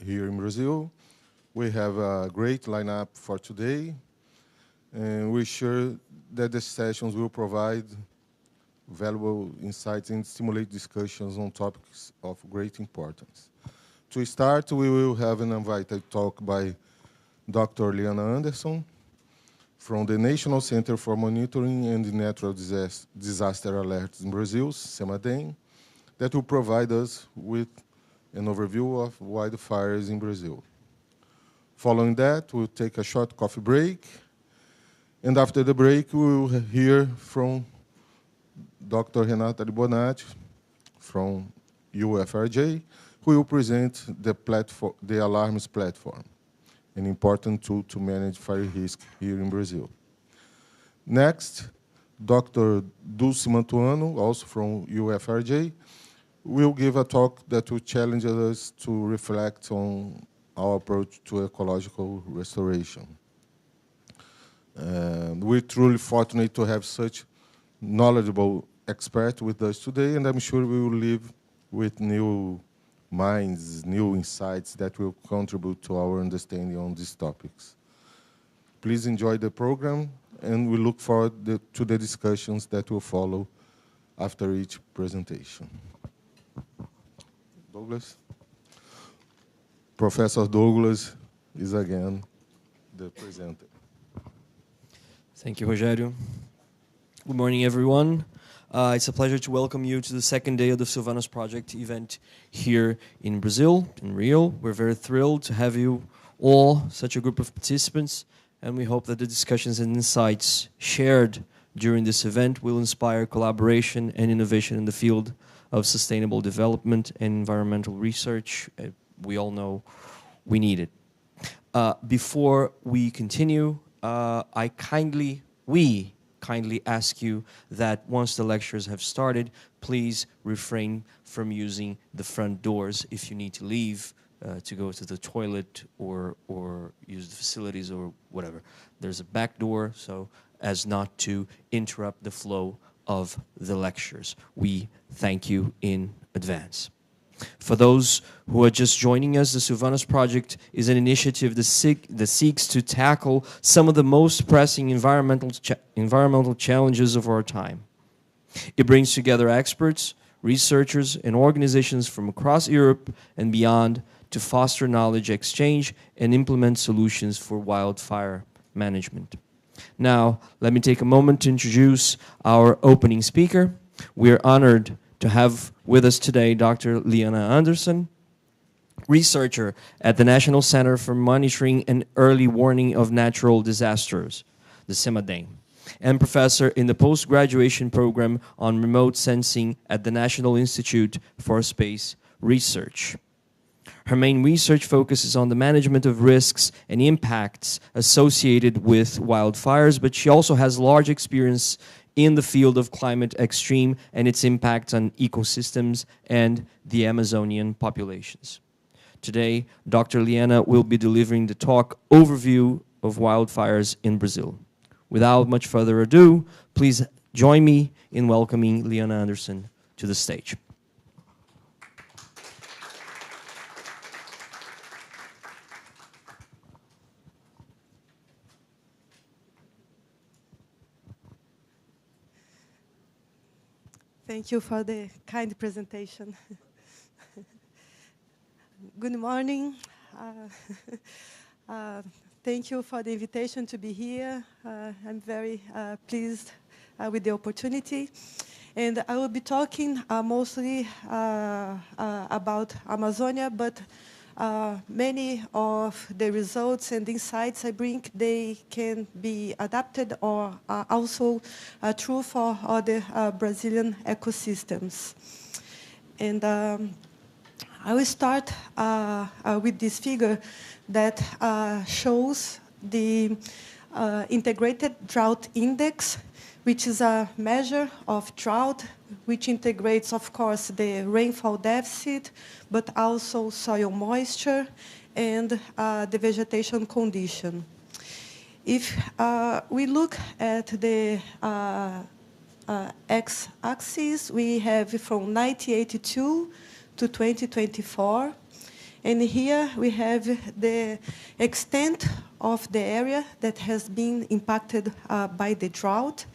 here in Brazil. We have a great lineup for today, and we're sure that the sessions will provide valuable insights and stimulate discussions on topics of great importance. To start, we will have an invited talk by Dr. Liana Anderson from the National Center for Monitoring and Natural Disaster Alerts in Brazil, CEMADEM, that will provide us with an overview of wildfires in Brazil. Following that, we'll take a short coffee break, and after the break, we will hear from Dr. Renata Ribonatti from UFRJ, who will present the Alarms platform, an important tool to manage fire risk here in Brazil. Next, Dr. Dulce Mantuano, also from UFRJ, will give a talk that will challenge us to reflect on our approach to ecological restoration. We're truly fortunate to have such knowledgeable experts with us today, and I'm sure we will leave with new minds, new insights that will contribute to our understanding on these topics. Please enjoy the program, and we look forward to the discussions that will follow after each presentation. Douglas? Professor Douglas is again the presenter. Thank you, Rogério. Good morning, everyone. It's a pleasure to welcome you to the second day of the SILVANUS project event here in Brazil, in Rio. We're very thrilled to have you all, such a group of participants, and we hope that the discussions and insights shared during this event will inspire collaboration and innovation in the field of sustainable development and environmental research. We all know we need it. Before we continue, we kindly ask you that once the lectures have started, please refrain from using the front doors if you need to leave to go to the toilet or use the facilities or whatever. There's a back door, so as not to interrupt the flow of the lectures. We thank you in advance. For those who are just joining us, the SILVANUS project is an initiative that seeks to tackle some of the most pressing environmental challenges of our time. It brings together experts, researchers, and organizations from across Europe and beyond to foster knowledge exchange and implement solutions for wildfire management. Now, let me take a moment to introduce our opening speaker. We are honored to have with us today Dr. Liana Anderson, researcher at the National Center for Monitoring and Early Warning of Natural Disasters, the CEMADEM, and professor in the post-graduation program on remote sensing at the National Institute for Space Research. Her main research focuses on the management of risks and impacts associated with wildfires, but she also has large experience in the field of climate extreme and its impact on ecosystems and the Amazonian populations. Today, Dr. Liana will be delivering the talk Overview of Wildfires in Brazil. Without much further ado, please join me in welcoming Liana Anderson to the stage. Thank you for the kind presentation. Good morning. Thank you for the invitation to be here. I'm very pleased with the opportunity. And I will be talking mostly about Amazonia, but many of the results and insights I bring, they can be adapted or also true for other Brazilian ecosystems. And I will start with this figure that shows the integrated drought index, which is a measure of drought, which integrates, of course, the rainfall deficit, but also soil moisture and the vegetation condition. If we look at the x-axis, we have from 1982 to 2024, And here we have the extent of the area that has been impacted by the drought.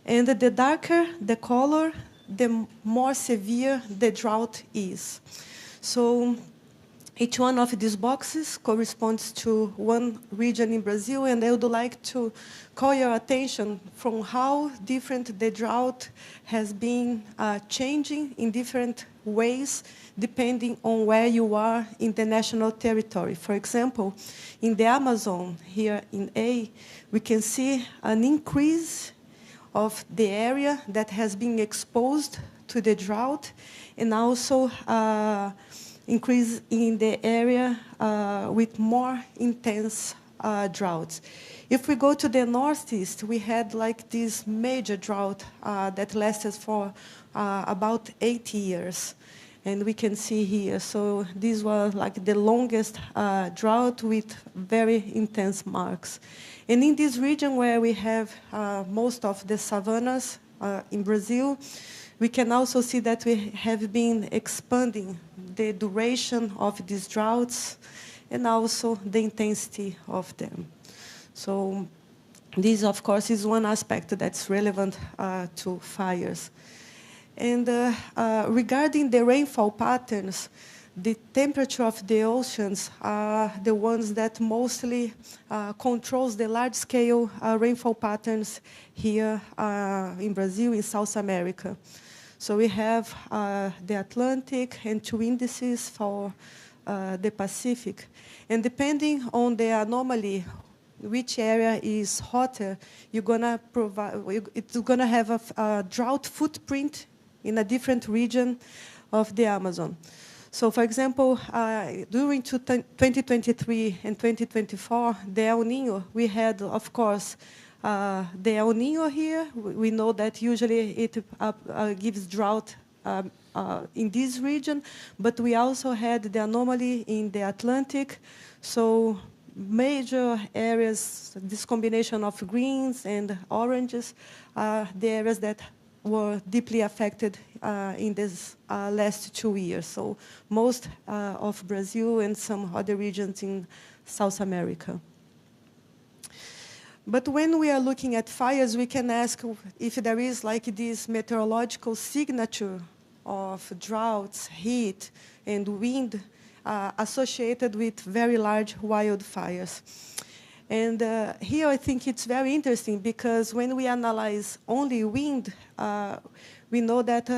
And the darker the color, the more severe the drought is. So each one of these boxes corresponds to one region in Brazil, and I would like to call your attention from how different the drought has been changing in different ways depending on where you are in the national territory. For example, in the Amazon, here in A, we can see an increase of the area that has been exposed to the drought, and also increase in the area with more intense droughts. If we go to the northeast, we had like this major drought that lasted for about 80 years. And we can see here, so this was like the longest drought with very intense marks. And in this region where we have most of the savannas in Brazil, we can also see that we have been expanding the duration of these droughts and also the intensity of them. So this, of course, is one aspect that's relevant to fires. And regarding the rainfall patterns, the temperature of the oceans are the ones that mostly controls the large-scale rainfall patterns here in Brazil, in South America. So we have the Atlantic and two indices for the Pacific. And depending on the anomaly, which area is hotter, you're gonna it's gonna have a drought footprint in a different region of the Amazon. So for example, during 2023 and 2024, the El Nino, we had, of course, the El Nino here. We know that usually it gives drought in this region, but we also had the anomaly in the Atlantic. So major areas, this combination of greens and oranges, are the areas that were deeply affected in these last 2 years. So most of Brazil and some other regions in South America. But when we are looking at fires, we can ask if there is like this meteorological signature of droughts, heat, and wind associated with very large wildfires. And here I think it's very interesting because when we analyze only wind, we know that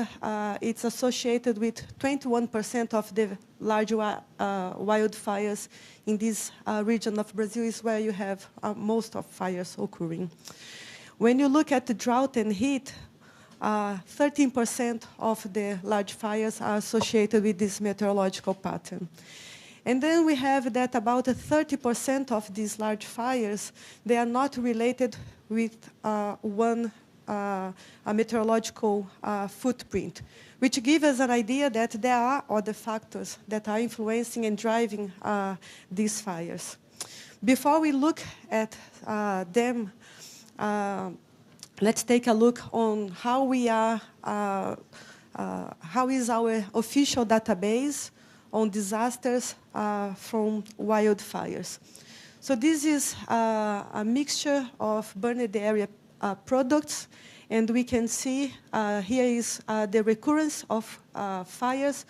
it's associated with 21% of the large wildfires in this region of Brazil is where you have most of fires occurring. When you look at the drought and heat, 13% of the large fires are associated with this meteorological pattern. And then we have that about 30% of these large fires, they are not related with one meteorological footprint, which gives us an idea that there are other factors that are influencing and driving these fires. Before we look at them, let's take a look on how we are, how is our official database on disasters from wildfires. So this is a mixture of burned area products, and we can see here is the recurrence of fires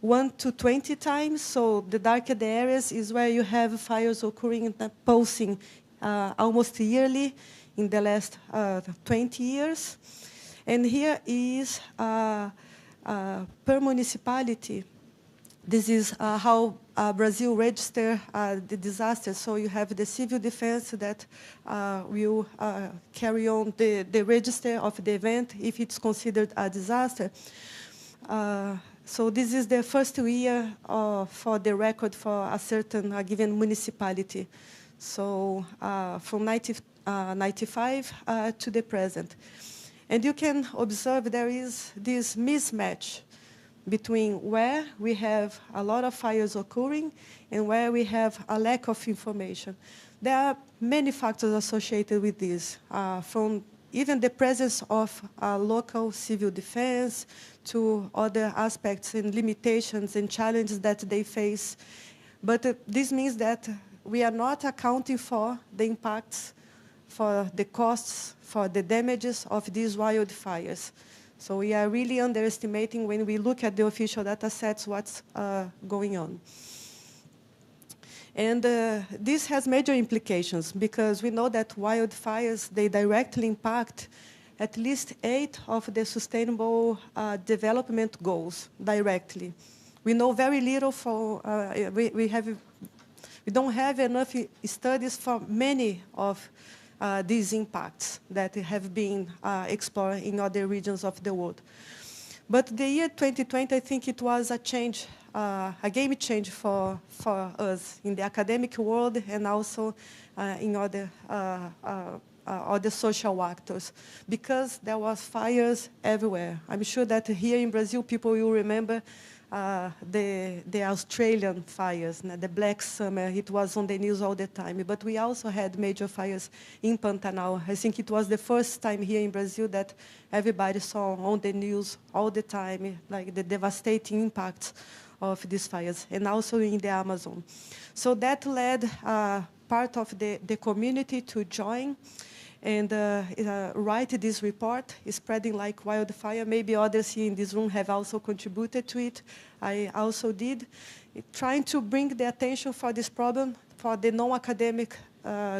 1 to 20 times. So the darker the areas is where you have fires occurring and pulsing almost yearly in the last 20 years. And here is per municipality. This is how Brazil registers the disaster. So you have the civil defense that will carry on the register of the event if it's considered a disaster. So this is the first year for the record for a certain given municipality. So from 1995 to the present. And you can observe there is this mismatch between where we have a lot of fires occurring and where we have a lack of information. There are many factors associated with this, from even the presence of local civil defense, to other aspects and limitations and challenges that they face. But this means that we are not accounting for the impacts, for the costs, for the damages of these wildfires. So we are really underestimating when we look at the official data sets what's going on. And this has major implications because we know that wildfires, they directly impact at least 8 of the sustainable development goals directly. We know very little for, we don't have enough studies for many of these impacts that have been explored in other regions of the world. But the year 2020, I think it was a change, a game change for us in the academic world and also in other social actors, because there was fires everywhere. I'm sure that here in Brazil, people will remember the Australian fires, the Black Summer. It was on the news all the time. But we also had major fires in Pantanal. I think it was the first time here in Brazil that everybody saw on the news all the time, like the devastating impacts of these fires, and also in the Amazon. So that led part of the community to join and write this report, Spreading Like Wildfire. Maybe others here in this room have also contributed to it. I also did, trying to bring the attention for this problem for the non-academic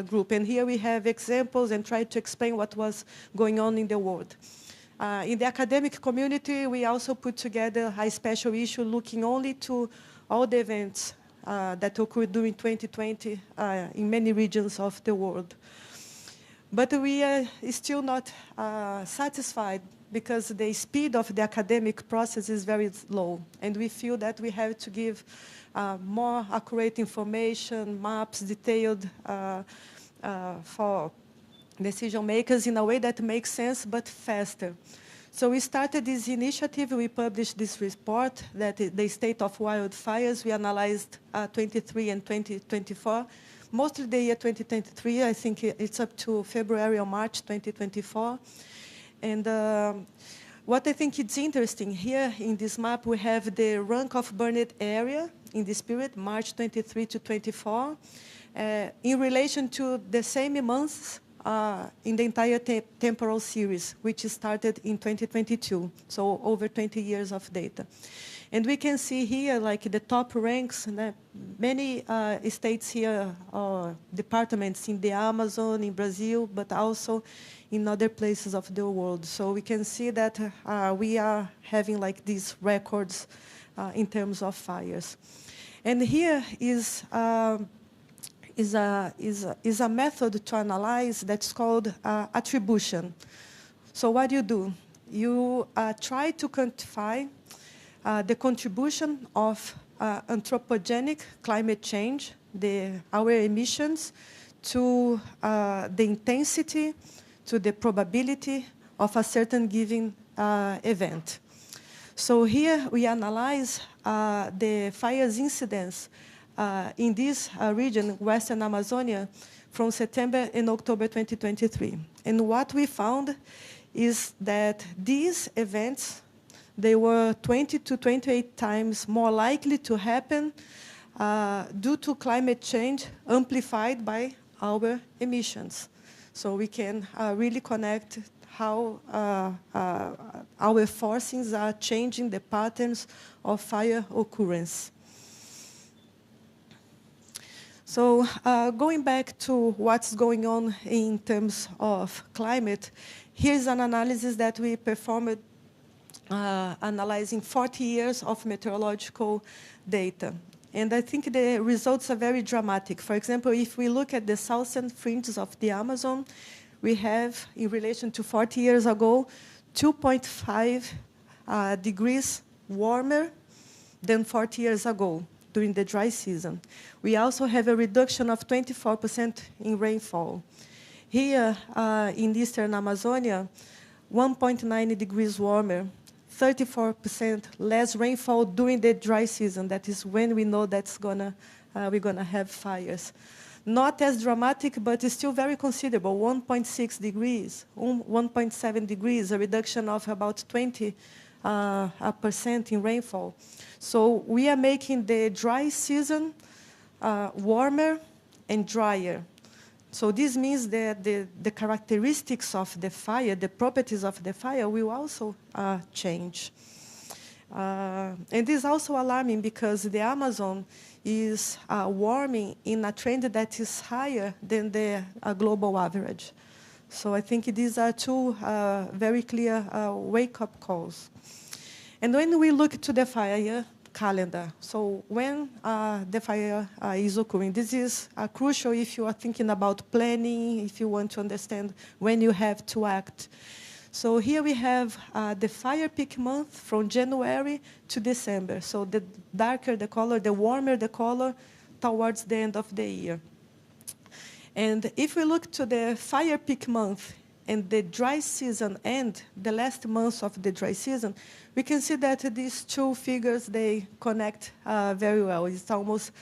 group. And here we have examples and try to explain what was going on in the world. In the academic community, we also put together a special issue looking only to all the events that occurred during 2020 in many regions of the world. But we are still not satisfied because the speed of the academic process is very low. And we feel that we have to give more accurate information, maps, detailed for decision makers in a way that makes sense but faster. So we started this initiative. We published this report, that the state of wildfires. We analyzed 23 and 2024. Mostly the year 2023, I think it's up to February or March 2024. And what I think is interesting here in this map, we have the rank of burned area in this period, March 23 to 24, in relation to the same months in the entire temporal series, which started in 2022, so over 20 years of data. And we can see here, like the top ranks, many states here, departments in the Amazon, in Brazil, but also in other places of the world. So we can see that we are having like these records in terms of fires. And here is a method to analyze that's called attribution. So what do? You try to quantify the contribution of anthropogenic climate change, our emissions, to the intensity, to the probability of a certain given event. So here we analyze the fires incidence in this region, Western Amazonia, from September and October 2023. And what we found is that these events, they were 20 to 28 times more likely to happen due to climate change amplified by our emissions. So we can really connect how our forcings are changing the patterns of fire occurrence. So going back to what's going on in terms of climate, here's an analysis that we performed analyzing 40 years of meteorological data. And I think the results are very dramatic. For example, if we look at the southern fringes of the Amazon, we have, in relation to 40 years ago, 2.5 degrees warmer than 40 years ago during the dry season. We also have a reduction of 24% in rainfall. Here in eastern Amazonia, 1.9 degrees warmer, 34% less rainfall during the dry season. That is when we know we're gonna have fires. Not as dramatic, but it's still very considerable, 1.6 degrees, 1.7 degrees, a reduction of about 20% in rainfall. So we are making the dry season warmer and drier. So this means that the characteristics of the fire, the properties of the fire will also change. And this is also alarming because the Amazon is warming in a trend that is higher than the global average. So I think these are two very clear wake-up calls. And when we look to the fire calendar, so when the fire is occurring, this is crucial if you are thinking about planning, if you want to understand when you have to act. So here we have the fire peak month from January to December. So the darker the color, the warmer the color towards the end of the year. And if we look to the fire peak month and the dry season and the last month of the dry season, we can see that these two figures, they connect very well. It's almost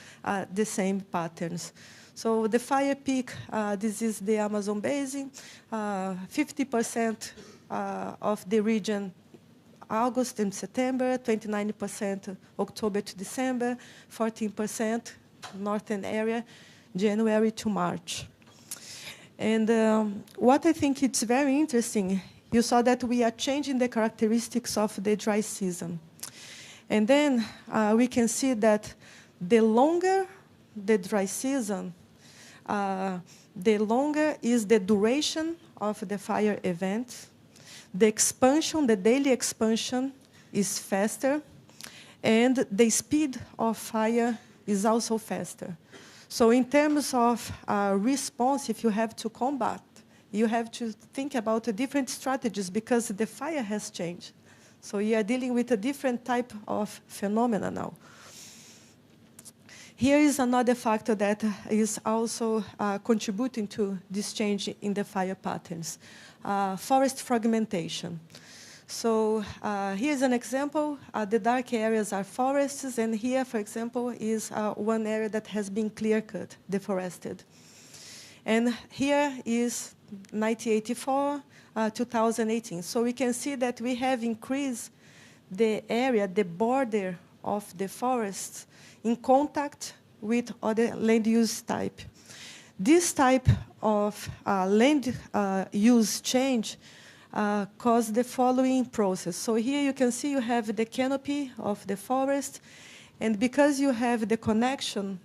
the same patterns. So the fire peak, this is the Amazon basin, 50% of the region August and September, 29% October to December, 14% northern area, January to March. And what I think it's very interesting, you saw that we are changing the characteristics of the dry season. And then we can see that the longer the dry season, the longer is the duration of the fire event. The expansion, the daily expansion is faster, and the speed of fire is also faster. So in terms of response, if you have to combat, you have to think about different strategies because the fire has changed. So you are dealing with a different type of phenomena now. Here is another factor that is also contributing to this change in the fire patterns. Forest fragmentation. So here's an example. The dark areas are forests, and here, for example, is one area that has been clear-cut, deforested. And here is 1984, 2018. So we can see that we have increased the area, the border of the forests in contact with other land use type. This type of land use change caused the following process. So here you can see you have the canopy of the forest, and because you have the connection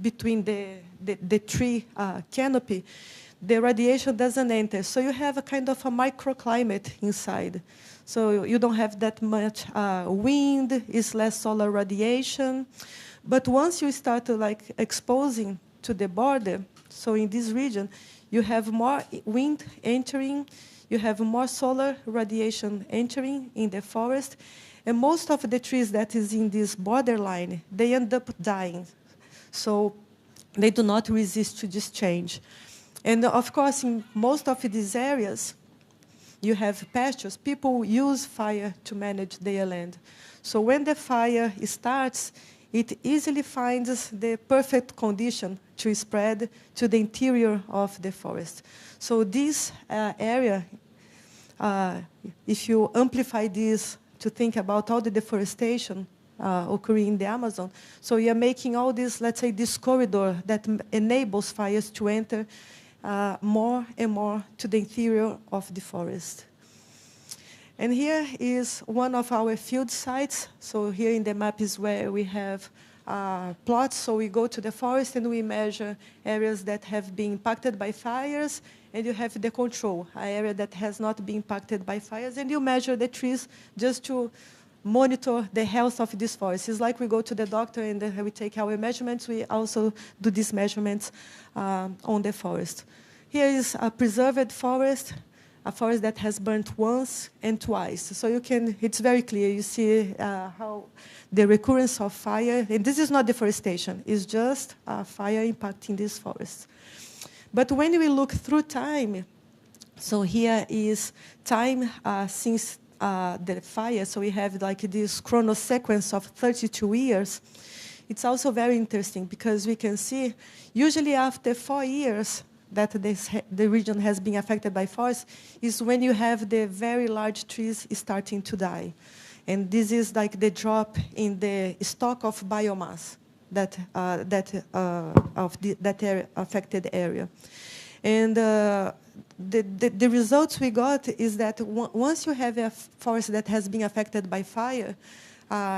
between the tree canopy, the radiation doesn't enter. So you have a kind of a microclimate inside. So you don't have that much wind, it's less solar radiation. But once you start to exposing to the border, so in this region, you have more wind entering, you have more solar radiation entering in the forest, and most of the trees that is in this borderline, they end up dying. So they do not resist to this change. And of course, in most of these areas, you have pastures. People use fire to manage their land. So when the fire starts, it easily finds the perfect condition to spread to the interior of the forest. So this area, if you amplify this to think about all the deforestation occurring in the Amazon, so you're making all this, let's say, this corridor that enables fires to enter more and more to the interior of the forest. And here is one of our field sites. So here in the map is where we have plots. So we go to the forest and we measure areas that have been impacted by fires, and you have the control, an area that has not been impacted by fires, and you measure the trees just to monitor the health of this forest. It's like we go to the doctor and we take our measurements. We also do these measurements on the forest. Here is a preserved forest, a forest that has burnt once and twice. So you can, it's very clear. You see how the recurrence of fire, and this is not deforestation, it's just fire impacting these forests. But when we look through time, so here is time since the fire, so we have like this chronosequence of 32 years. it's also very interesting because we can see usually after 4 years that the region has been affected by forest is when you have the very large trees starting to die. And this is like the drop in the stock of biomass that affected area. And the results we got is that once you have a forest that has been affected by fire,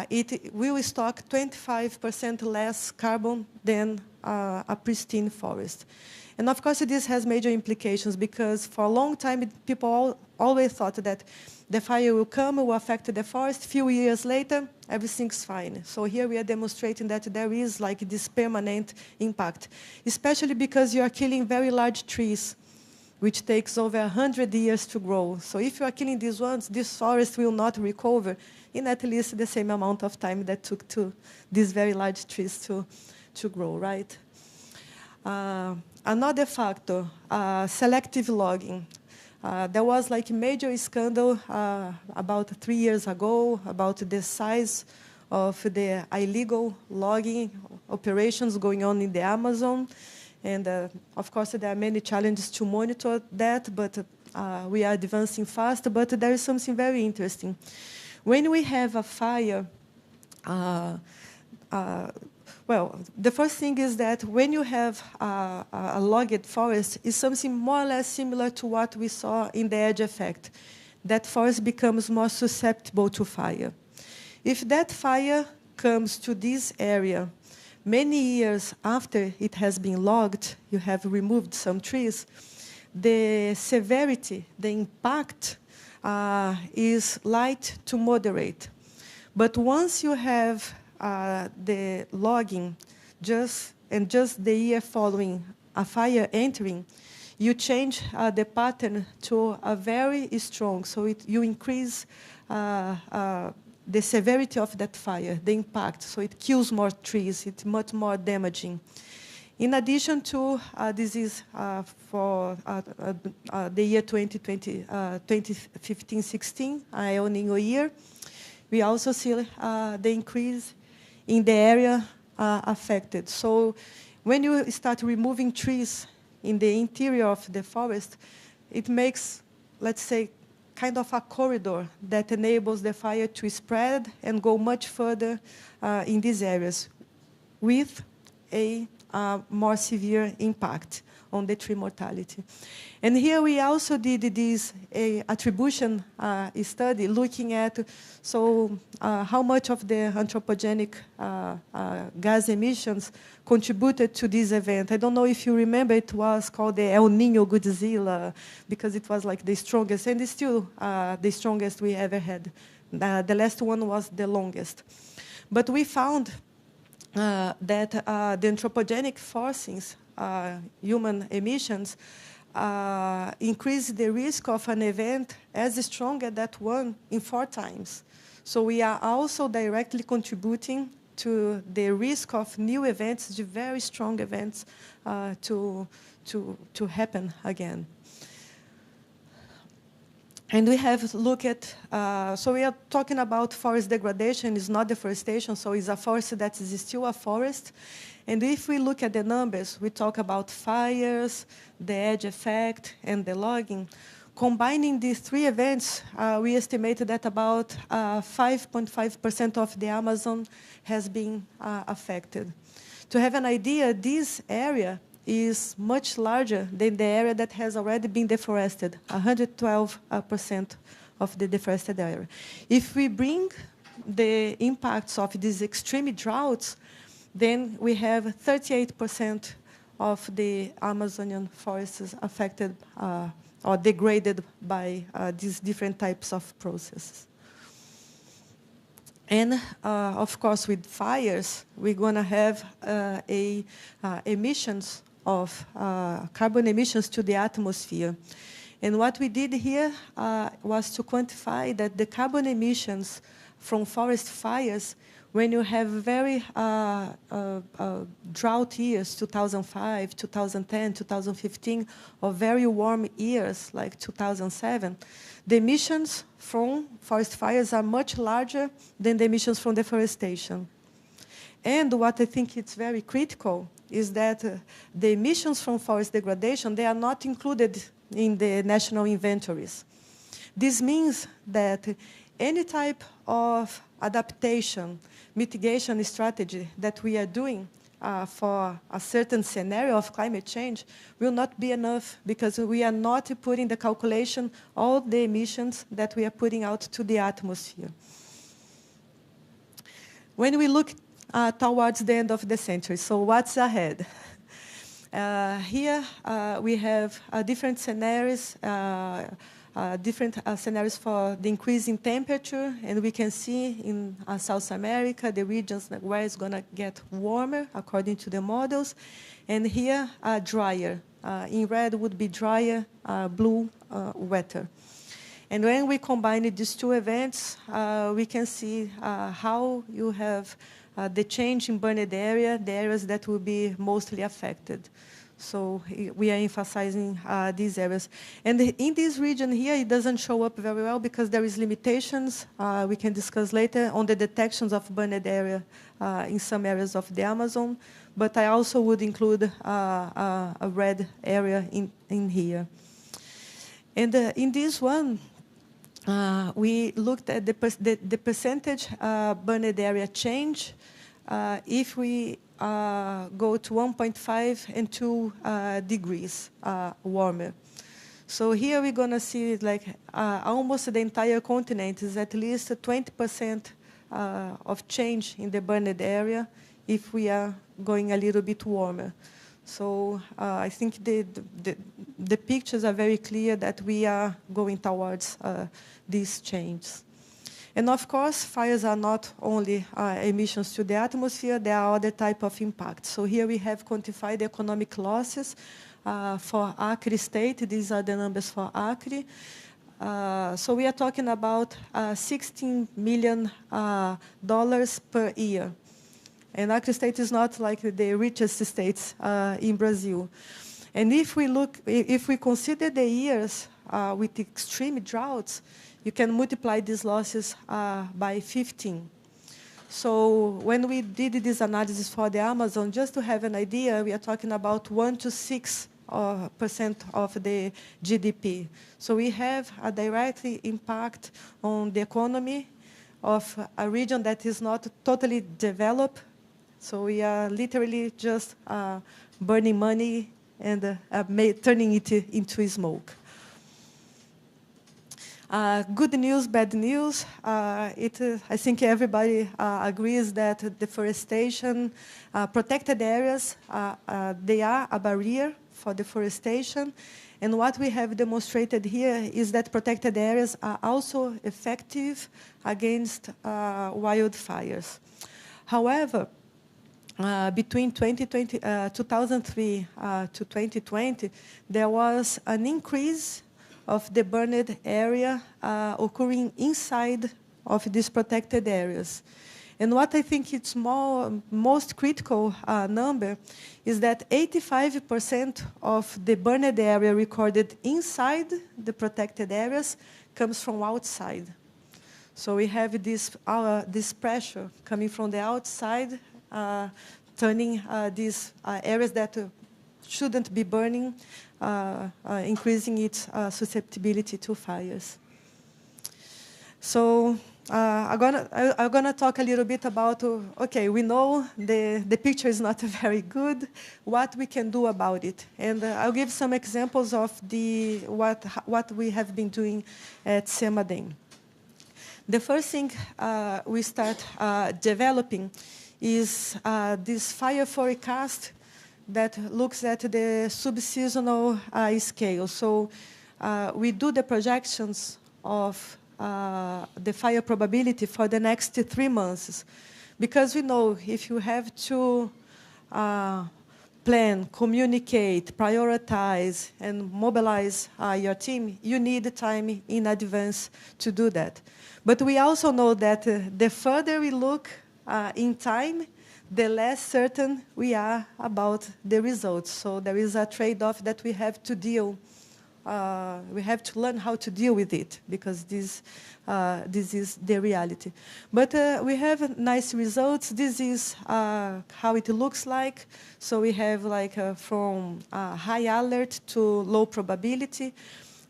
it will stock 25% less carbon than a pristine forest. And of course, this has major implications because for a long time, people always thought that the fire will come, will affect the forest. Few years later, everything's fine. So here we are demonstrating that there is like this permanent impact, especially because you are killing very large trees, which takes over 100 years to grow. So if you are killing these ones, this forest will not recover in at least the same amount of time that took to these very large trees to grow, right? Another factor, selective logging. There was like a major scandal about 3 years ago about the size of the illegal logging operations going on in the Amazon. And of course, there are many challenges to monitor that, but we are advancing fast. But there is something very interesting. When we have a fire, well, the first thing is that when you have a logged forest, it's something more or less similar to what we saw in the edge effect. That forest becomes more susceptible to fire. If that fire comes to this area many years after it has been logged, you have removed some trees, the severity, the impact is light to moderate. But once you have the logging just the year following a fire entering, you change the pattern to a very strong. So you increase the severity of that fire, the impact. So it kills more trees. It's much more damaging. In addition to this is for the year 2015-16, El Nino year, we also see the increase in the area affected. So when you start removing trees in the interior of the forest, it makes, let's say, kind of a corridor that enables the fire to spread and go much further in these areas with a more severe impact on the tree mortality. And here we also did this attribution study looking at how much of the anthropogenic gas emissions contributed to this event. I don't know if you remember, it was called the El Nino Godzilla because it was like the strongest, and it's still the strongest we ever had. The last one was the longest. But we found that the anthropogenic forcings, human emissions, increase the risk of an event as strong as that one in 4 times. So we are also directly contributing to the risk of new events, the very strong events, to happen again. And we have looked at, so we are talking about forest degradation. It's not deforestation, so it's a forest that is still a forest. And if we look at the numbers, we talk about fires, the edge effect, and the logging. Combining these 3 events, we estimated that about 5.5% of the Amazon has been affected. To have an idea, this area is much larger than the area that has already been deforested, 112% of the deforested area. If we bring the impacts of these extreme droughts, then we have 38% of the Amazonian forests affected or degraded by these different types of processes. And of course, with fires, we're going to have emissions of carbon emissions to the atmosphere. And what we did here was to quantify that the carbon emissions from forest fires, when you have very drought years, 2005, 2010, 2015, or very warm years like 2007, the emissions from forest fires are much larger than the emissions from deforestation. And what I think it's very critical is that the emissions from forest degradation, they are not included in the national inventories. This means that any type of adaptation, mitigation strategy that we are doing for a certain scenario of climate change will not be enough because we are not putting in the calculation all the emissions that we are putting out to the atmosphere. When we look towards the end of the century, so what's ahead? Here we have different scenarios, for the increase in temperature, and we can see in South America the regions where it's going to get warmer according to the models, and here drier. In red would be drier, blue wetter. And when we combine these two events, we can see how you have the change in burned area, the areas that will be mostly affected. So we are emphasizing these areas. And in this region here, it doesn't show up very well because there is limitations, we can discuss later, on the detections of burned area in some areas of the Amazon. But I also would include a red area in here. And in this one, we looked at the percentage burned area change if we go to 1.5 and 2 degrees warmer. So here we're going to see like almost the entire continent is at least 20% of change in the burned area if we are going a little bit warmer. So I think the pictures are very clear that we are going towards these changes. And of course, fires are not only emissions to the atmosphere, there are other type of impacts. So here we have quantified the economic losses for Acre State. These are the numbers for Acre. So we are talking about $16 million per year. And Acre State is not like the richest states in Brazil. And if we consider the years with extreme droughts, you can multiply these losses by 15. So when we did this analysis for the Amazon, just to have an idea, we are talking about 1 to 6% of the GDP. So we have a direct impact on the economy of a region that is not totally developed. So we are literally just burning money and turning it into smoke. Good news, bad news. I think everybody agrees that deforestation, protected areas, they are a barrier for deforestation. And what we have demonstrated here is that protected areas are also effective against wildfires. However, between 2003 to 2020, there was an increase of the burned area occurring inside of these protected areas. And what I think is most critical number is that 85% of the burned area recorded inside the protected areas comes from outside. So we have this pressure coming from the outside, turning these areas that shouldn't be burning, increasing its susceptibility to fires. So I'm gonna talk a little bit about, okay, we know the picture is not very good, what we can do about it. And I'll give some examples of what we have been doing at CEMADEM. The first thing we start developing is this fire forecast that looks at the subseasonal scale. So we do the projections of the fire probability for the next 3 months. Because we know if you have to plan, communicate, prioritize, and mobilize your team, you need time in advance to do that. But we also know that the further we look in time, the less certain we are about the results. So there is a trade-off that we have to deal we have to learn how to deal with it, because this is the reality. But we have nice results. This is how it looks like. So we have like from high alert to low probability,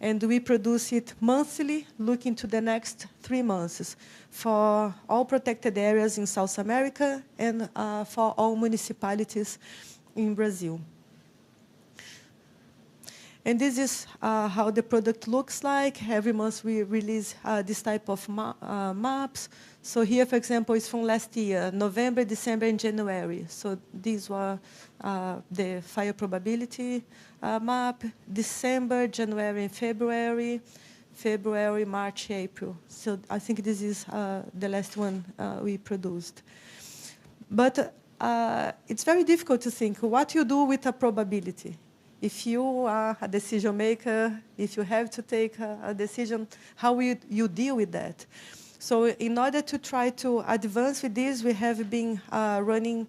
and we produce it monthly, looking to the next 3 months for all protected areas in South America and for all municipalities in Brazil. And this is how the product looks like. Every month we release this type of maps. So here, for example, is from last year, November, December, and January. So these were the fire probability map, December, January, and February, February, March, April. So I think this is the last one we produced. But it's very difficult to think what you do with a probability. If you are a decision maker, if you have to take a decision, how will you deal with that? So in order to try to advance with this, we have been running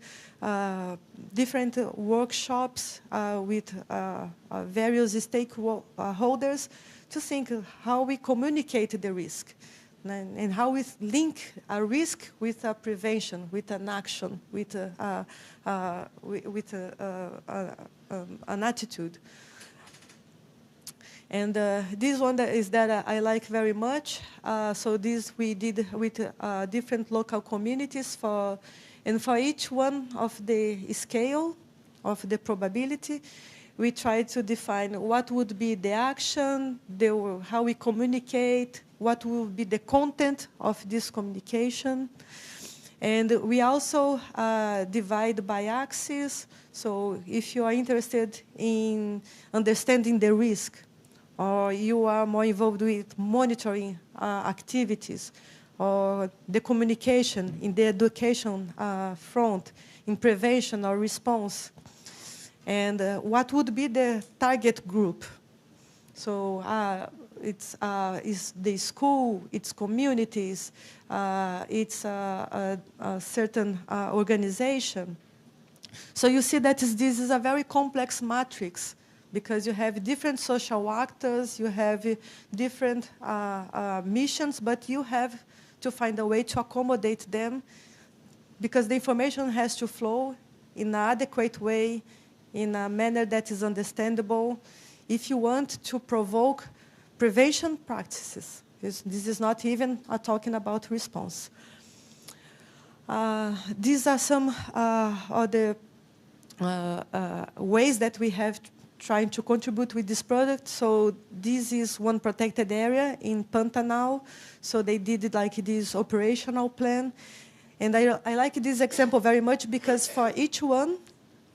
different workshops with various stakeholders to think how we communicate the risk and how we link a risk with a prevention, with an action, with an attitude. And this one that I like very much. So this we did with different local communities and for each one of the scale of the probability, we try to define what would be the action, how we communicate, what will be the content of this communication. And we also divide by axis. So if you are interested in understanding the risk, or you are more involved with monitoring activities, or the communication in the education front, in prevention or response, and what would be the target group. So it's the school, it's communities, it's a certain organization. So you see that this is a very complex matrix, because you have different social actors, you have different missions, but you have to find a way to accommodate them, because the information has to flow in an adequate way, in a manner that is understandable, if you want to provoke prevention practices. This is not even talking about response. These are some other ways that we have trying to contribute with this product. So this is one protected area in Pantanal. So they did like this operational plan. And I like this example very much, because for each one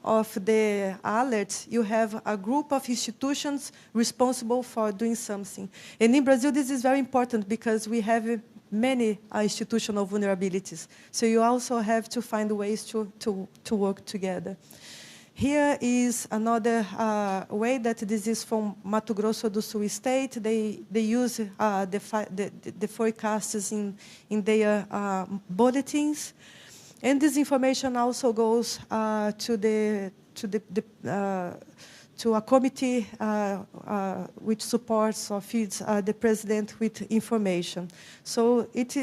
of the alerts, you have a group of institutions responsible for doing something. And in Brazil, this is very important, because we have many institutional vulnerabilities. So you also have to find ways to work together. Here is another way that this is from Mato Grosso do Sul state. They use the forecasts in their bulletins. And this information also goes to a committee which supports or feeds the president with information. So it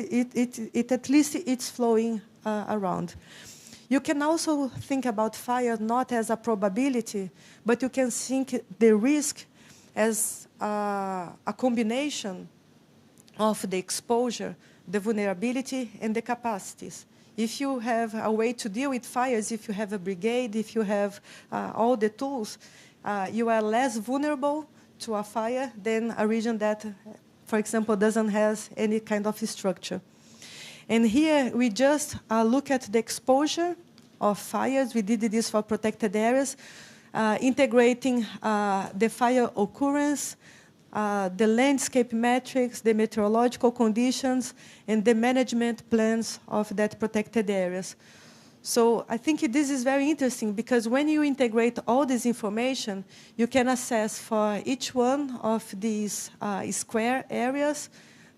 at least it's flowing around. You can also think about fire not as a probability, but you can think the risk as a combination of the exposure, the vulnerability, and the capacities. If you have a way to deal with fires, if you have a brigade, if you have all the tools, you are less vulnerable to a fire than a region that, for example, doesn't have any kind of structure. And here we just look at the exposure of fires. We did this for protected areas, integrating the fire occurrence, the landscape metrics, the meteorological conditions, and the management plans of that protected areas. So I think this is very interesting, because when you integrate all this information, you can assess for each one of these square areas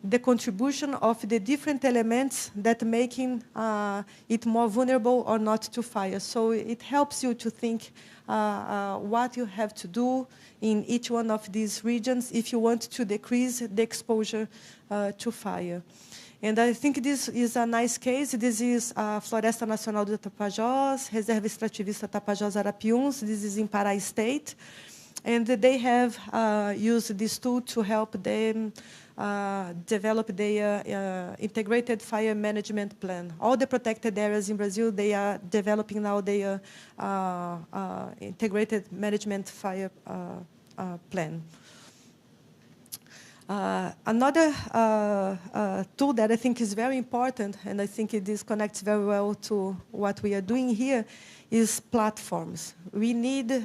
the contribution of the different elements that making it more vulnerable or not to fire. So it helps you to think what you have to do in each one of these regions if you want to decrease the exposure to fire. And I think this is a nice case. This is Floresta Nacional do Tapajós, Reserva Extrativista Tapajós Arapiuns. This is in Pará State. And they have used this tool to help them develop their integrated fire management plan. All the protected areas in Brazil, they are developing now their integrated management fire plan. Another tool that I think is very important, and I think this connects very well to what we are doing here, is platforms. We need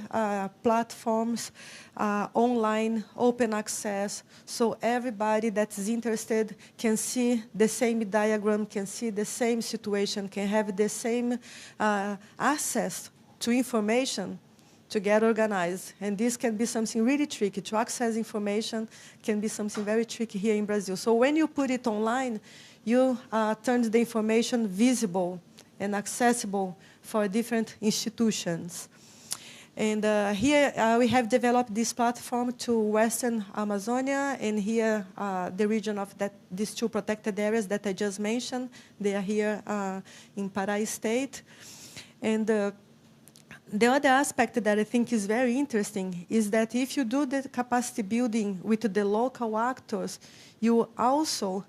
platforms, online, open access, so everybody that's interested can see the same diagram, can see the same situation, can have the same access to information to get organized. And this can be something really tricky. To access information can be something very tricky here in Brazil. So when you put it online, you turn the information visible and accessible for different institutions. And here we have developed this platform to Western Amazonia, and here the region of these two protected areas that I just mentioned. They are here in Pará State. And the other aspect that I think is very interesting is that if you do the capacity building with the local actors, you also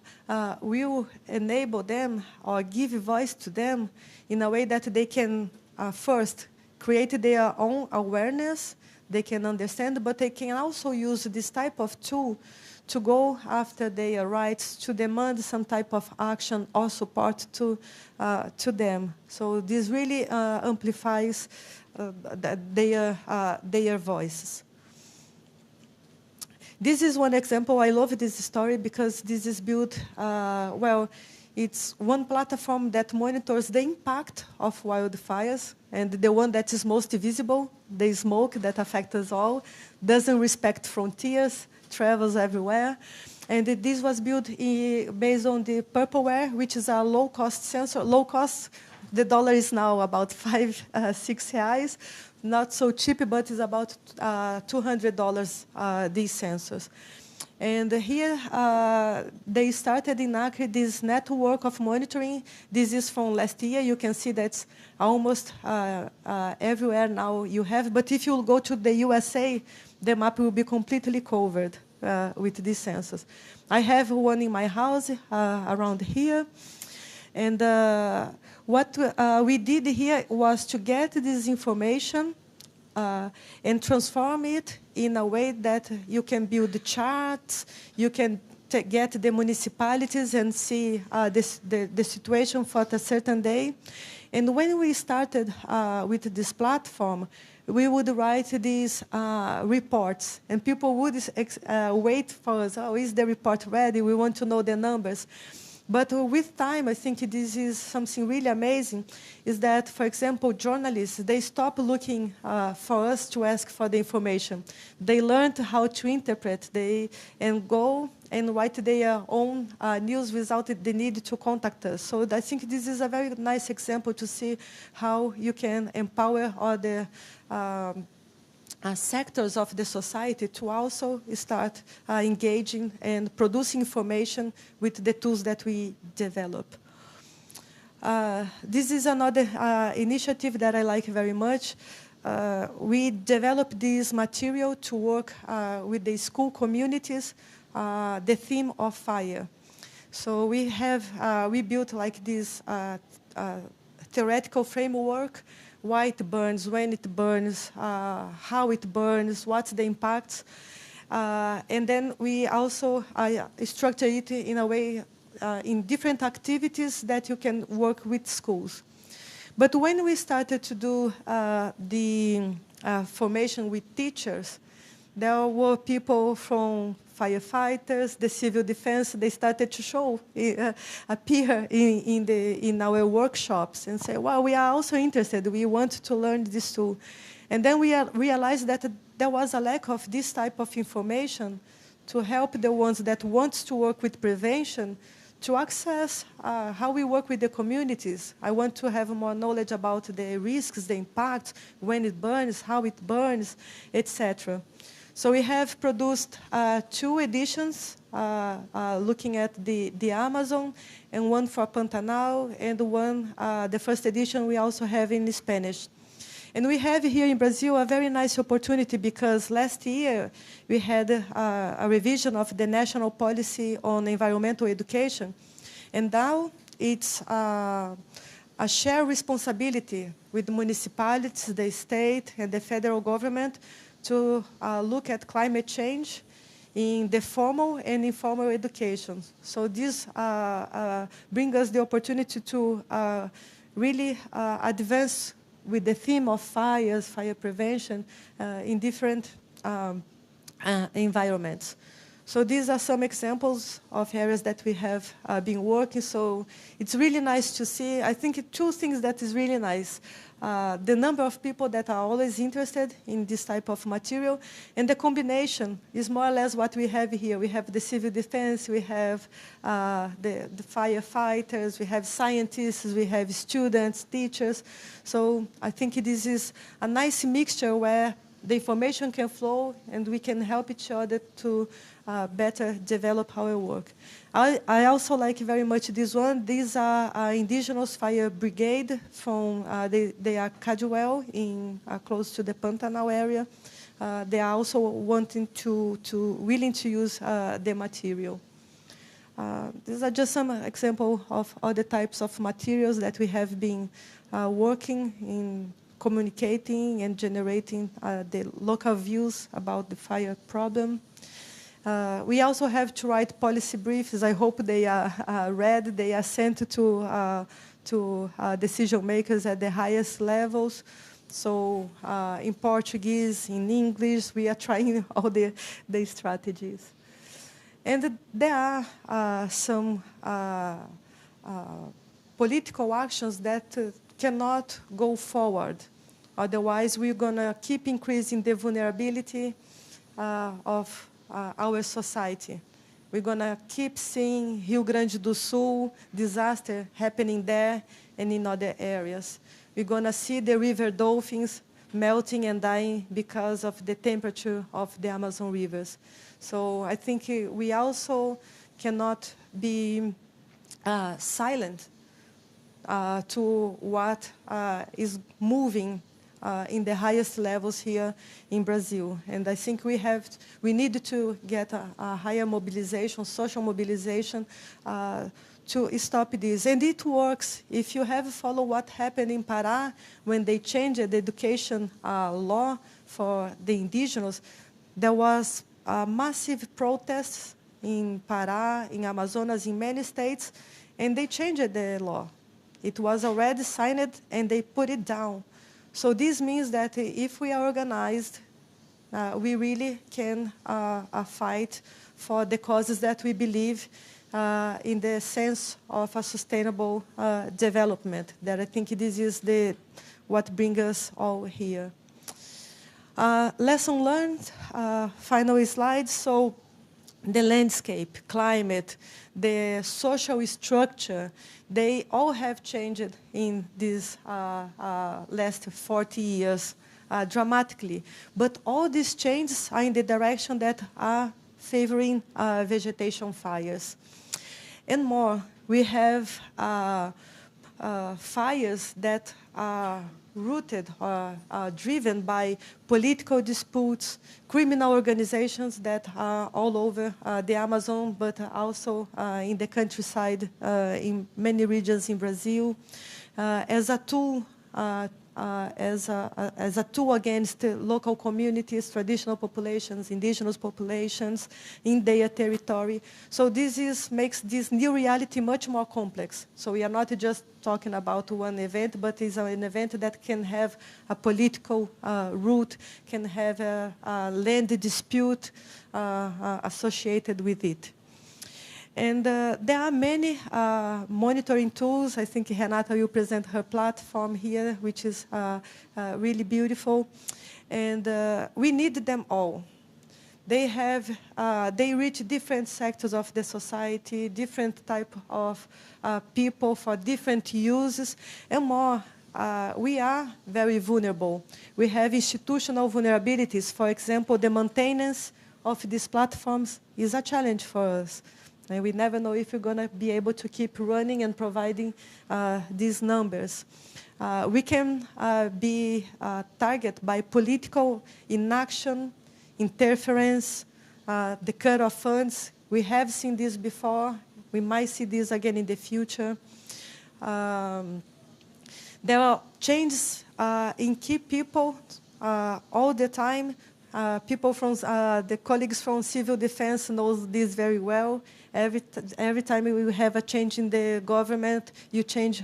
will enable them or give voice to them in a way that they can first create their own awareness, they can understand, but they can also use this type of tool to go after their rights, to demand some type of action or support to them. So this really amplifies their voices. This is one example. I love this story because this is built, it's one platform that monitors the impact of wildfires, and the one that is most visible, the smoke that affects us all, doesn't respect frontiers, travels everywhere. And this was built based on the Purpleware, which is a low-cost sensor. Low cost, the dollar is now about 6 reais. Not so cheap, but it's about $200, these sensors. And here, they started in Acre this network of monitoring. This is from last year. You can see that's almost everywhere now you have. But if you go to the USA, the map will be completely covered with these sensors. I have one in my house around here. And what we did here was to get this information and transform it in a way that you can build charts, you can get the municipalities and see the situation for a certain day. And when we started with this platform, we would write these reports, and people would wait for us, oh, is the report ready? We want to know the numbers. But with time, I think this is something really amazing, is that, for example, journalists, they stop looking for us to ask for the information. They learned how to interpret, and go and write their own news without the need to contact us. So I think this is a very nice example to see how you can empower other sectors of the society to also start engaging and producing information with the tools that we develop. This is another initiative that I like very much. We developed this material to work with the school communities, the theme of fire. So we built like this theoretical framework, why it burns, when it burns, how it burns, what's the impacts. And then we also structure it in a way in different activities that you can work with schools. But when we started to do the formation with teachers, there were people from firefighters, the civil defense. They started to appear in our workshops and say, well, we are also interested. We want to learn this tool. And then we realized that there was a lack of this type of information to help the ones that want to work with prevention to access how we work with the communities. I want to have more knowledge about the risks, the impact, when it burns, how it burns, etc. So we have produced 2 editions looking at the Amazon, and one for Pantanal, and one, the first edition we also have in Spanish. And we have here in Brazil a very nice opportunity because last year we had a revision of the national policy on environmental education. And now it's a shared responsibility with the municipalities, the state, and the federal government to look at climate change in the formal and informal education. So this brings us the opportunity to really advance with the theme of fires, fire prevention, in different environments. So these are some examples of areas that we have been working. So it's really nice to see. I think 2 things that is really nice. The number of people that are always interested in this type of material, and the combination is more or less what we have here. We have the civil defense, we have the firefighters, we have scientists, we have students, teachers. So I think this is a nice mixture where the information can flow and we can help each other to better develop our work. I also like very much this one. These are indigenous fire brigade from, they are Caduel, in close to the Pantanal area. They are also willing to use the material. These are just some example of other types of materials that we have been working in communicating and generating the local views about the fire problem. We also have to write policy briefs. I hope they are read. They are sent to decision makers at the highest levels. So in Portuguese, in English, we are trying all the strategies. And there are some political actions that cannot go forward. Otherwise, we're going to keep increasing the vulnerability of our society. We're going to keep seeing Rio Grande do Sul disaster happening there and in other areas. We're going to see the river dolphins melting and dying because of the temperature of the Amazon rivers. So I think we also cannot be silent to what is moving in the highest levels here in Brazil. And I think we need to get a higher mobilization, social mobilization, to stop this. And it works. If you have followed what happened in Pará when they changed the education law for the indigenous, there was massive protests in Pará, in Amazonas, in many states, and they changed the law. It was already signed, and they put it down. So this means that if we are organized, we really can fight for the causes that we believe in the sense of a sustainable development. That I think this is what brings us all here. Lesson learned, final slide. So the landscape, climate, the social structure, they all have changed in these last 40 years dramatically. But all these changes are in the direction that are favoring vegetation fires. And more, we have fires that are rooted or driven by political disputes, criminal organizations that are all over the Amazon, but also in the countryside in many regions in Brazil, as a tool against local communities, traditional populations, indigenous populations in their territory. So this makes this new reality much more complex. So we are not just talking about one event, but it's an event that can have a political root, can have a land dispute associated with it. And there are many monitoring tools. I think Renata will present her platform here, which is really beautiful. And we need them all. they reach different sectors of the society, different type of people for different uses, and more. We are very vulnerable. We have institutional vulnerabilities. For example, the maintenance of these platforms is a challenge for us. And we never know if we're going to be able to keep running and providing these numbers. We can be targeted by political inaction, interference, the cut of funds. We have seen this before. We might see this again in the future. There are changes in key people all the time. People from the colleagues from civil defense knows this very well. Every time we have a change in the government, you change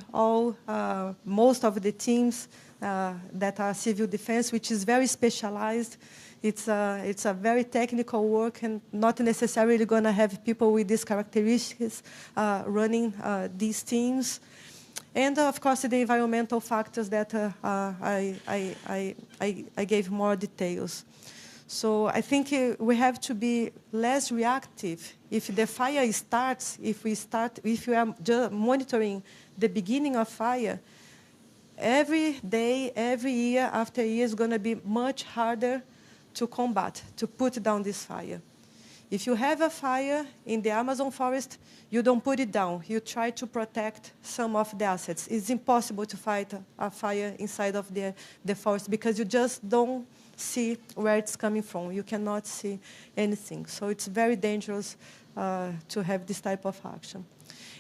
most of the teams that are civil defense, which is very specialized. It's a very technical work and not necessarily going to have people with these characteristics running these teams. And, of course, the environmental factors that I gave more details. So I think we have to be less reactive. If the fire starts, if we are just monitoring the beginning of fire, every day, every year after year is going to be much harder to combat, to put down this fire. If you have a fire in the Amazon forest, you don't put it down. You try to protect some of the assets. It's impossible to fight a fire inside of the forest because you just don't see where it's coming from. You cannot see anything. So it's very dangerous to have this type of action.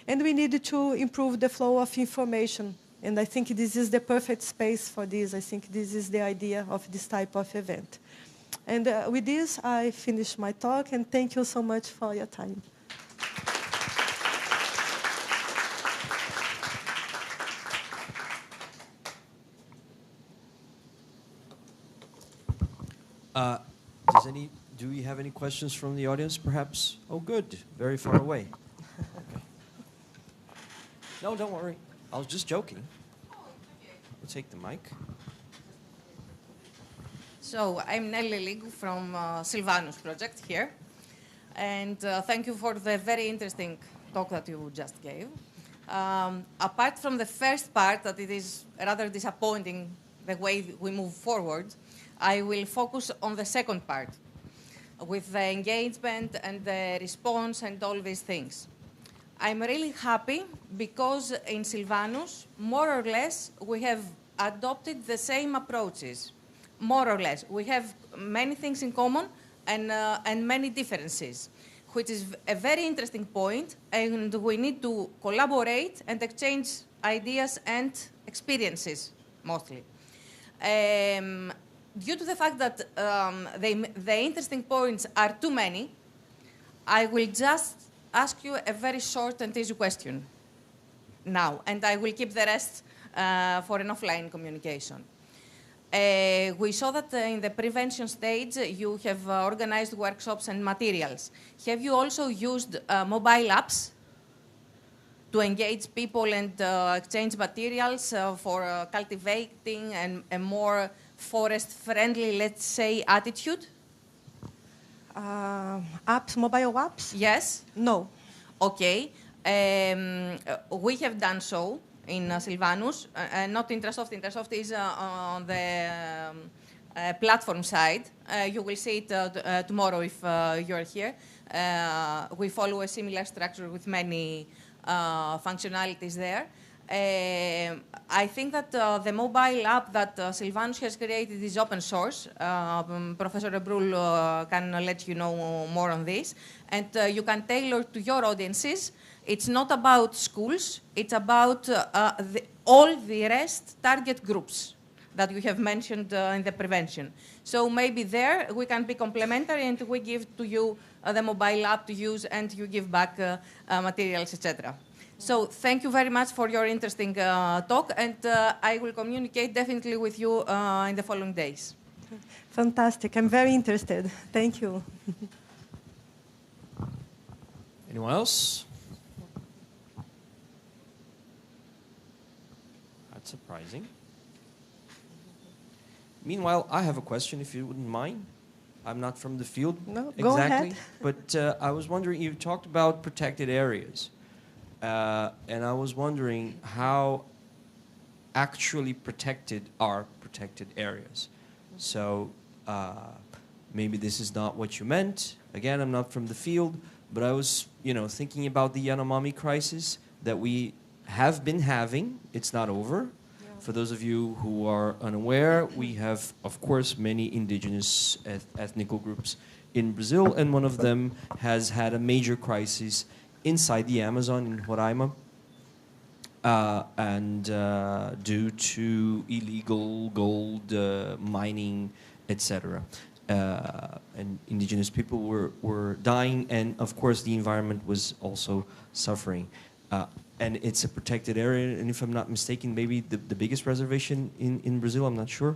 And we need to improve the flow of information. And I think this is the perfect space for this. I think this is the idea of this type of event. And with this, I finish my talk, and thank you so much for your time. Do we have any questions from the audience, perhaps? Oh, good. Very far away. Okay. No, don't worry. I was just joking. We'll take the mic. So I'm Nelly Ligu from SILVANUS project here. And thank you for the very interesting talk that you just gave. Apart from the first part, that it is rather disappointing the way we move forward, I will focus on the second part, with the engagement and the response and all these things. I'm really happy because in SILVANUS, more or less, we have adopted the same approaches. More or less. We have many things in common and many differences, which is a very interesting point, and we need to collaborate and exchange ideas and experiences, mostly. Due to the fact that the interesting points are too many, I will just ask you a very short and easy question now, and I will keep the rest for an offline communication. We saw that in the prevention stage, you have organized workshops and materials. Have you also used mobile apps to engage people and exchange materials for cultivating a more forest-friendly, let's say, attitude? Apps, mobile apps? Yes? No. Okay. We have done so in SILVANUS, not Intrasoft. Intrasoft is on the platform side. You will see it tomorrow if you're here. We follow a similar structure with many functionalities there. I think that the mobile app that SILVANUS has created is open source. Professor Rebrul can let you know more on this. And you can tailor to your audiences. It's not about schools. It's about all the rest target groups that you have mentioned in the prevention. So maybe there we can be complementary and we give to you the mobile app to use and you give back materials, etc. So thank you very much for your interesting talk, and I will communicate definitely with you in the following days. Fantastic. I'm very interested. Thank you. Anyone else? That's surprising. Meanwhile, I have a question, if you wouldn't mind. I'm not from the field No, exactly, go ahead. but I was wondering, you talked about protected areas, and I was wondering how actually protected are protected areas. So maybe this is not what you meant. Again, I'm not from the field, but I was, thinking about the Yanomami crisis that we have been having. It's not over. For those of you who are unaware, we have, of course, many indigenous ethnical groups in Brazil, and one of them has had a major crisis inside the Amazon in Roraima, and due to illegal gold mining, etc. And indigenous people were dying, and of course the environment was also suffering. And it's a protected area, and if I'm not mistaken, maybe the biggest reservation in Brazil, I'm not sure.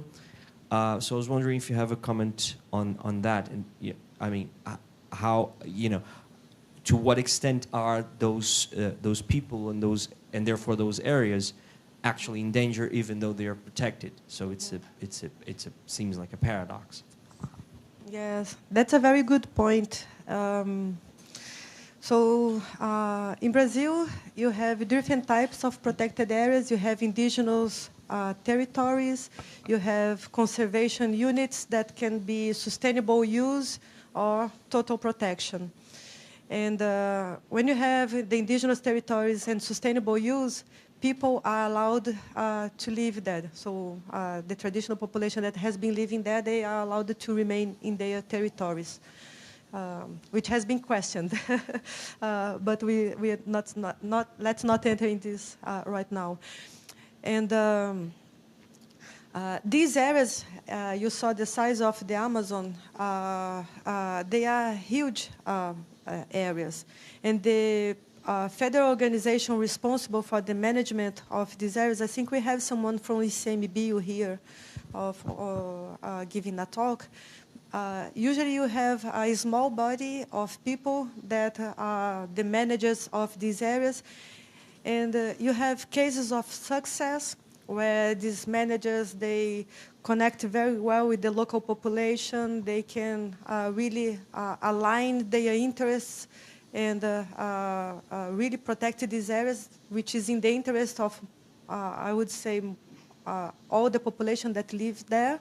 So I was wondering if you have a comment on that, and how, to what extent are those people and therefore those areas actually in danger, even though they are protected? So it's seems like a paradox. Yes, that's a very good point. So in Brazil, you have different types of protected areas. You have indigenous territories. You have conservation units that can be sustainable use or total protection. And when you have the indigenous territories and sustainable use, people are allowed to live there. So the traditional population that has been living there, they are allowed to remain in their territories. Which has been questioned, but we are not let's not enter in this right now. And these areas, you saw the size of the Amazon. They are huge areas, and the federal organization responsible for the management of these areas. I think we have someone from ICMBio here, giving a talk. Usually you have a small body of people that are the managers of these areas, and you have cases of success where these managers, they connect very well with the local population. They can really align their interests and really protect these areas, which is in the interest of, I would say, all the population that lives there.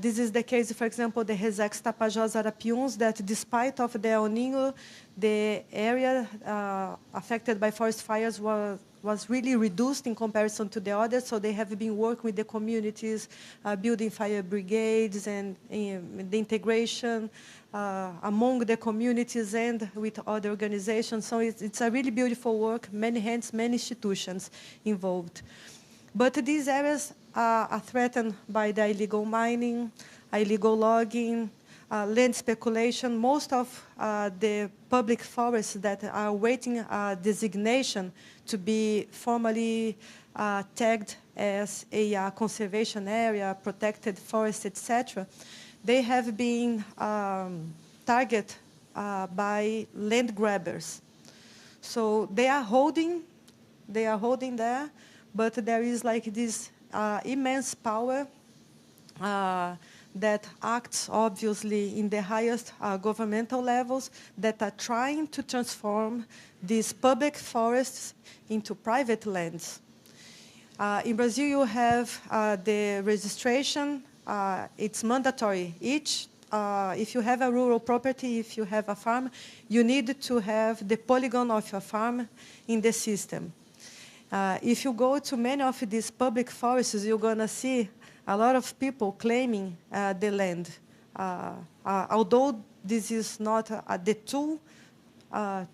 This is the case, for example, the Resex Tapajós Arapiuns, that despite of the El Niño, the area affected by forest fires was really reduced in comparison to the others. So they have been working with the communities, building fire brigades and the integration among the communities and with other organizations. So it's a really beautiful work, many hands, many institutions involved. But these areas are threatened by the illegal mining, illegal logging, land speculation. Most of the public forests that are waiting designation to be formally tagged as a conservation area, protected forest, etc., they have been targeted by land grabbers. So they are holding there, but there is like this immense power that acts obviously in the highest governmental levels that are trying to transform these public forests into private lands. In Brazil, you have the registration. It's mandatory. If you have a rural property, if you have a farm, you need to have the polygon of your farm in the system. If you go to many of these public forests, you're going to see a lot of people claiming the land. Although this is not the tool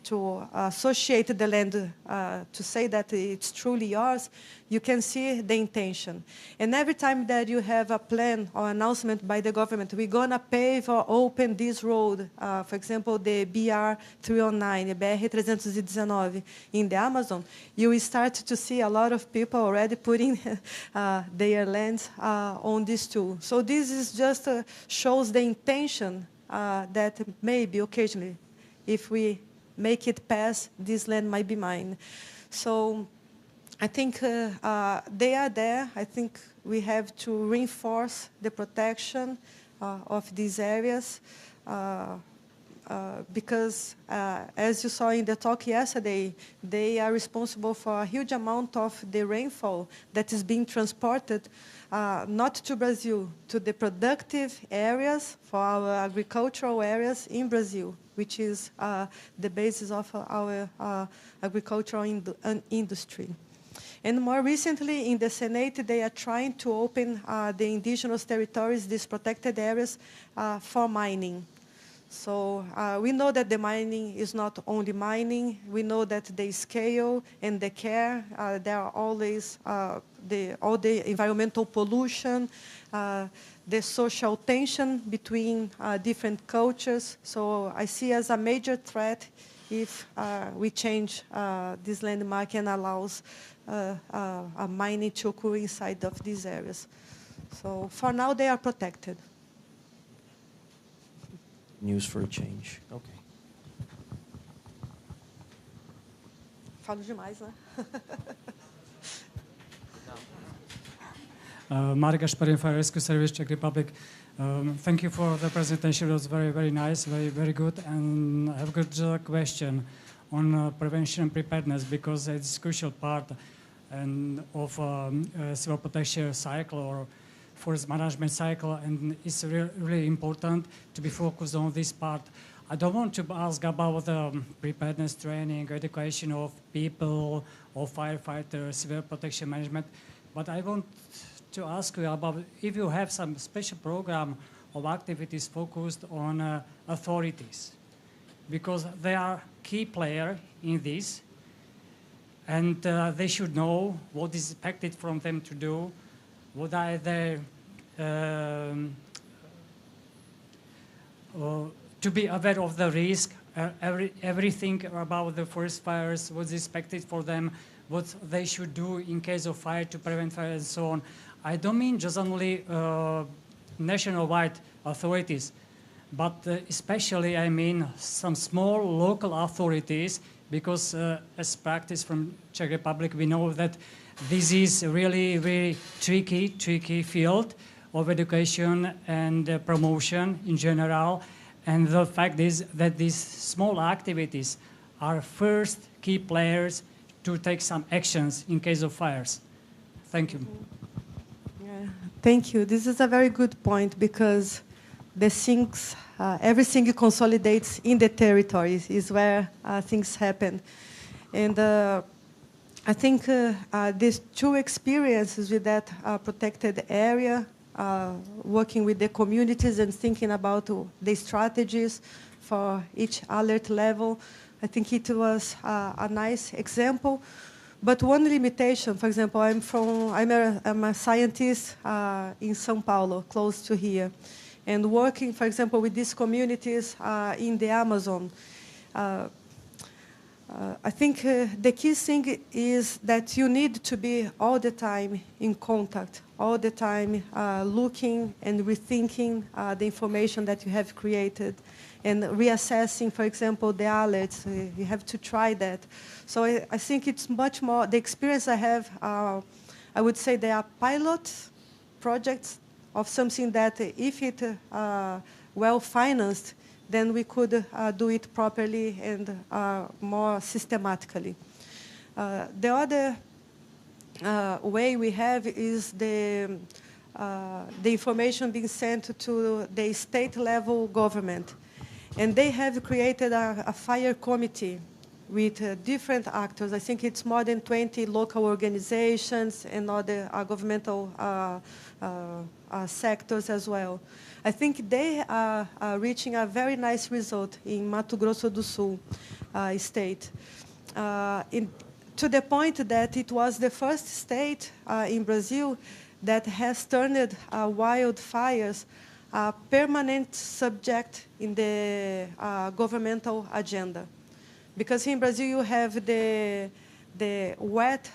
to associate the land to say that it's truly yours, you can see the intention. And every time that you have a plan or announcement by the government, we're going to pave or open this road, for example, the BR-309, the BR-319 in the Amazon, you will start to see a lot of people already putting their lands on this tool. So this is just shows the intention that maybe occasionally, if we make it pass, this land might be mine. So I think they are there. I think we have to reinforce the protection, of these areas. Because, as you saw in the talk yesterday, they are responsible for a huge amount of the rainfall that is being transported, not to Brazil, to the productive areas for our agricultural areas in Brazil, which is the basis of our agricultural industry. And more recently, in the Senate, they are trying to open the indigenous territories, these protected areas, for mining. So we know that the mining is not only mining. We know that the scale and the care, there are always all the environmental pollution, the social tension between different cultures. So I see as a major threat if we change this landmark and allows a mining to occur inside of these areas. So for now, they are protected. News for a change. Okay. Falo demais, né? Marek Gasparin for Rescue Service, Czech Republic. Thank you for the presentation. It was very, very nice, very, very good. And I have a good question on prevention and preparedness, because it's a crucial part of civil protection cycle or forest management cycle, and it's really important to be focused on this part. I don't want to ask about preparedness training, education of people, or firefighters, civil protection management, but I want to ask you about if you have some special program of activities focused on authorities, because they are key player in this, and they should know what is expected from them to do, what are their to be aware of the risk, everything about the forest fires, what's expected for them, what they should do in case of fire to prevent fire and so on. I don't mean just only nationwide authorities, but especially I mean some small local authorities, because as practice from Czech Republic, we know that this is really very tricky field of education and promotion in general. And the fact is that these small activities are first key players to take some actions in case of fires. Thank you. Yeah, thank you. This is a very good point, because the things, everything consolidates in the territories is where things happen. And I think these two experiences with that protected area, working with the communities and thinking about the strategies for each alert level, I think it was a nice example. But one limitation, for example, I'm a scientist in São Paulo, close to here, and working, for example, with these communities in the Amazon. I think the key thing is that you need to be all the time in contact, all the time looking and rethinking the information that you have created, and reassessing, for example, the alerts. You have to try that. So I think it's much more, the experience I have, I would say they are pilot projects of something that if it well-financed, then we could do it properly and more systematically. The other way we have is the information being sent to the state-level government. And they have created a fire committee with different actors. I think it's more than 20 local organizations and other governmental sectors as well. I think they are reaching a very nice result in Mato Grosso do Sul state, to the point that it was the first state in Brazil that has turned wildfires a permanent subject in the governmental agenda. Because in Brazil you have the wet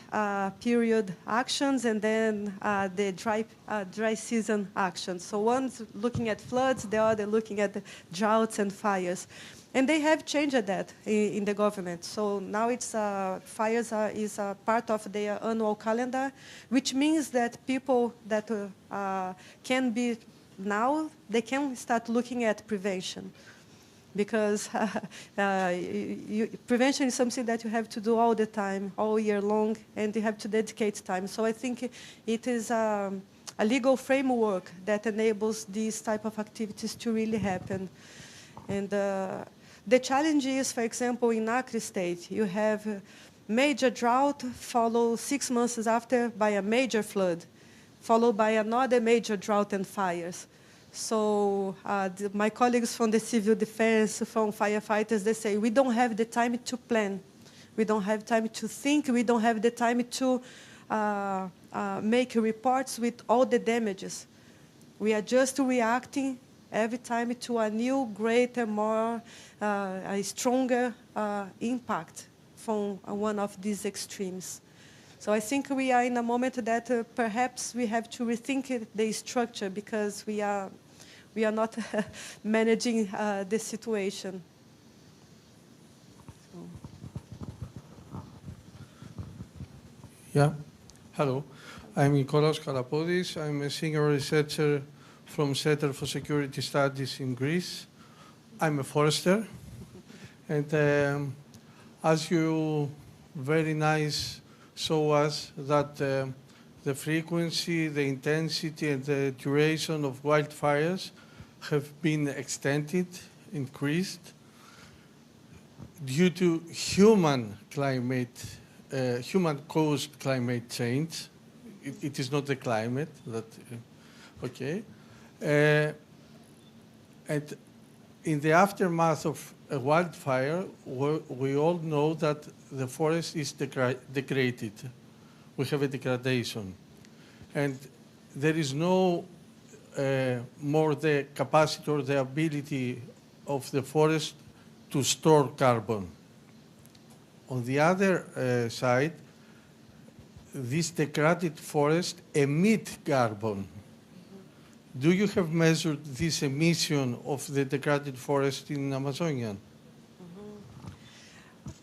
period actions and then the dry season actions. So one's looking at floods, the other looking at the droughts and fires. And they have changed that in the government. So now it's fires is a part of their annual calendar, which means that people that can be now they can start looking at prevention, because prevention is something that you have to do all the time, all year long, and you have to dedicate time. So I think it is a legal framework that enables these type of activities to really happen. And the challenge is, for example, in Acre State, you have major drought followed 6 months after by a major flood, followed by another major drought and fires. So my colleagues from the civil defense, from firefighters, they say, we don't have the time to plan. We don't have time to think. We don't have the time to make reports with all the damages. We are just reacting every time to a new, greater, more, a stronger impact from one of these extremes. So I think we are in a moment that perhaps we have to rethink the structure, because we are not managing the situation. Yeah. Hello. I'm Nikolaos Kalapodis. I'm a senior researcher from Center for Security Studies in Greece. I'm a forester. And as you very nice show us that the frequency, the intensity, and the duration of wildfires have been extended, increased, due to human-caused climate change. It is not the climate that, okay. And in the aftermath of a wildfire, we all know that the forest is degraded. We have a degradation. And there is no more the capacity or the ability of the forest to store carbon. On the other side, this degraded forest emit carbon. Do you have measured this emission of the degraded forest in Amazonian?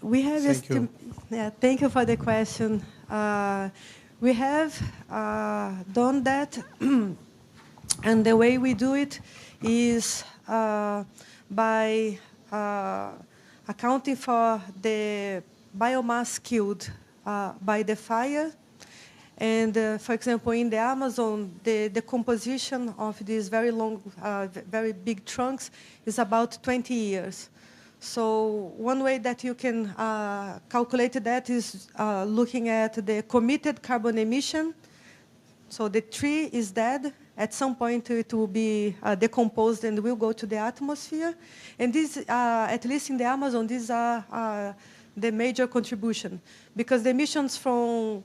We have Thank you. Yeah, thank you for the question. We have done that, and the way we do it is by accounting for the biomass killed by the fire. And for example, in the Amazon, the composition of these very long, very big trunks is about 20 years. So one way that you can calculate that is looking at the committed carbon emission. So the tree is dead. At some point, it will be decomposed and will go to the atmosphere. And this, at least in the Amazon, these are the major contribution, because the emissions from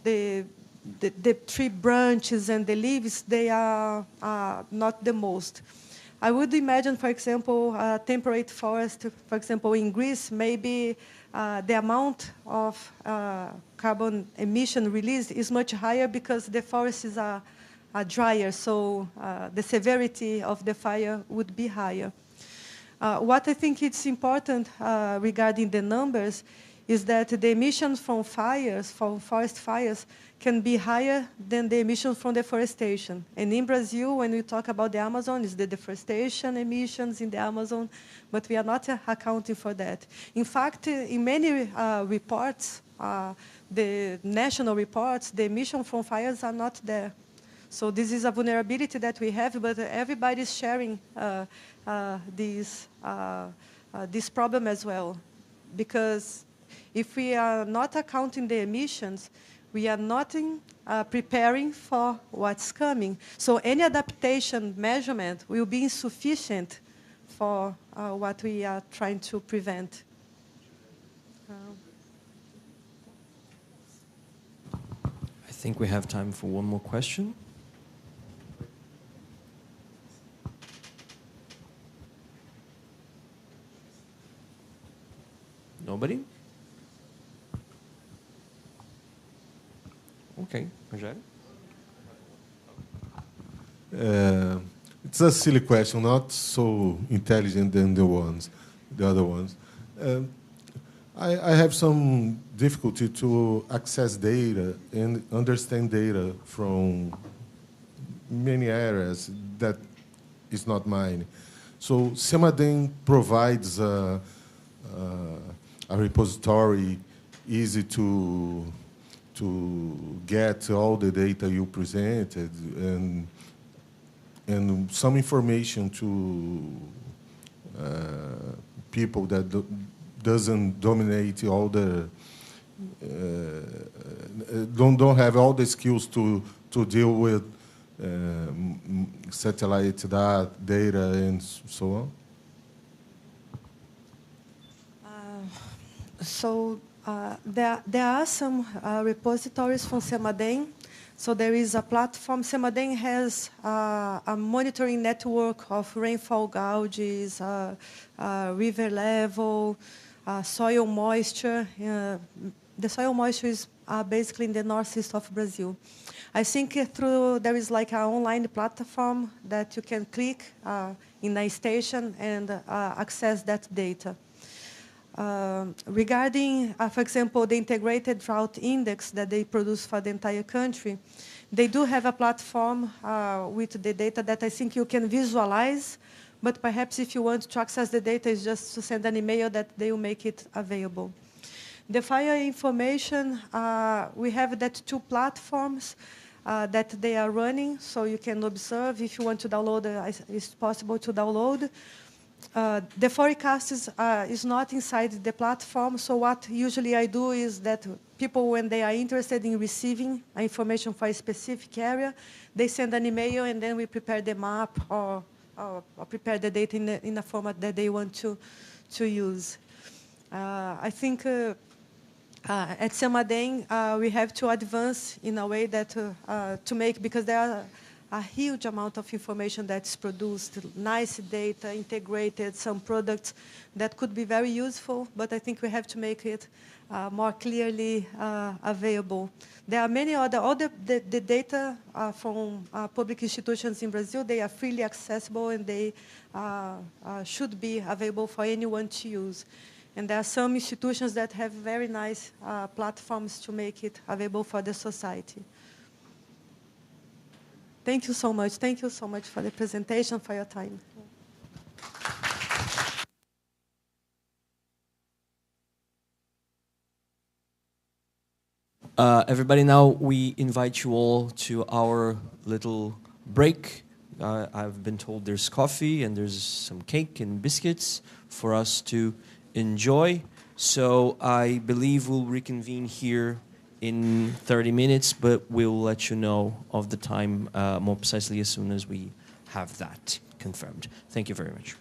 the tree branches and the leaves, they are not the most. I would imagine, for example, temperate forest, for example, in Greece, maybe the amount of carbon emission released is much higher because the forests are drier, so the severity of the fire would be higher. What I think it's important regarding the numbers is that the emissions from fires, from forest fires, can be higher than the emissions from deforestation. And in Brazil, when we talk about the Amazon, it's the deforestation emissions in the Amazon, but we are not accounting for that. In fact, in many reports, the national reports, the emissions from fires are not there. So this is a vulnerability that we have, but everybody is sharing this problem as well. Because if we are not accounting the emissions, we are not preparing for what's coming. So any adaptation measurement will be insufficient for what we are trying to prevent. I think we have time for one more question. Nobody? Okay, Rogério? It's a silly question, not so intelligent than the other ones. I have some difficulty to access data and understand data from many areas. that is not mine. So Semadem provides a repository easy to get all the data you presented and some information to people that doesn't dominate all the don't have all the skills to deal with satellite data and so on. There are some repositories from Semadem. So there is a platform. Semadem has a monitoring network of rainfall gauges, river level, soil moisture. The soil moisture is basically in the northeast of Brazil. I think there is like an online platform that you can click in a station and access that data. Regarding, for example, the integrated drought index that they produce for the entire country, they do have a platform with the data that I think you can visualize, but perhaps if you want to access the data, it's just to send an email that they will make it available. The fire information, we have that 2 platforms that they are running, so you can observe. If you want to download, it's possible to download. The forecast is not inside the platform, so what usually I do is that people, when they are interested in receiving information for a specific area, they send an email and then we prepare the map or prepare the data in a format that they want to use. I think at Semadem, we have to advance in a way that to make, because there are a huge amount of information that's produced, nice data, integrated, some products that could be very useful, but I think we have to make it more clearly available. There are many all the data from public institutions in Brazil, they are freely accessible and they should be available for anyone to use. And there are some institutions that have very nice platforms to make it available for the society. Thank you so much. Thank you so much for the presentation, for your time. Everybody, now we invite you all to our little break. I've been told there's coffee and there's some cake and biscuits for us to enjoy. So I believe we'll reconvene here in 30 minutes, but we'll let you know of the time more precisely as soon as we have that confirmed. Thank you very much.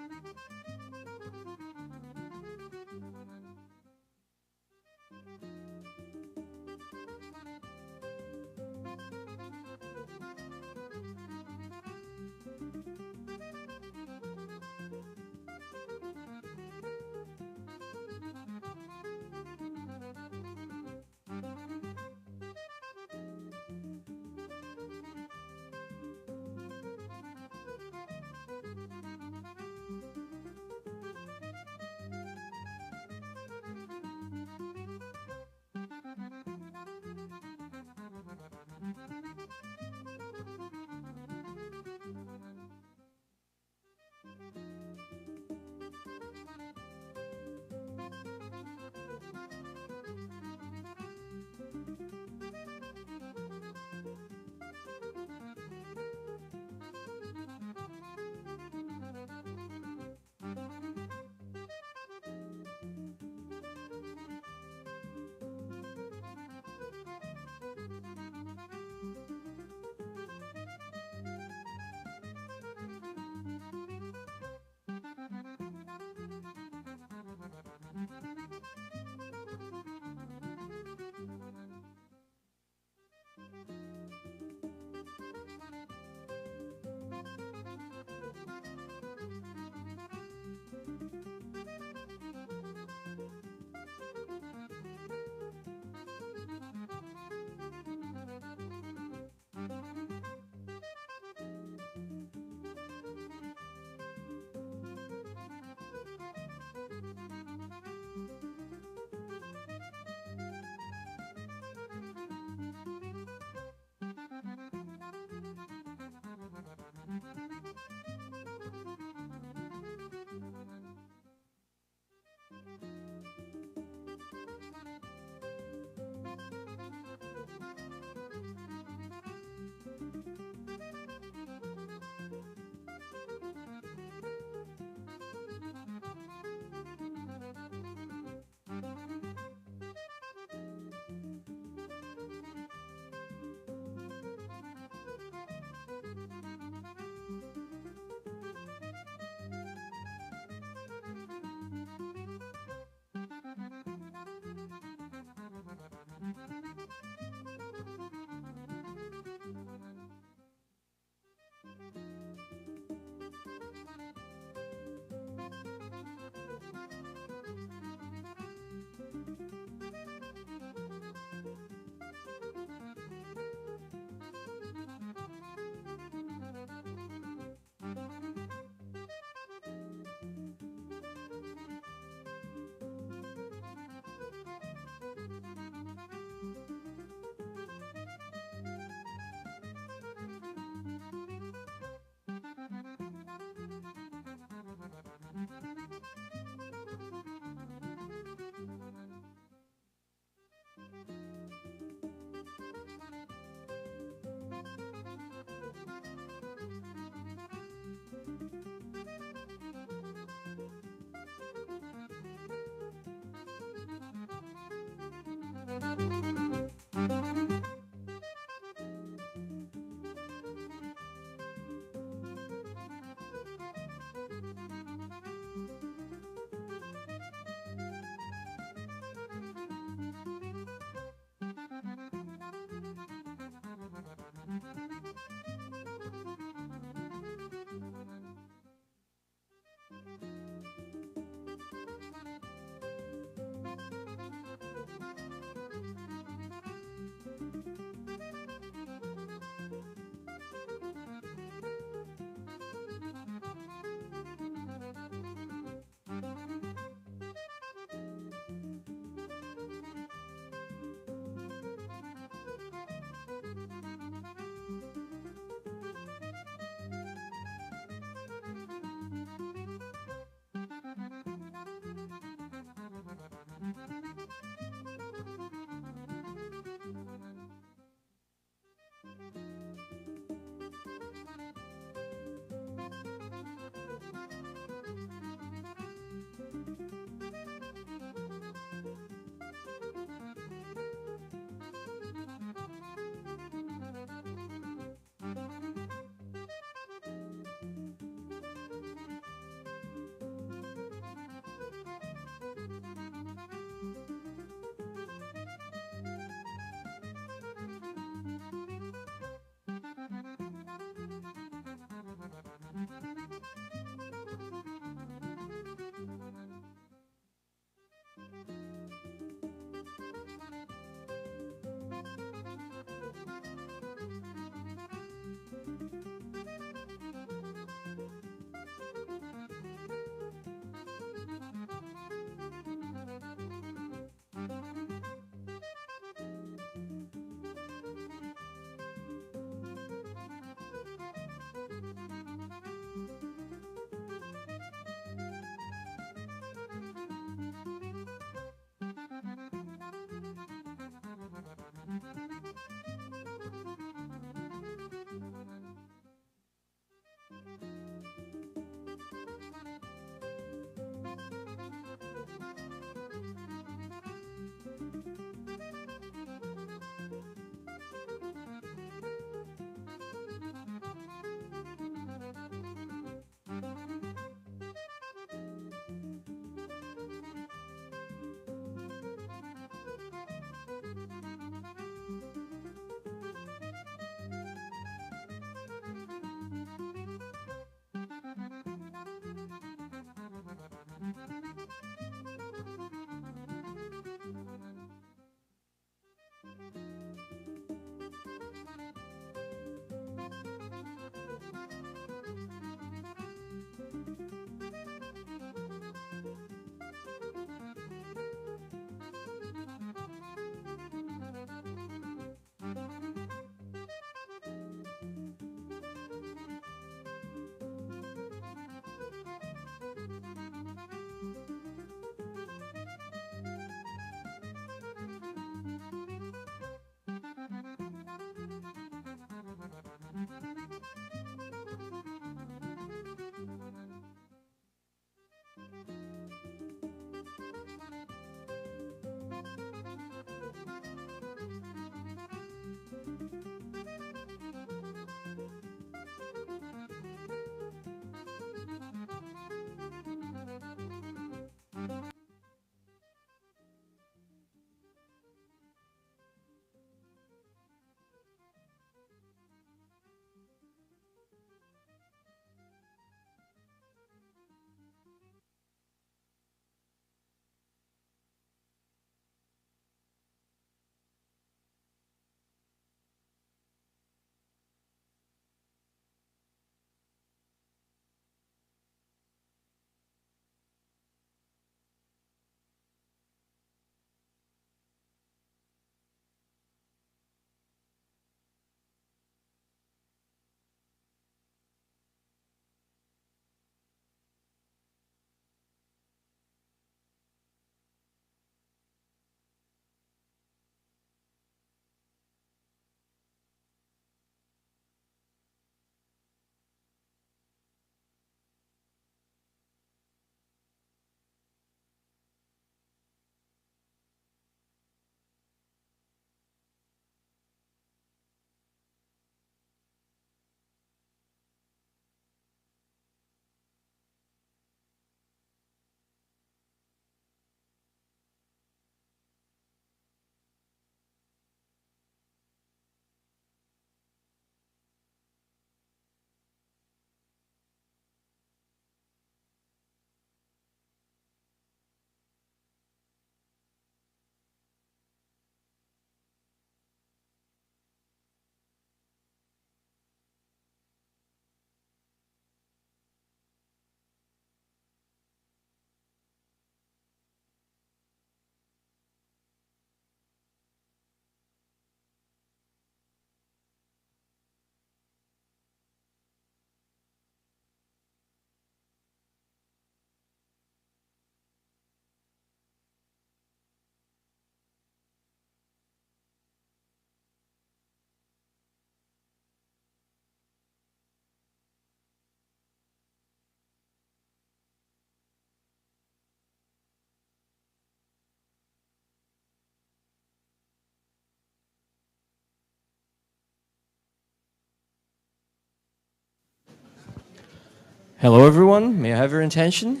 Hello, everyone. May I have your attention?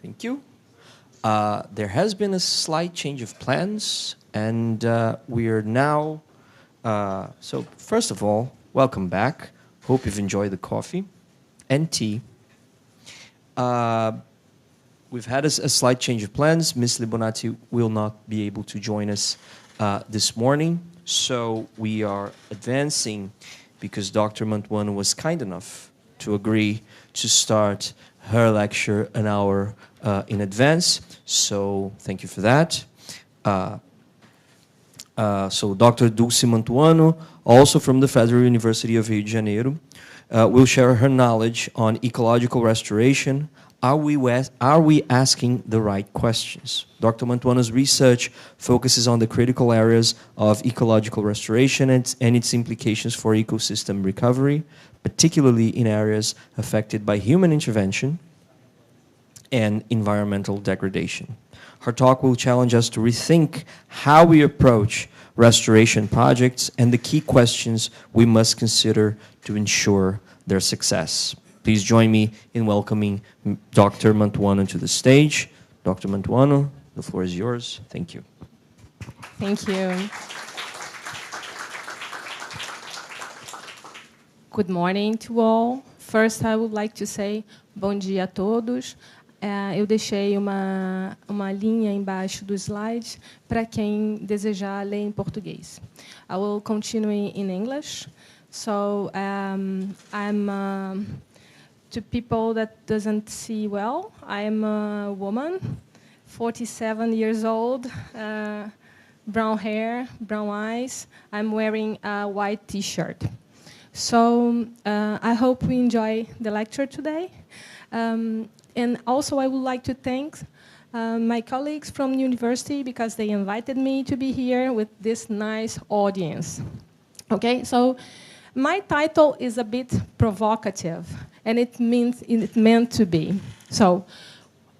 Thank you. There has been a slight change of plans, and we are now... so, first of all, welcome back. Hope you've enjoyed the coffee and tea. We've had a slight change of plans. Ms. Libonati will not be able to join us this morning, so we are advancing because Dr. Mantuano was kind enough to agree to start her lecture an hour in advance. So thank you for that. So Dr. Dulce Mantuano, also from the Federal University of Rio de Janeiro, will share her knowledge on ecological restoration. Are we asking the right questions? Dr. Mantuano's research focuses on the critical areas of ecological restoration and its implications for ecosystem recovery, particularly in areas affected by human intervention and environmental degradation. Her talk will challenge us to rethink how we approach restoration projects and the key questions we must consider to ensure their success. Please join me in welcoming Dr. Mantuano to the stage. Dr. Mantuano, the floor is yours. Thank you. Thank you. Good morning to all. First, I would like to say bom dia a todos. Eu deixei uma linha embaixo do slide para quem desejar ler em português. I will continue in English. So I'm to people that doesn't see well, I'm a woman, 47 years old, brown hair, brown eyes. I'm wearing a white T-shirt. So I hope we enjoy the lecture today. And also I would like to thank my colleagues from the university because they invited me to be here with this nice audience. Okay, so my title is a bit provocative, and it meant to be. So,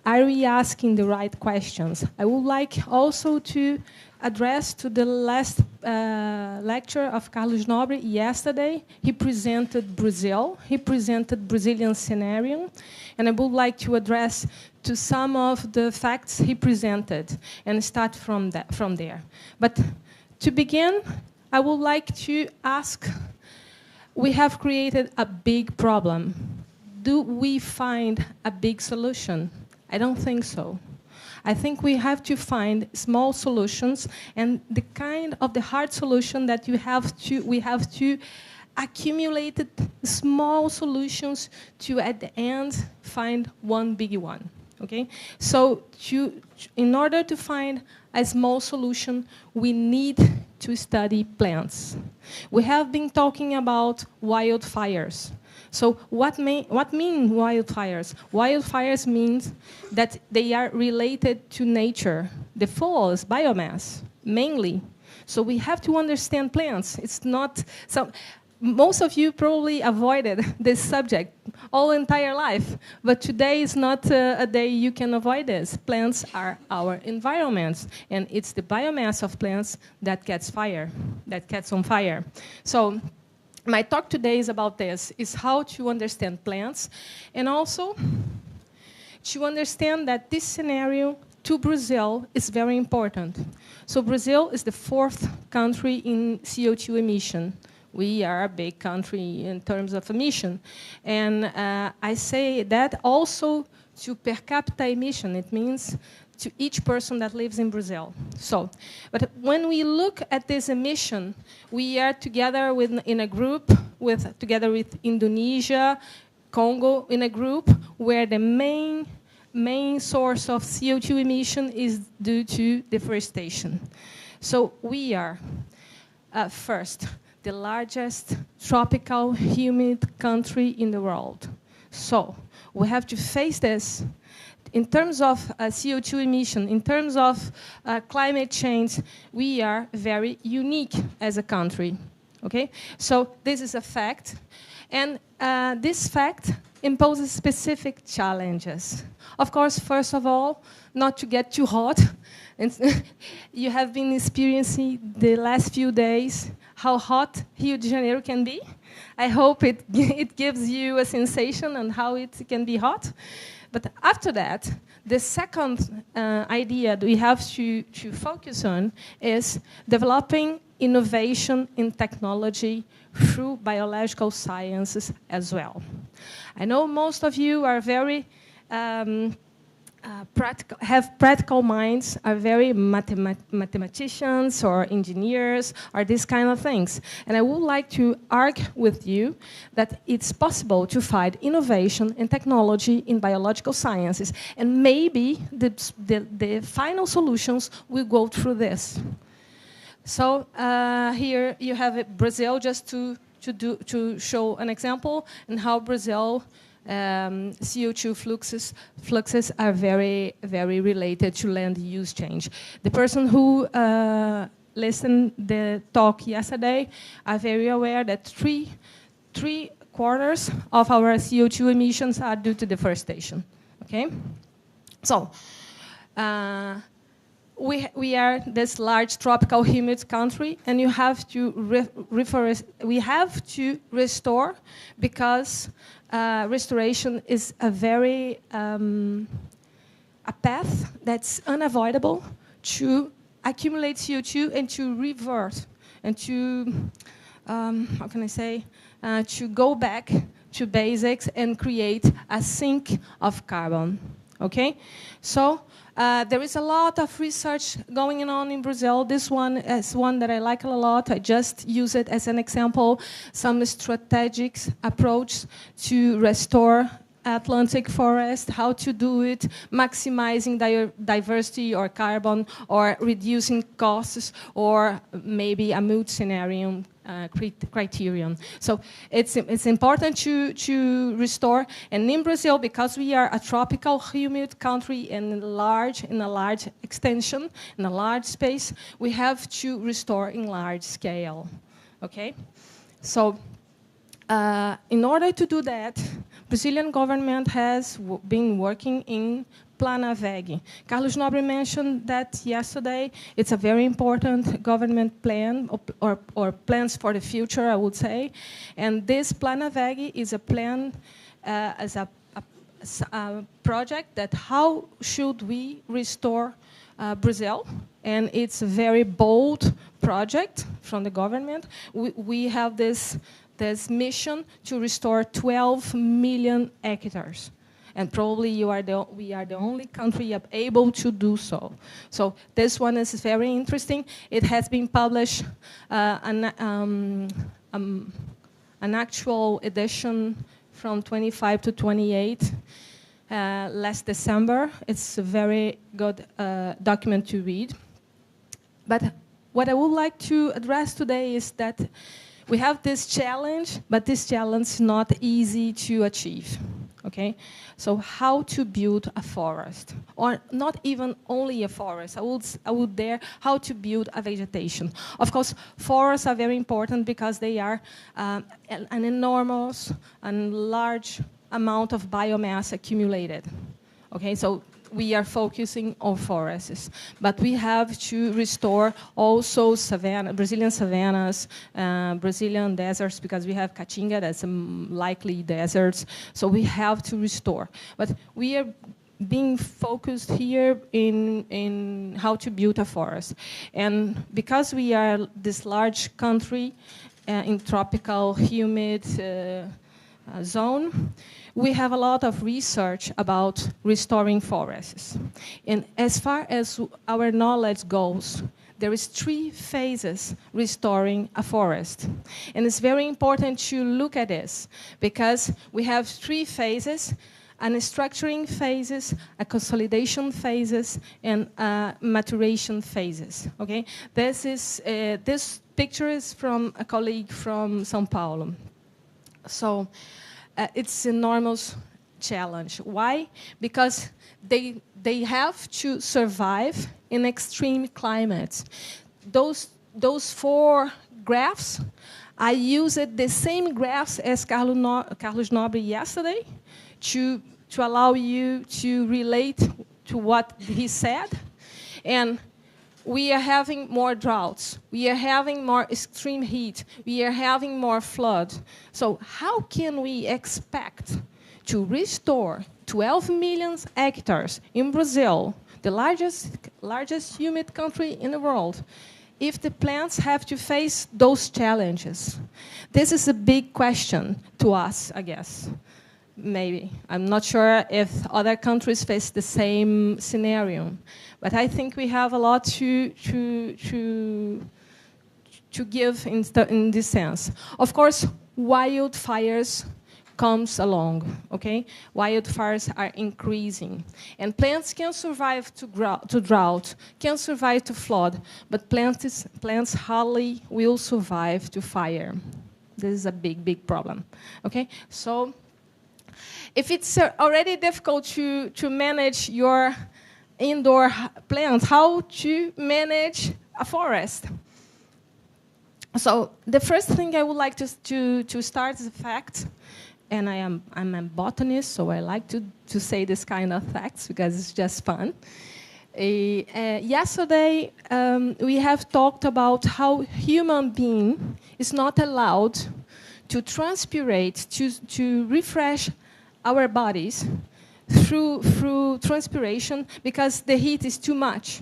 are we asking the right questions? I would like also to address to the last lecture of Carlos Nobre yesterday. He presented Brazil. He presented Brazilian scenario, and I would like to address to some of the facts he presented and start from there. But to begin, I would like to ask. We have created a big problem. Do we find a big solution? I don't think so. I think we have to find small solutions, and the kind of the hard solution that we have to accumulate small solutions to at the end find one big one. Okay? So in order to find a small solution, we need to study plants. We have been talking about wildfires. So what mean wildfires? Wildfires means that they are related to nature. The forest, biomass, mainly. So we have to understand plants. It's not so. Most of you probably avoided this subject all entire life, but today is not a day you can avoid this. Plants are our environments, and it's the biomass of plants that gets on fire. So my talk today is about this, is how to understand plants, and also to understand that this scenario to Brazil is very important. So Brazil is the 4th country in CO2 emission. We are a big country in terms of emission. And I say that also to per capita emission. It means to each person that lives in Brazil. So, but when we look at this emission, we are together in a group, together with Indonesia, Congo, in a group where the main source of CO2 emission is due to deforestation. So we are, first, the largest tropical humid country in the world. So we have to face this. In terms of CO2 emission, in terms of climate change, we are very unique as a country. Okay? So this is a fact. And this fact imposes specific challenges. Of course, first of all, not to get too hot. You have been experiencing the last few days how hot Rio de Janeiro can be. I hope it, it gives you a sensation on how it can be hot. But after that, the second idea that we have to focus on is developing innovation in technology through biological sciences as well. I know most of you are very have practical minds, are very mathematicians or engineers or these kind of things. And I would like to argue with you that it's possible to find innovation and technology in biological sciences. And maybe the final solutions will go through this. So here you have Brazil, just to show an example and how Brazil CO2 fluxes are very, very related to land use change. The person who listened the talk yesterday are very aware that three quarters of our CO2 emissions are due to deforestation. Okay, so. We are this large tropical humid country, and you have to we have to restore, because restoration is a very a path that's unavoidable to accumulate CO2 and to revert and to how can I say to go back to basics and create a sink of carbon. Okay, so. There is a lot of research going on in Brazil. This one is one that I like a lot. I just use it as an example. Some strategic approach to restore Atlantic forest, how to do it, maximizing diversity or carbon, or reducing costs, or maybe a multi-scenario criterion. So it's important to restore. And in Brazil, because we are a tropical humid country in a large extension, in a large space, we have to restore in large scale. Okay, so in order to do that, Brazilian government has been working in Plana VEG. Carlos Nobre mentioned that yesterday. It's a very important government plan, or plans for the future, I would say. And this Plana VEG is a plan, as a project that how should we restore Brazil. And it's a very bold project from the government. We have this mission to restore 12 million hectares. And probably we are the only country able to do so. So this one is very interesting. It has been published, an actual edition from 25 to 28 last December. It's a very good document to read. But what I would like to address today is that we have this challenge, but this challenge is not easy to achieve. Okay, so how to build a forest, or not even only a forest. I would dare how to build a vegetation. Of course, forests are very important because they are an enormous and large amount of biomass accumulated. Okay, so we are focusing on forests, but we have to restore also Brazilian savannas, Brazilian deserts, because we have Caatinga, that's likely deserts, so we have to restore. But we are being focused here in how to build a forest. And because we are this large country in tropical humid zone, we have a lot of research about restoring forests. And as far as our knowledge goes, there is 3 phases restoring a forest. And it's very important to look at this, because we have 3 phases: a structuring phases, a consolidation phases, and maturation phases. Okay, this picture is from a colleague from São Paulo. So it's an enormous challenge. Why? Because they have to survive in extreme climates. Those 4 graphs, I used the same graphs as Carlos Nobre yesterday to allow you to relate to what he said. And we are having more droughts. We are having more extreme heat. We are having more flood. So how can we expect to restore 12 million hectares in Brazil, the largest humid country in the world, if the plants have to face those challenges? This is a big question to us, I guess. Maybe. I'm not sure if other countries face the same scenario. But I think we have a lot to give in this sense. Of course, wildfires comes along, okay? Wildfires are increasing. And plants can survive to drought, can survive to flood, but plants hardly will survive to fire. This is a big, big problem, okay? So if it's already difficult to manage your indoor plants, how to manage a forest? So the first thing I would like to start is a fact, and I'm a botanist, so I like to say this kind of facts because it's just fun. Yesterday, we have talked about how human being is not allowed to transpirate, to refresh our bodies through transpiration because the heat is too much,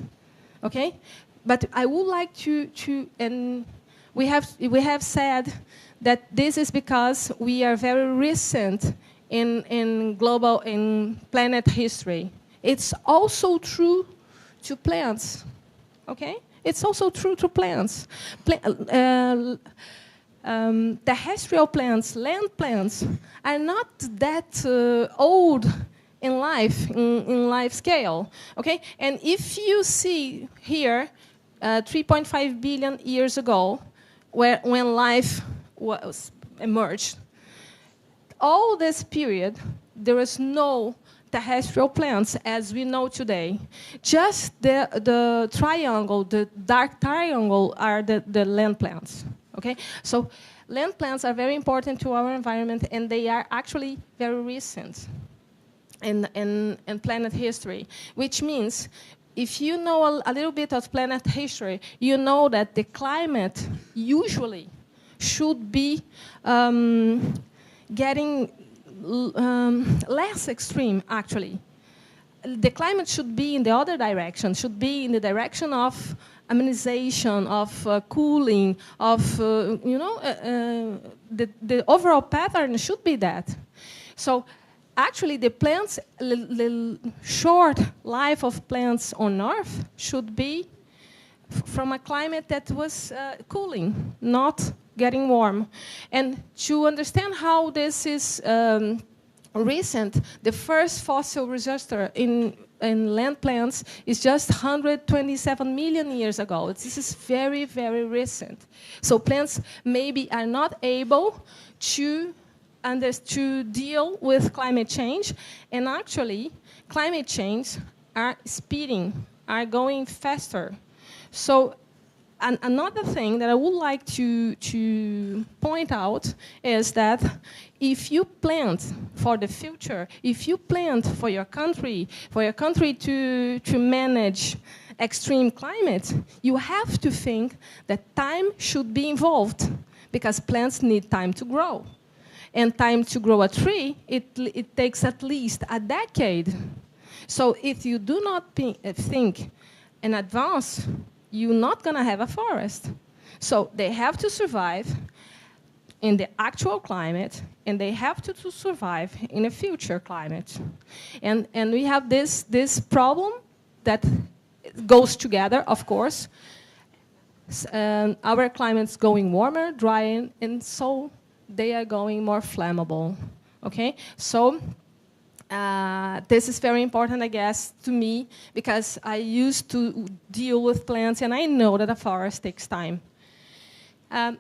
okay? But I would like and we have said that this is because we are very recent in planet history. It's also true to plants, okay? It's also true to plants. Terrestrial plants, land plants, are not that old in life scale, okay? And if you see here, 3.5 billion years ago, when life was emerged, all this period, there was no terrestrial plants as we know today. Just the triangle, the dark triangle, are the land plants. Okay, so land plants are very important to our environment, and they are actually very recent in planet history, which means if you know a little bit of planet history, you know that the climate usually should be getting less extreme, actually. The climate should be in the other direction, should be in the direction of ionization, of cooling, of, the overall pattern should be that. So actually the plants, the short life of plants on Earth should be from a climate that was cooling, not getting warm. And to understand how this is recent, the first fossil register in land plants is just 127 million years ago. This is very, very recent. So plants maybe are not able to deal with climate change, and actually climate change are speeding, are going faster. So another thing that I would like to point out is that if you plant for the future, if you plant for your country to manage extreme climate, you have to think that time should be involved, because plants need time to grow. And time to grow a tree, it takes at least a decade. So if you do not think in advance, you're not going to have a forest. So they have to survive in the actual climate, and they have to survive in a future climate. And we have this problem that goes together, of course. Our climate's going warmer, drying, and so they are going more flammable. Okay? So this is very important, I guess, to me, because I used to deal with plants, and I know that a forest takes time. And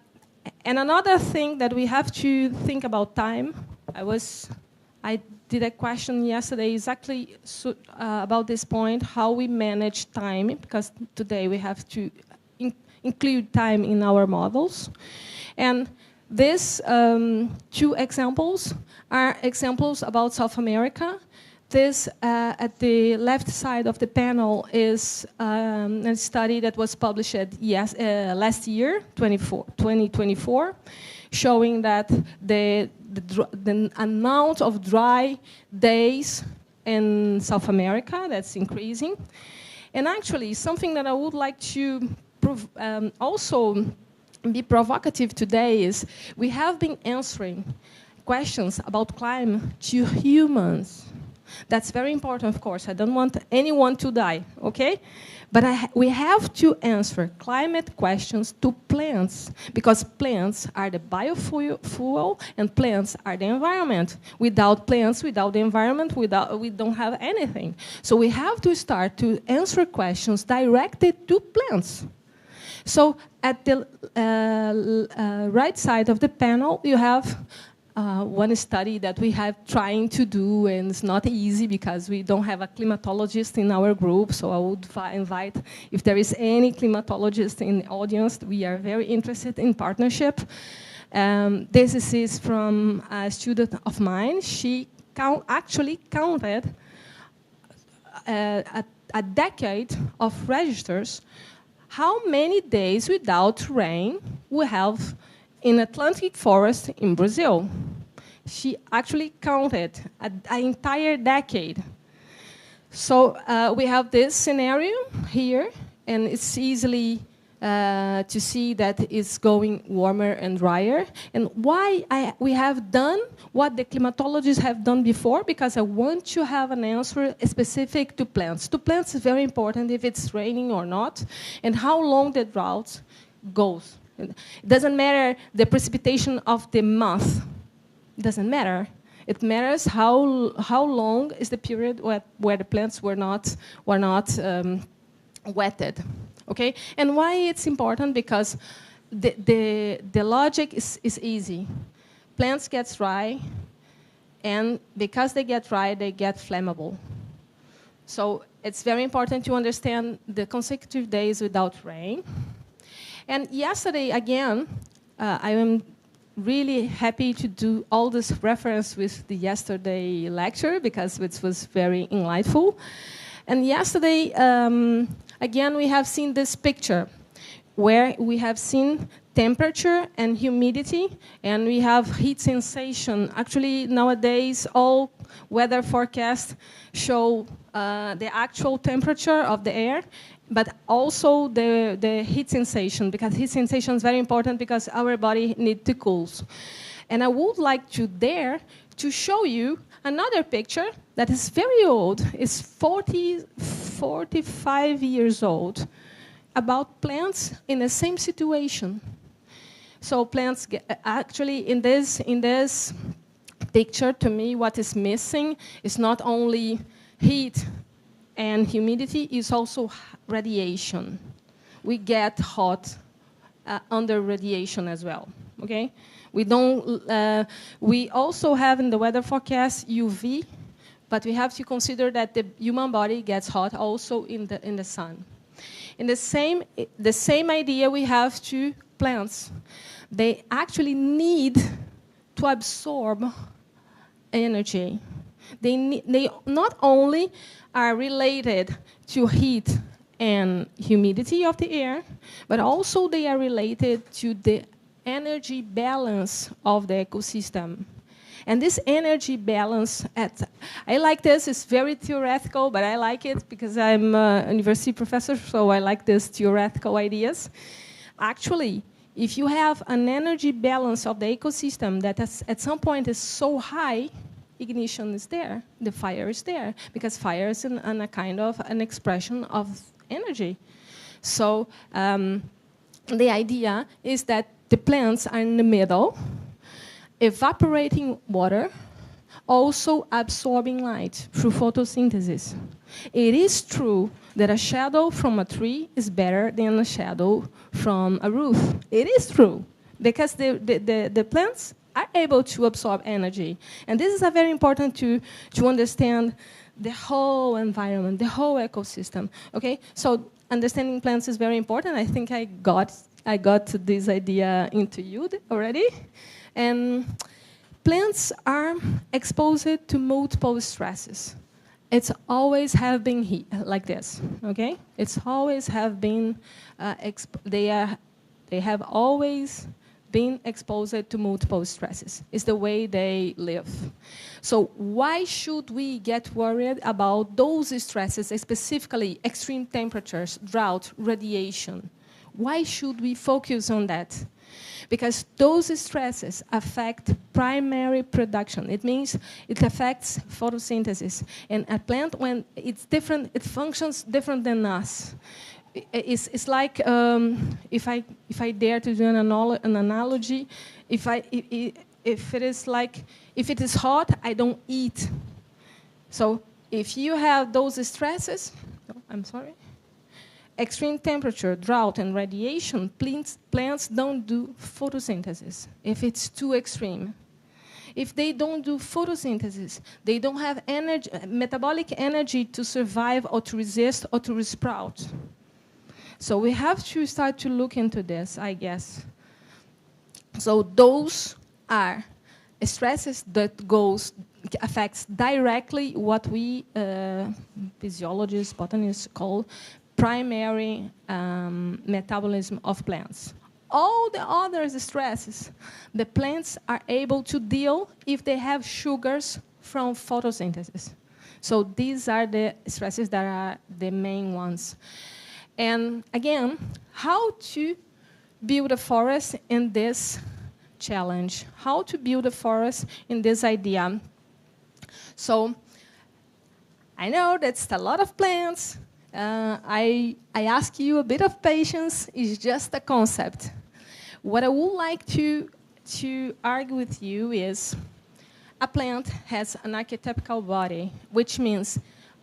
another thing that we have to think about time, I did a question yesterday exactly about this point, how we manage time, because today we have to include time in our models. And these two examples are examples about South America. This, at the left side of the panel, is a study that was published last year, 2024, showing that the amount of dry days in South America, that's increasing. And actually, something that I would like to also be provocative today is we have been answering questions about climate to humans. That's very important, of course. I don't want anyone to die, okay? But we have to answer climate questions to plants, because plants are the biofuel and plants are the environment. Without plants, without the environment, we don't have anything. So we have to start to answer questions directed to plants. So at the right side of the panel, you have one study that we have trying to do, and it's not easy because we don't have a climatologist in our group, so I would invite, if there is any climatologist in the audience, we are very interested in partnership. This is from a student of mine. She actually counted a decade of registers how many days without rain we have in Atlantic forest in Brazil. She actually counted an entire decade. So we have this scenario here, and it's easily to see that it's going warmer and drier. And why we have done what the climatologists have done before, because I want to have an answer specific to plants. To plants is very important if it's raining or not, and how long the drought goes. It doesn't matter the precipitation of the month. It doesn't matter. It matters how long is the period where the plants were not wetted. Okay? And why it's important? Because the logic is easy. Plants get dry, and because they get dry, they get flammable. So it's very important to understand the consecutive days without rain. And yesterday, again, I am really happy to do all this reference with the yesterday lecture because it was very enlightful. And yesterday, again, we have seen this picture where we have seen temperature and humidity, and we have heat sensation. Actually, nowadays, all weather forecasts show the actual temperature of the air, but also the heat sensation, because heat sensation is very important because our body needs to cool. And I would like to show you another picture that is very old. It's 45 years old, about plants in the same situation. So plants actually in this picture, to me, what is missing is not only heat and humidity, is also radiation. We get hot under radiation as well. Okay, we also have in the weather forecast UV, but we have to consider that the human body gets hot also in the sun. In the same idea we have to plants. They actually need to absorb energy. They not only are related to heat and humidity of the air, but also they are related to the energy balance of the ecosystem. And this energy balance, I like this, it's very theoretical, but I like it because I'm a university professor, so I like these theoretical ideas. Actually, if you have an energy balance of the ecosystem that at some point is so high, ignition is there, the fire is there, because fire is a kind of an expression of energy. So the idea is that the plants are in the middle, evaporating water, also absorbing light through photosynthesis. It is true that a shadow from a tree is better than a shadow from a roof. It is true, because the plants are able to absorb energy. And this is very important to understand the whole environment, the whole ecosystem. Okay, so understanding plants is very important. I think I got this idea into you already. And plants are exposed to multiple stresses. it's always have been like this, okay? It's always have been, they have always been exposed to multiple stresses. It's the way they live. So why should we get worried about those stresses, specifically extreme temperatures, drought, radiation? Why should we focus on that? Because those stresses affect primary production. It means it affects photosynthesis. And a plant, when it's different, it functions different than us. It's like, if I dare to do an analogy, if it is hot, I don't eat. So if you have those stresses, extreme temperature, drought, and radiation, plants don't do photosynthesis if it's too extreme. If they don't do photosynthesis, they don't have energy, metabolic energy to survive or to resist or to sprout. So we have to start to look into this, I guess. So those are stresses that affects directly what we physiologists, botanists call primary metabolism of plants. All the other stresses, the plants are able to deal if they have sugars from photosynthesis. So these are the stresses that are the main ones. And again, how to build a forest in this challenge? How to build a forest in this idea? So I know that's a lot of plants. I ask you a bit of patience. It's just a concept. What I would like to argue with you is a plant has an archetypical body, which means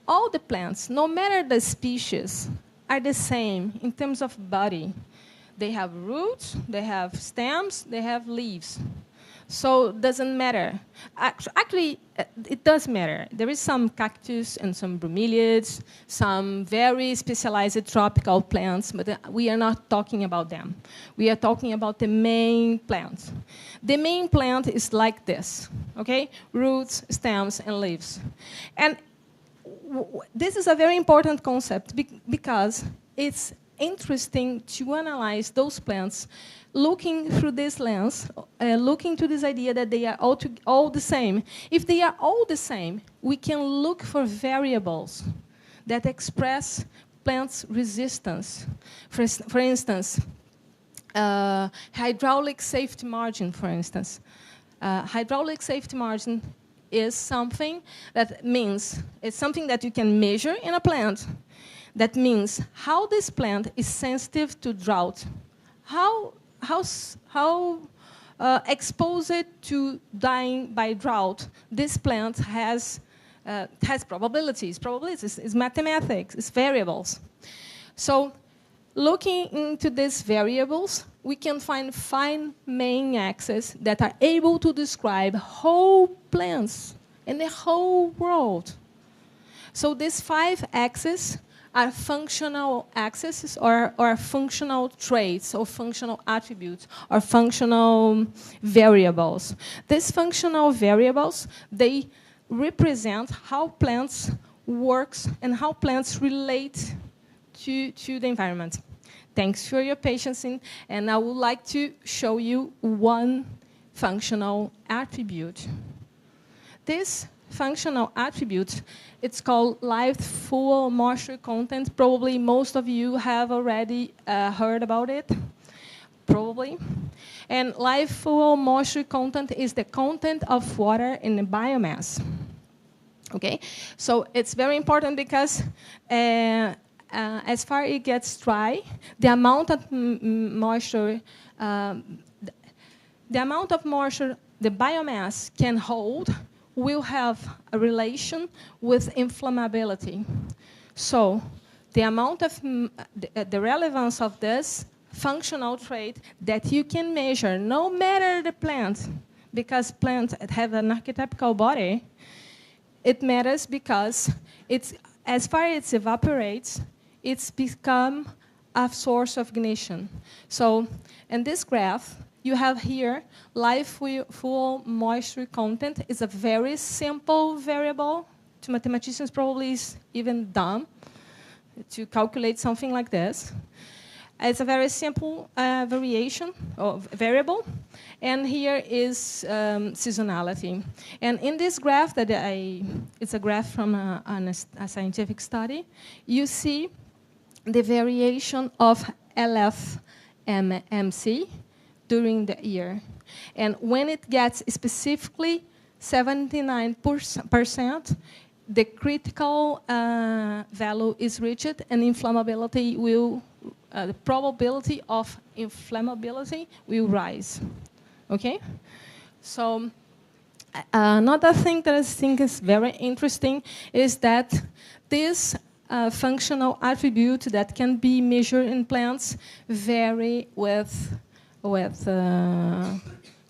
all the plants, no matter the species, are the same in terms of body. They have roots, they have stems, they have leaves. So it doesn't matter. Actually, it does matter. There is some cactus and some bromeliads, some very specialized tropical plants, but we are not talking about them. We are talking about the main plant. The main plant is like this, okay? Roots, stems, and leaves. And this is a very important concept because it's interesting to analyze those plants looking through this lens, looking to this idea that they are all the same. If they are all the same, we can look for variables that express plants' resistance. For instance, hydraulic safety margin, for instance. Hydraulic safety margin is something that means, it's something that you can measure in a plant. That means how this plant is sensitive to drought. How exposed to dying by drought this plant has probabilities. Probabilities is mathematics, it's variables. So looking into these variables, we can find 5 main axes that are able to describe whole plants in the whole world. So these 5 axes are functional axes or functional traits or functional attributes or functional variables. These functional variables, they represent how plants works and how plants relate to the environment. Thanks for your patience, and I would like to show you one functional attribute. This functional attribute, it's called live fuel moisture content. Probably most of you have already heard about it, probably. And live fuel moisture content is the content of water in the biomass. Okay, so it's very important because as far as it gets dry, the amount of moisture, the biomass can hold will have a relation with inflammability. So the amount of the relevance of this functional trait that you can measure, no matter the plant, because plants have an archetypical body, it matters because it's, as far as it evaporates, it's become a source of ignition. So in this graph, you have here live fuel moisture content is a very simple variable to mathematicians probably is even dumb to calculate something like this. It's a very simple variation of variable, and here is seasonality. And in this graph it's a graph from a scientific study, you see the variation of LFMC during the year. And when it gets specifically 79%, the critical value is reached, and inflammability will, the probability of inflammability will rise. Okay? So another thing that I think is very interesting is that this functional attribute that can be measured in plants vary with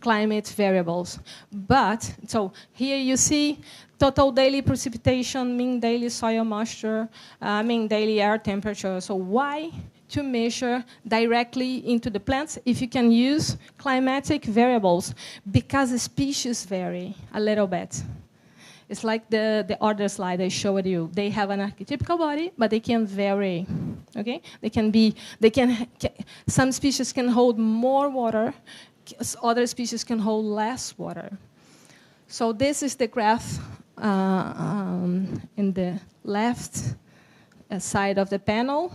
climate variables. But, so here you see total daily precipitation, mean daily soil moisture, mean daily air temperature. So why to measure directly into the plants if you can use climatic variables? Because the species vary a little bit. It's like the other slide I showed you. They have an archetypical body, but they can vary. Okay? Some species can hold more water, other species can hold less water. So this is the graph in the left side of the panel,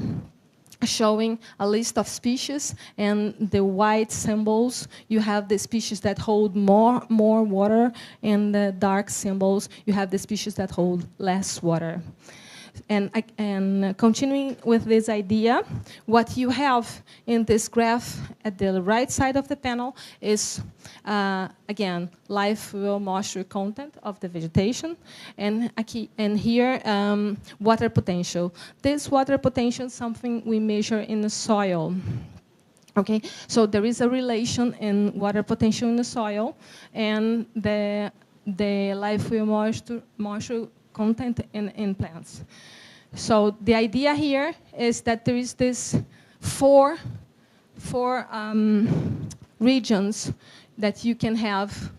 showing a list of species, and the white symbols, you have the species that hold more water, and the dark symbols, you have the species that hold less water. And continuing with this idea, what you have in this graph at the right side of the panel is, again, life fuel moisture content of the vegetation, and here, water potential. This water potential is something we measure in the soil. Okay, so there is a relation in water potential in the soil and the life fuel moisture content in plants. So the idea here is that there is this four regions that you can have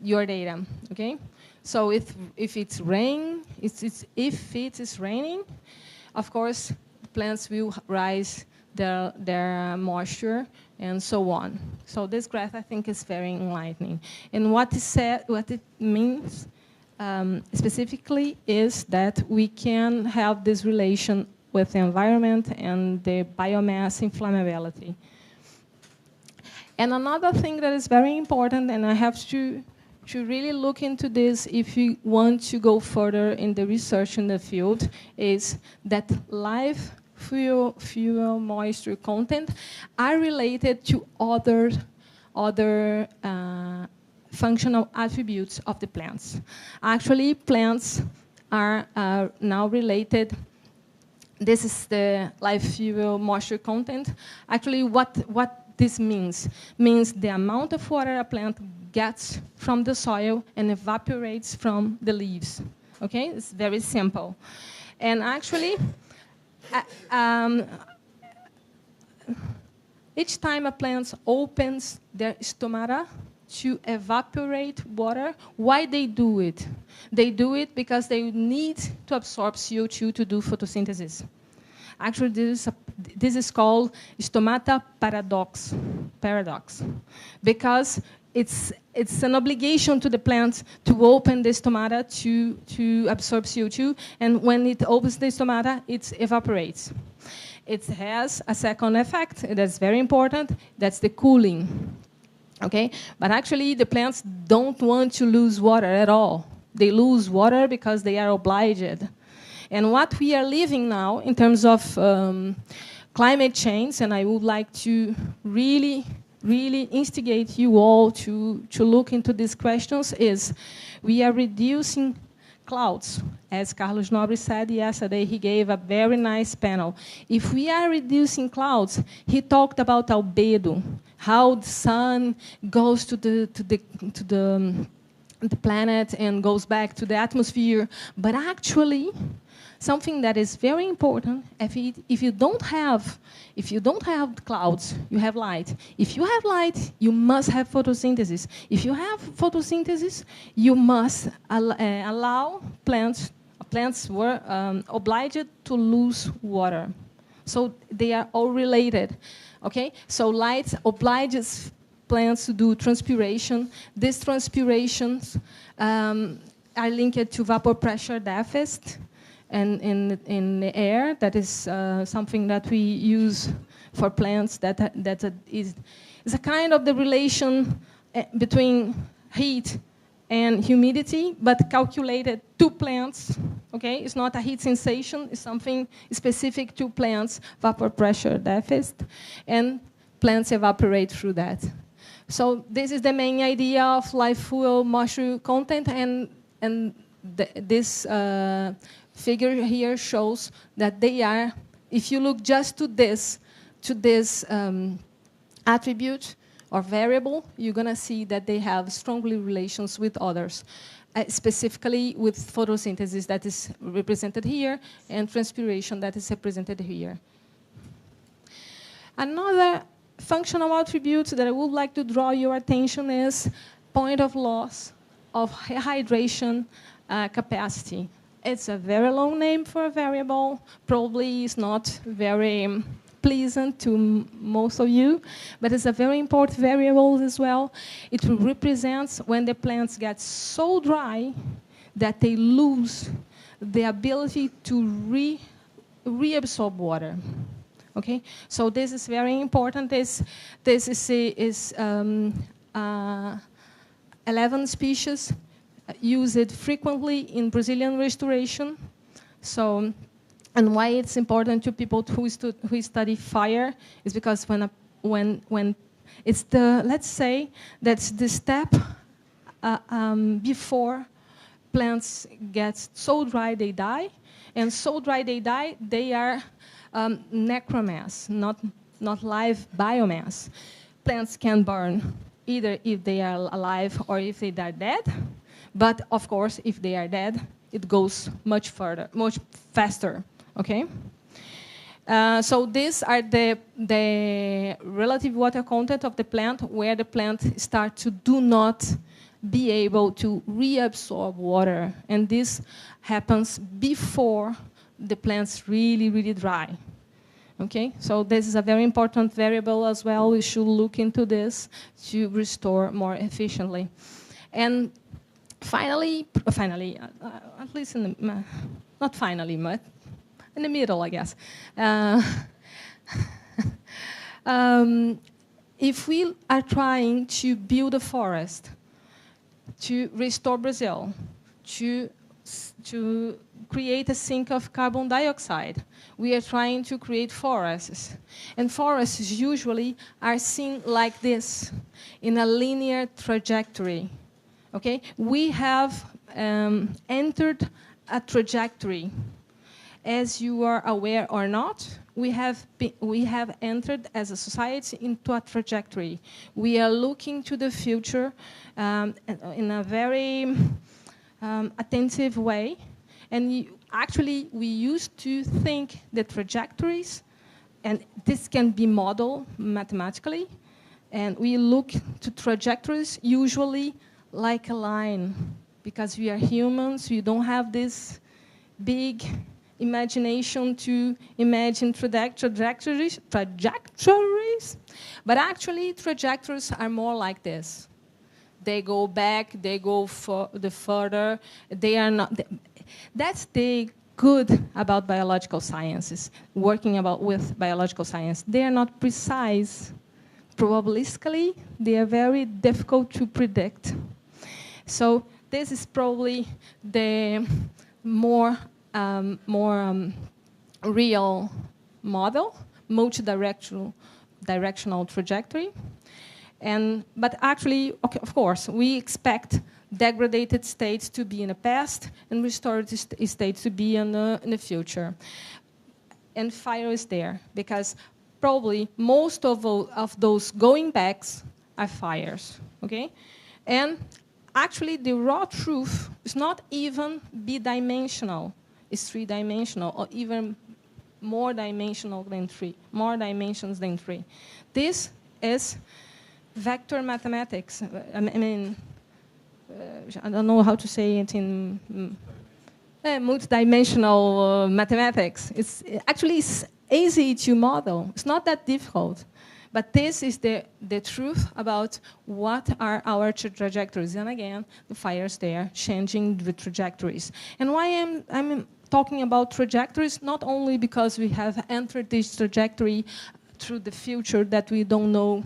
your data. Okay, so if it's rain, if it is raining, of course plants will rise their moisture and so on. So this graph I think is very enlightening. And what it means specifically is that we can have this relation with the environment and the biomass inflammability. And another thing that is very important, and I have to really look into this if you want to go further in the research in the field, is that live fuel moisture content are related to other functional attributes of the plants. Actually, plants are now related. This is the live fuel moisture content. Actually, what this means the amount of water a plant gets from the soil and evaporates from the leaves. Okay, it's very simple. And actually, each time a plant opens their stomata to evaporate water, why they do it? They do it because they need to absorb CO2 to do photosynthesis. Actually, this is called stomata paradox, because it's an obligation to the plant to open the stomata to absorb CO2, and when it opens the stomata, it evaporates. It has a second effect that's very important, that's the cooling. Okay, but actually the plants don't want to lose water at all. They lose water because they are obliged. And what we are living now in terms of climate change, and I would like to really instigate you all to look into these questions, is we are reducing clouds. As Carlos Nobre said yesterday, he gave a very nice panel. If we are reducing clouds, he talked about albedo, how the sun goes to the planet and goes back to the atmosphere. But actually, something that is very important. If you don't have clouds, you have light. If you have light, you must have photosynthesis. If you have photosynthesis, you must allow plants. Plants were obliged to lose water, so they are all related. Okay, so light obliges plants to do transpiration. These transpirations are linked to vapor pressure deficit and in the air. That is something that we use for plants. That is a kind of the relation between heat and humidity, but calculated to plants. Okay, it's not a heat sensation. It's something specific to plants. Vapor pressure deficit, and plants evaporate through that. So this is the main idea of live fuel moisture content, and this figure here shows that they are. If you look just to this attribute or variable, you're gonna see that they have strongly relations with others, specifically with photosynthesis that is represented here and transpiration that is represented here. Another functional attribute that I would like to draw your attention is point of loss of hydration capacity. It's a very long name for a variable. Probably is not very pleasant to most of you, but it's a very important variable as well. It represents when the plants get so dry that they lose the ability to reabsorb water. Okay, so this is very important. This is 11 species used frequently in Brazilian restoration. So, and why it's important to people who study fire is because when it's the, let's say that's the step before plants get so dry they die, and so dry they die, they are necromass, not live biomass. Plants can burn either if they are alive or if they are dead. But of course, if they are dead, it goes much further, much faster. Okay. So these are the relative water content of the plant, where the plant starts to do not be able to reabsorb water, and this happens before the plant's really dry. Okay, so this is a very important variable as well. We should look into this to restore more efficiently. And finally, at least in the, not finally, but in the middle, I guess. If we are trying to build a forest, to restore Brazil, to create a sink of carbon dioxide, we are trying to create forests. And forests usually are seen like this, in a linear trajectory. Okay? We have entered a trajectory. As you are aware or not, we have entered as a society into a trajectory. We are looking to the future in a very attentive way. And actually, we used to think the trajectories, and this can be modeled mathematically, and we look to trajectories usually like a line, because we are humans, we don't have this big imagination to imagine trajectories, but actually trajectories are more like this. They go back, they go further, they are not. That's the good about biological sciences, working with biological science. They are not precise. Probabilistically, they are very difficult to predict. So this is probably the more real model, multi-directional trajectory. But actually, okay, of course, we expect degraded states to be in the past and restored states to be in the future. And fire is there, because probably most of those going backs are fires, okay? And actually, the raw truth is not even bidimensional. is three-dimensional, or even more dimensional than three, more dimensions than three. This is vector mathematics. I mean, I don't know how to say it in multidimensional mathematics. It's actually easy to model. It's not that difficult. But this is the truth about what are our trajectories. And again, the fires there, changing the trajectories. And why I'm talking about trajectories, not only because we have entered this trajectory through the future that we don't know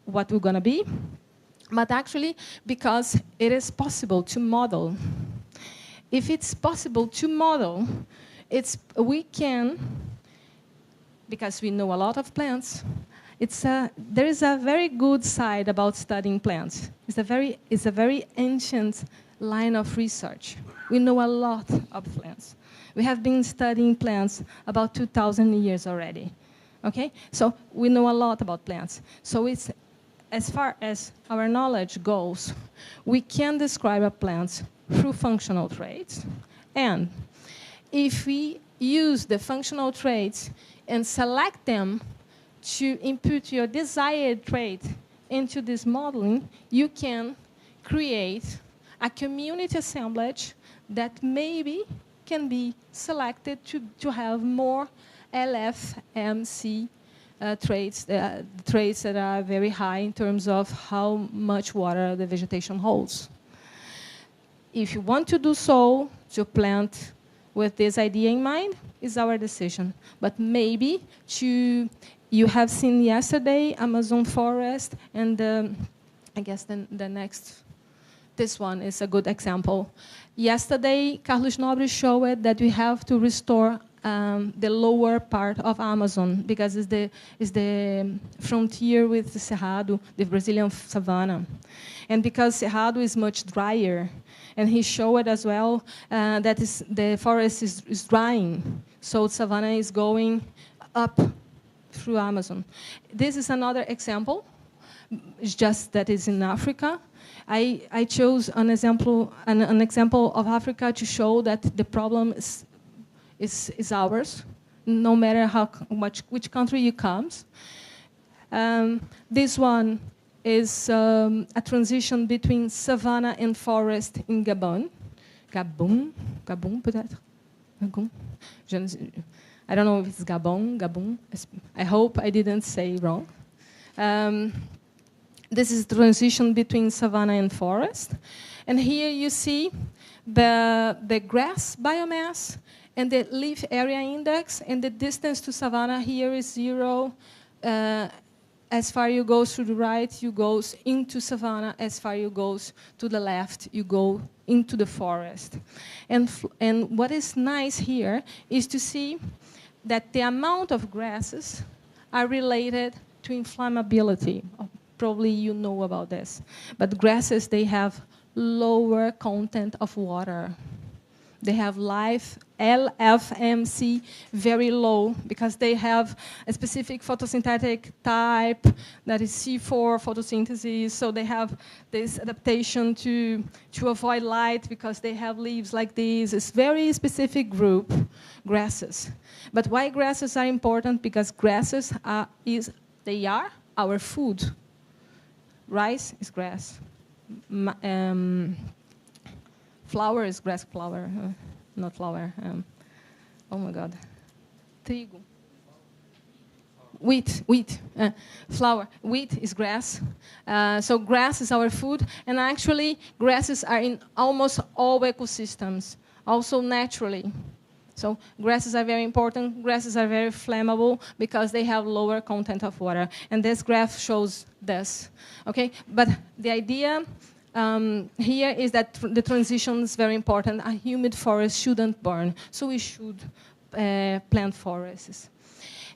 what we're going to be, but actually because it is possible to model. If it's possible to model, we can, because we know a lot of plants, there is a very good side about studying plants. It's a very ancient line of research. We know a lot of plants. We have been studying plants about 2,000 years already. Okay? So we know a lot about plants. So it's, as far as our knowledge goes, we can describe a plant through functional traits. And if we use the functional traits and select them to input your desired trait into this modeling, you can create a community assemblage that maybe can be selected to have more LFMC traits that are very high in terms of how much water the vegetation holds. If you want to do so, to plant with this idea in mind, is our decision. But maybe you have seen yesterday Amazon forest, and I guess the next, this one is a good example. Yesterday, Carlos Nobre showed that we have to restore the lower part of Amazon because it's the frontier with the Cerrado, the Brazilian savanna. And because Cerrado is much drier, and he showed as well that the forest is drying, so savanna is going up through Amazon. This is another example, it's just that it's in Africa. I chose an example of Africa to show that the problem is ours, no matter which country you come. This one is a transition between savanna and forest in Gabon. Gabon peut-être? Gabon? I don't know if it's Gabon. I hope I didn't say wrong. This is the transition between savanna and forest. And here you see the grass biomass and the leaf area index, and the distance to savanna here is 0. As far you go to the right, you go into savanna. As far you go to the left, you go into the forest. And what is nice here is to see that the amount of grasses are related to inflammability. Probably you know about this. But grasses, they have lower content of water. They have LFMC very low because they have a specific photosynthetic type that is C4 photosynthesis. So they have this adaptation to avoid light because they have leaves like these. It's very specific group, grasses. But why grasses are important? Because grasses are our food. Rice is grass. Flour is grass flour, not flour. Oh my God. Trigo. Wheat. Flour. Wheat is grass. So grass is our food. And actually, grasses are in almost all ecosystems, also naturally. So grasses are very important. Grasses are very flammable because they have lower content of water. And this graph shows this. Okay, but the idea here is that the transition is very important. A humid forest shouldn't burn, so we should plant forests.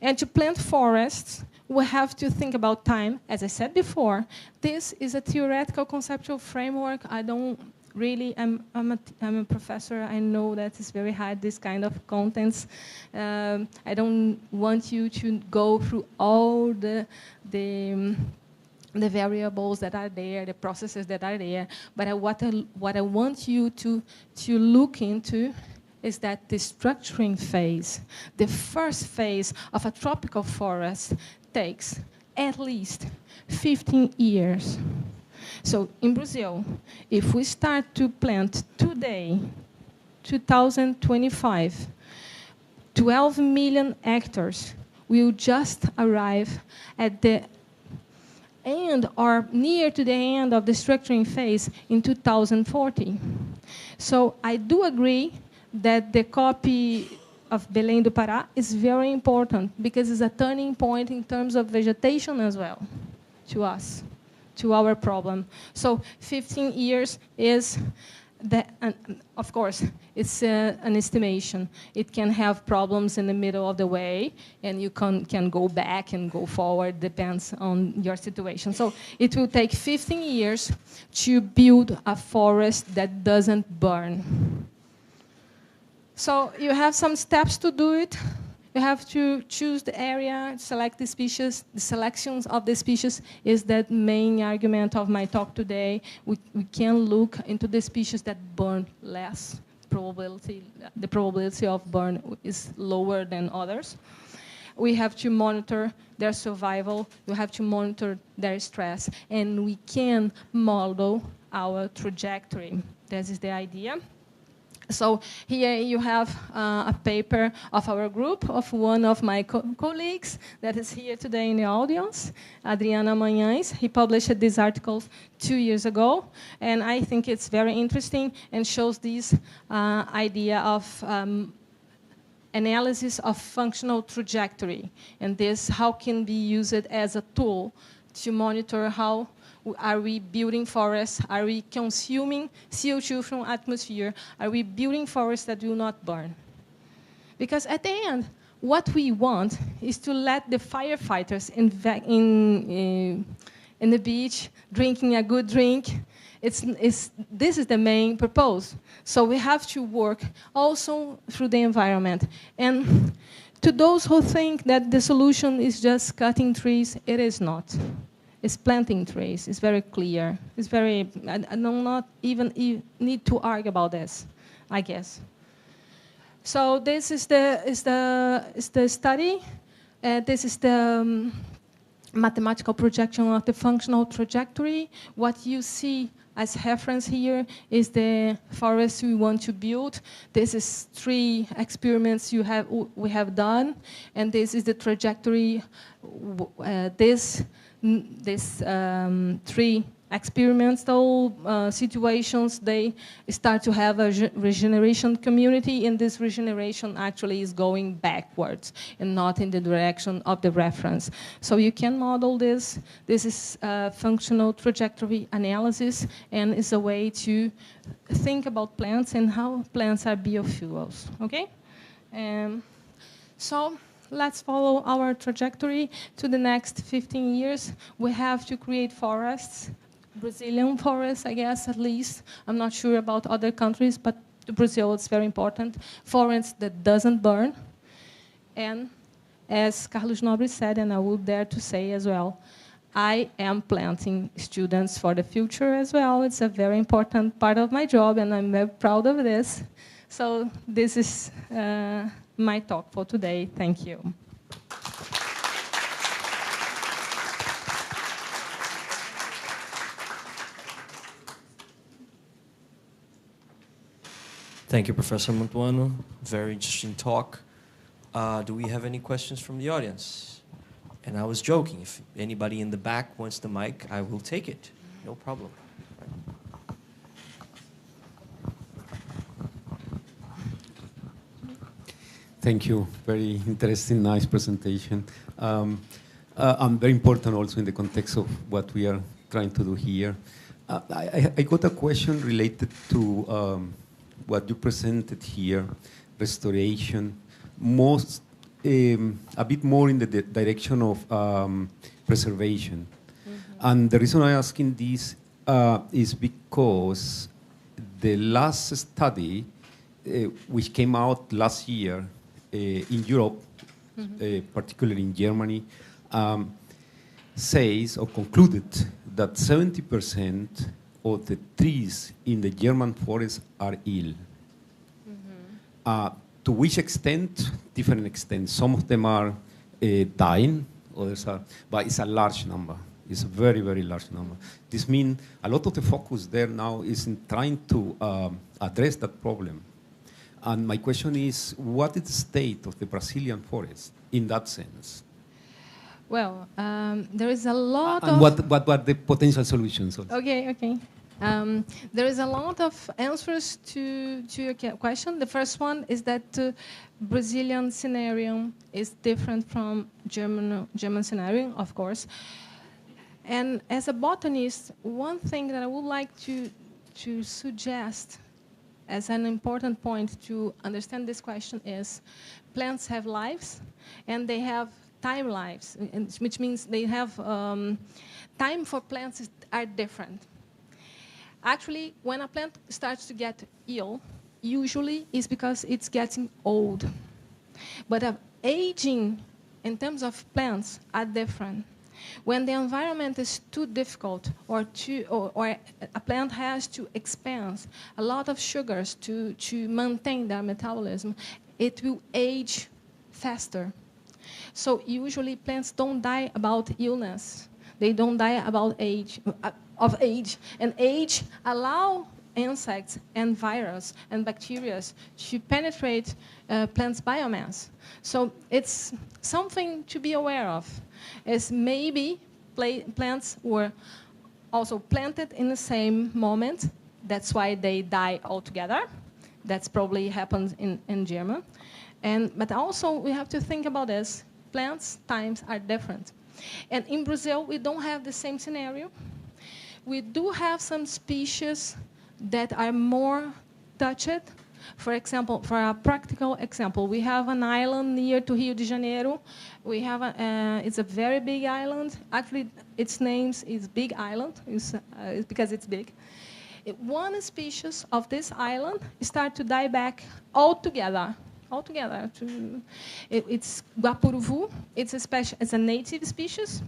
And to plant forests, we have to think about time. As I said before, this is a theoretical conceptual framework. I don't really, I'm a professor. I know that it's very hard, this kind of contents. I don't want you to go through all the variables that are there, the processes that are there. But what I want you to look into is that the structuring phase, the first phase of a tropical forest, takes at least 15 years. So in Brazil, if we start to plant today, 2025, 12 million hectares will just arrive at the end or near to the end of the structuring phase in 2040. So I do agree that the copy of Belém do Pará is very important because it's a turning point in terms of vegetation as well to us, to our problem. So 15 years is, and of course, it's an estimation. It can have problems in the middle of the way, and you can go back and go forward, depends on your situation. So it will take 15 years to build a forest that doesn't burn. So you have some steps to do it. You have to choose the area, select the species. The selections of the species is the main argument of my talk today. We can look into the species that burn less. The probability of burn is lower than others. We have to monitor their survival. We have to monitor their stress. And we can model our trajectory. This is the idea. So here you have a paper of our group, of one of my colleagues that is here today in the audience, Adriana Manhães. He published this article 2 years ago, and I think it's very interesting and shows this idea of analysis of functional trajectory, and this how can be used as a tool to monitor how are we building forests? Are we consuming CO2 from atmosphere? Are we building forests that will not burn? Because at the end, what we want is to let the firefighters in the beach drinking a good drink. This is the main purpose. So we have to work also through the environment. And to those who think that the solution is just cutting trees, it is not. It's planting trees. It's very clear. It's very. I do not even need to argue about this, I guess. So this is the study. This is the mathematical projection of the functional trajectory. What you see as reference here is the forest we want to build. This is 3 experiments we have done, and this is the trajectory. These 3 experimental situations, they start to have a regeneration community, and this regeneration actually is going backwards and not in the direction of the reference. So you can model this. This is functional trajectory analysis, and it's a way to think about plants and how plants are biofuels, okay? So let's follow our trajectory to the next 15 years. We have to create forests, Brazilian forests, I guess, at least. I'm not sure about other countries, but Brazil is very important. Forests that doesn't burn. And as Carlos Nobre said, and I would dare to say as well, I am planting students for the future as well. It's a very important part of my job, and I'm very proud of this. So this is my talk for today. Thank you. Thank you, Professor Montuano. Very interesting talk. Do we have any questions from the audience? And I was joking. If anybody in the back wants the mic, I will take it. No problem. Thank you. Very interesting, nice presentation. And very important also in the context of what we are trying to do here. I got a question related to what you presented here, restoration, a bit more in the direction of preservation. Mm-hmm. And the reason I'm asking this is because the last study, which came out last year, in Europe, mm-hmm. Particularly in Germany, says or concluded that 70% of the trees in the German forest are ill. Mm-hmm. To which extent? Different extent. Some of them are dying, others are, but it's a large number. It's a very, very large number. This means a lot of the focus there now is in trying to address that problem. And my question is, what is the state of the Brazilian forest in that sense? Well, there is a lot And of... what are the potential solutions? Also? Okay. There is a lot of answers to your question. The first one is that Brazilian scenario is different from German scenario, of course. And as a botanist, one thing that I would like to suggest as an important point to understand this question is plants have lives and they have time lives, which means they have time for plants are different. Actually, when a plant starts to get ill, usually it's because it's getting old. But aging in terms of plants are different. When the environment is too difficult or a plant has to expand a lot of sugars to maintain their metabolism, it will age faster. So usually plants don't die about illness. They don't die about age. And age allow insects and virus and bacteria to penetrate plants' biomass. So it's something to be aware of. Is maybe plants were also planted in the same moment. That's why they die altogether. That's probably happened in Germany. But also we have to think about this. Plants' times are different. And in Brazil, we don't have the same scenario. We do have some species that are more touched. For example, for a practical example, we have an island near to Rio de Janeiro. We have it's a very big island. Actually, its name is Big Island, it's because it's big. One species of this island start to die back altogether. It's guapuruvu. It's a native species.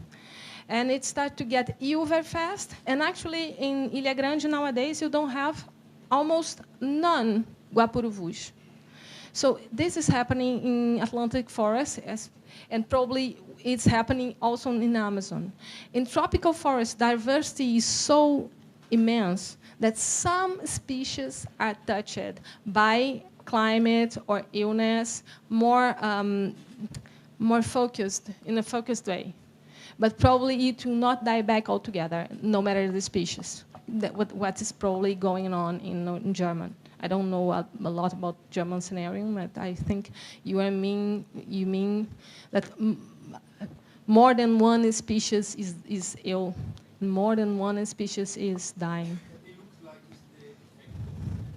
And it starts to get ill very fast. And actually, in Ilha Grande nowadays, you don't have almost none guapuruvus. So this is happening in Atlantic forest, and probably it's happening also in Amazon. In tropical forest, diversity is so immense that some species are touched by climate or illness more focused, in a focused way. But probably it will not die back altogether, no matter the species. What is probably going on in German. I don't know a lot about German scenario, but I think you mean that more than one species is ill, more than one species is dying. It looks like it's the effect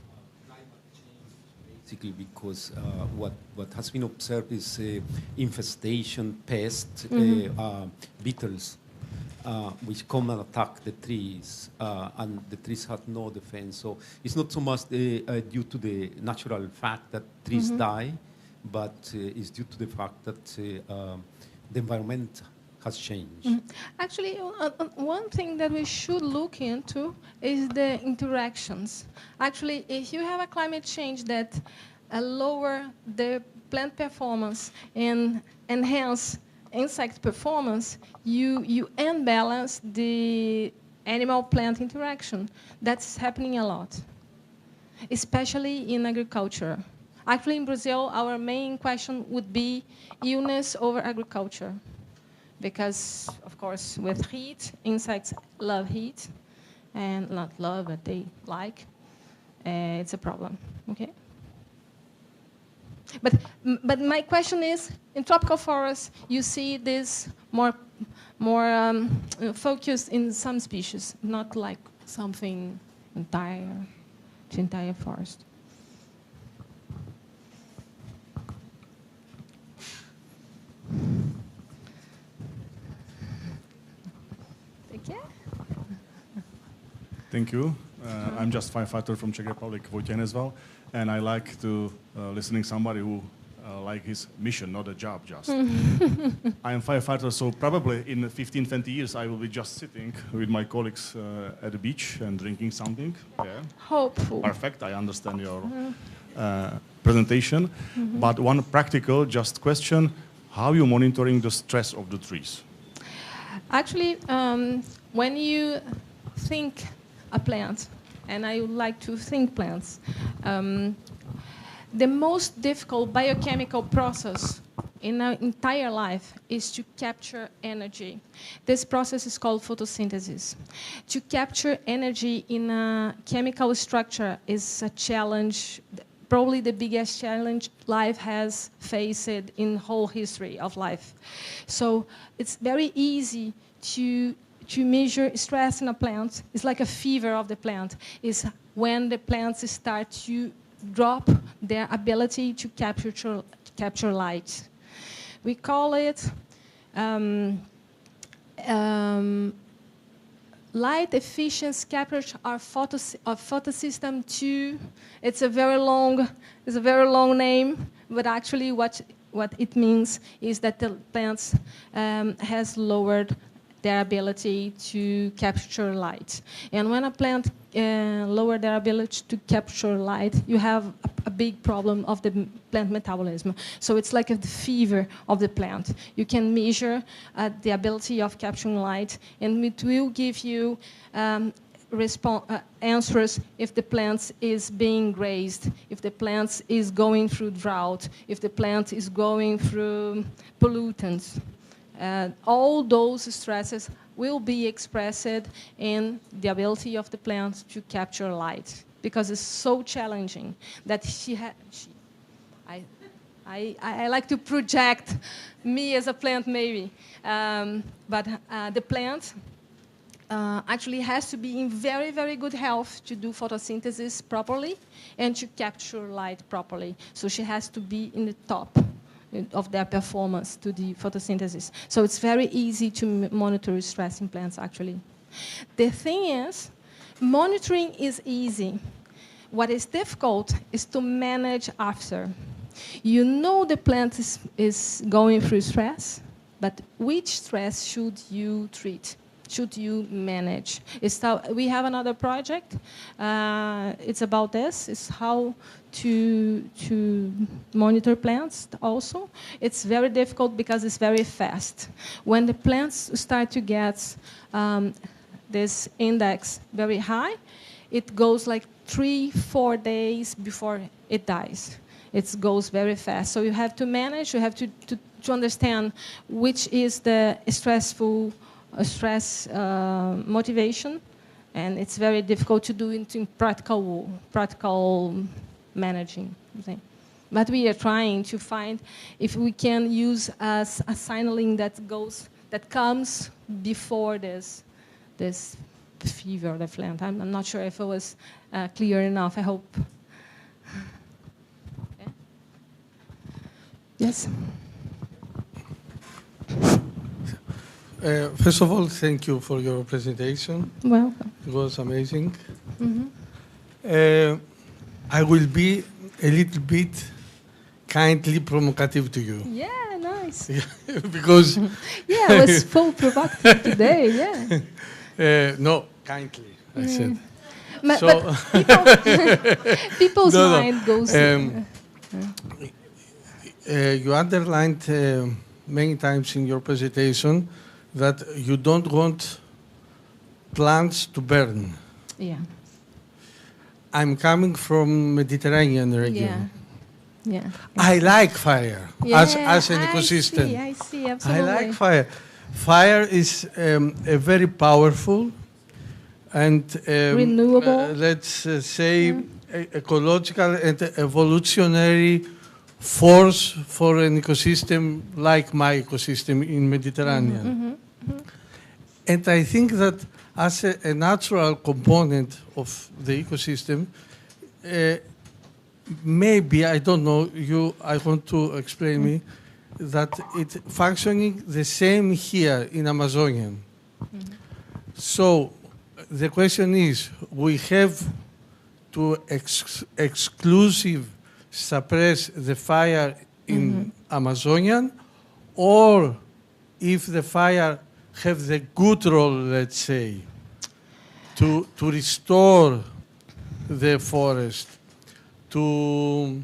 of climate change, basically, because what has been observed is infestation, pests, beetles, which come and attack the trees, and the trees have no defense. So it's not so much due to the natural fact that trees die, but it's due to the fact that the environment has changed. Actually, one thing that we should look into is the interactions. Actually, if you have a climate change that lower the plant performance and enhance insect performance, you unbalance the animal-plant interaction. That's happening a lot, especially in agriculture. Actually, in Brazil, our main question would be illness over agriculture. Because, of course, with heat, insects love heat. And not love, but they like. It's a problem, okay? But my question is, in tropical forests, you see this more focused in some species, not like something entire forest. Thank you. I'm just firefighter from Czech Republic, Vojtěch as well, and I like to listening somebody who like his mission, not a job just. I am firefighter, so probably in 15, 20 years I will be just sitting with my colleagues at the beach and drinking something. Yeah. Hopeful. Perfect. I understand your presentation. But one practical, just question: how are you monitoring the stress of the trees? Actually, when you think a plant, and I would like to think plants, the most difficult biochemical process in our entire life is to capture energy. This process is called photosynthesis. To capture energy in a chemical structure is a challenge, probably the biggest challenge life has faced in whole history of life. So it's very easy to measure stress in a plant. It's like a fever of the plant. It's when the plants start to drop their ability to capture light. We call it light efficiency capture of photosystem 2. It's a very long name, but actually what it means is that the plants has lowered their ability to capture light. And when a plant lower their ability to capture light, you have a big problem of the plant metabolism. So it's like a fever of the plant. You can measure the ability of capturing light, and it will give you answers if the plant is being grazed, if the plant is going through drought, if the plant is going through pollutants. All those stresses will be expressed in the ability of the plant to capture light, because it's so challenging that I like to project me as a plant maybe, but the plant actually has to be in very, very good health to do photosynthesis properly and to capture light properly. So she has to be in the top of their performance to the photosynthesis. So it's very easy to monitor stress in plants, actually. The thing is, monitoring is easy. What is difficult is to manage after. You know the plant is going through stress, but which stress should you treat? Should you manage? We have another project. It's about this. It's how to monitor plants also. It's very difficult because it's very fast. When the plants start to get this index very high, it goes like 3-4 days before it dies. It goes very fast. So you have to manage, you have to understand which is the stress motivation, and it's very difficult to do it in practical managing. But we are trying to find if we can use a signaling that comes before this fever of the plant. I'm not sure if it was clear enough. I hope. Okay. Yes. First of all, thank you for your presentation. Welcome. It was amazing. Mm-hmm. I will be a little bit kindly provocative to you. Yeah, nice. Because yeah, I was full provocative today. Yeah. No, kindly, I said. But people's mind goes. You underlined many times in your presentation that you don't want plants to burn. Yeah. I'm coming from Mediterranean region. Yeah. I like fire as an ecosystem. I see, absolutely. I like fire. Fire is a very powerful and renewable, let's say, ecological and evolutionary force for an ecosystem like my ecosystem in Mediterranean. Mm-hmm, mm-hmm. And I think that as a natural component of the ecosystem, maybe, I don't know, I want to explain me, that it's functioning the same here in Amazonian. Mm-hmm. So the question is, we have to exclusive suppress the fire in Amazonian, or if the fire have the good role, let's say, to restore the forest, to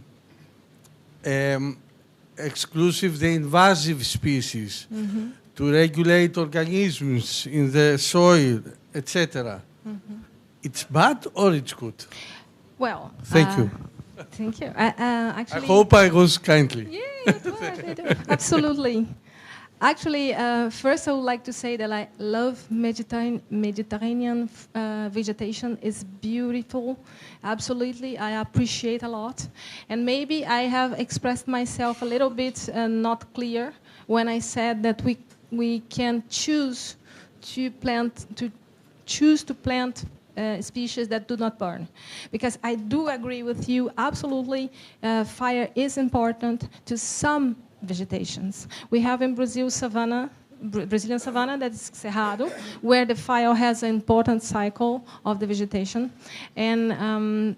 exclusive the invasive species, to regulate organisms in the soil, etc. It's bad or it's good? Well, Thank you. Thank you. I Actually, hope I was kindly. yeah, it was. Absolutely. Actually, first I would like to say that I love Mediterranean vegetation. It's beautiful. Absolutely, I appreciate a lot. And maybe I have expressed myself a little bit not clear when I said that we can choose to plant species that do not burn. Because I do agree with you, absolutely, fire is important to some vegetations. We have in Brazil Brazilian savanna, that is Cerrado, where the fire has an important cycle of the vegetation. And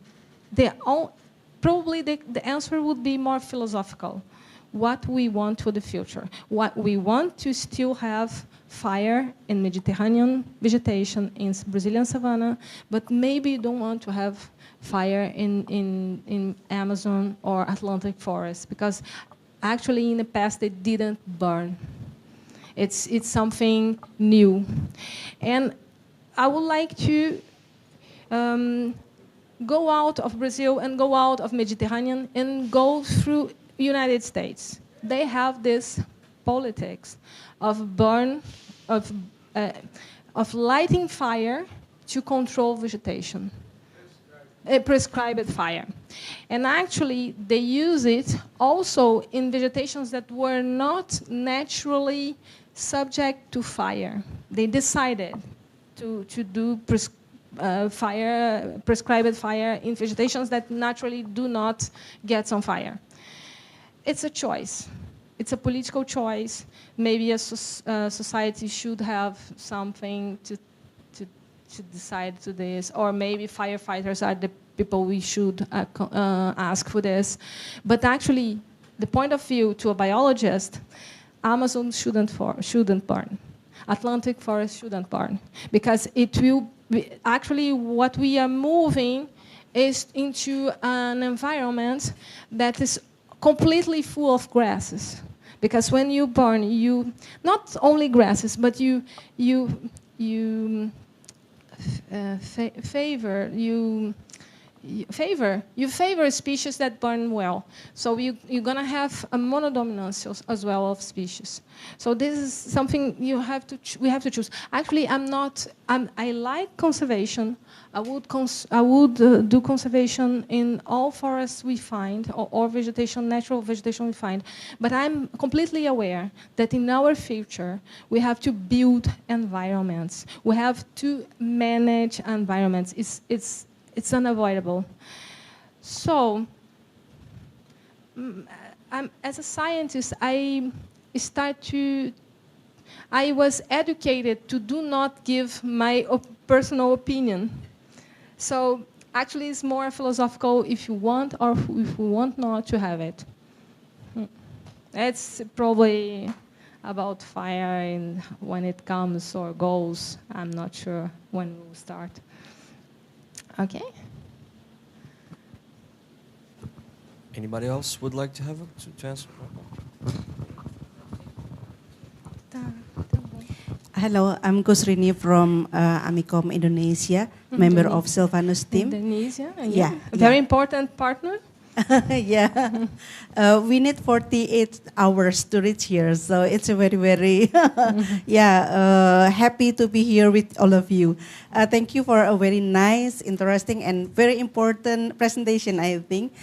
probably the answer would be more philosophical. What we want for the future. What we want to still have fire in Mediterranean vegetation in Brazilian savanna, but maybe you don't want to have fire in Amazon or Atlantic forest, because actually in the past they didn't burn. It's something new. And I would like to go out of Brazil and go out of Mediterranean and go through United States. They have this politics of lighting fire to control vegetation. Prescribed fire. And actually, they use it also in vegetations that were not naturally subject to fire. They decided to do prescribed fire in vegetations that naturally do not get on fire. It's a choice. It's a political choice. Maybe a society should have something to decide to this, or maybe firefighters are the people we should ask for this. But actually, the point of view to a biologist, Amazon shouldn't burn. Atlantic forest shouldn't burn, because it will be, actually what we are moving is into an environment that is completely full of grasses. Because when you burn, you not only grasses, but you favor species that burn well. So you're gonna have a monodominance as well of species. So this is something we have to choose. Actually, I like conservation. I would do conservation in all forests we find, or vegetation, natural vegetation we find. But I'm completely aware that in our future, we have to build environments. We have to manage environments. It's unavoidable. So, as a scientist, I was educated to do not give my personal opinion. So actually it's more philosophical if you want or if you want not to have it. It's probably about fire and when it comes or goes. I'm not sure when we'll start. Okay. Anybody else would like to have to answer? Hello, I'm Kusrini from Amicom Indonesia, member of SILVANUS team. Indonesia, yeah. Very important partner. Yeah, we need 48 hours to reach here, so it's a very, very, happy to be here with all of you. Thank you for a very nice, interesting, and very important presentation, I think.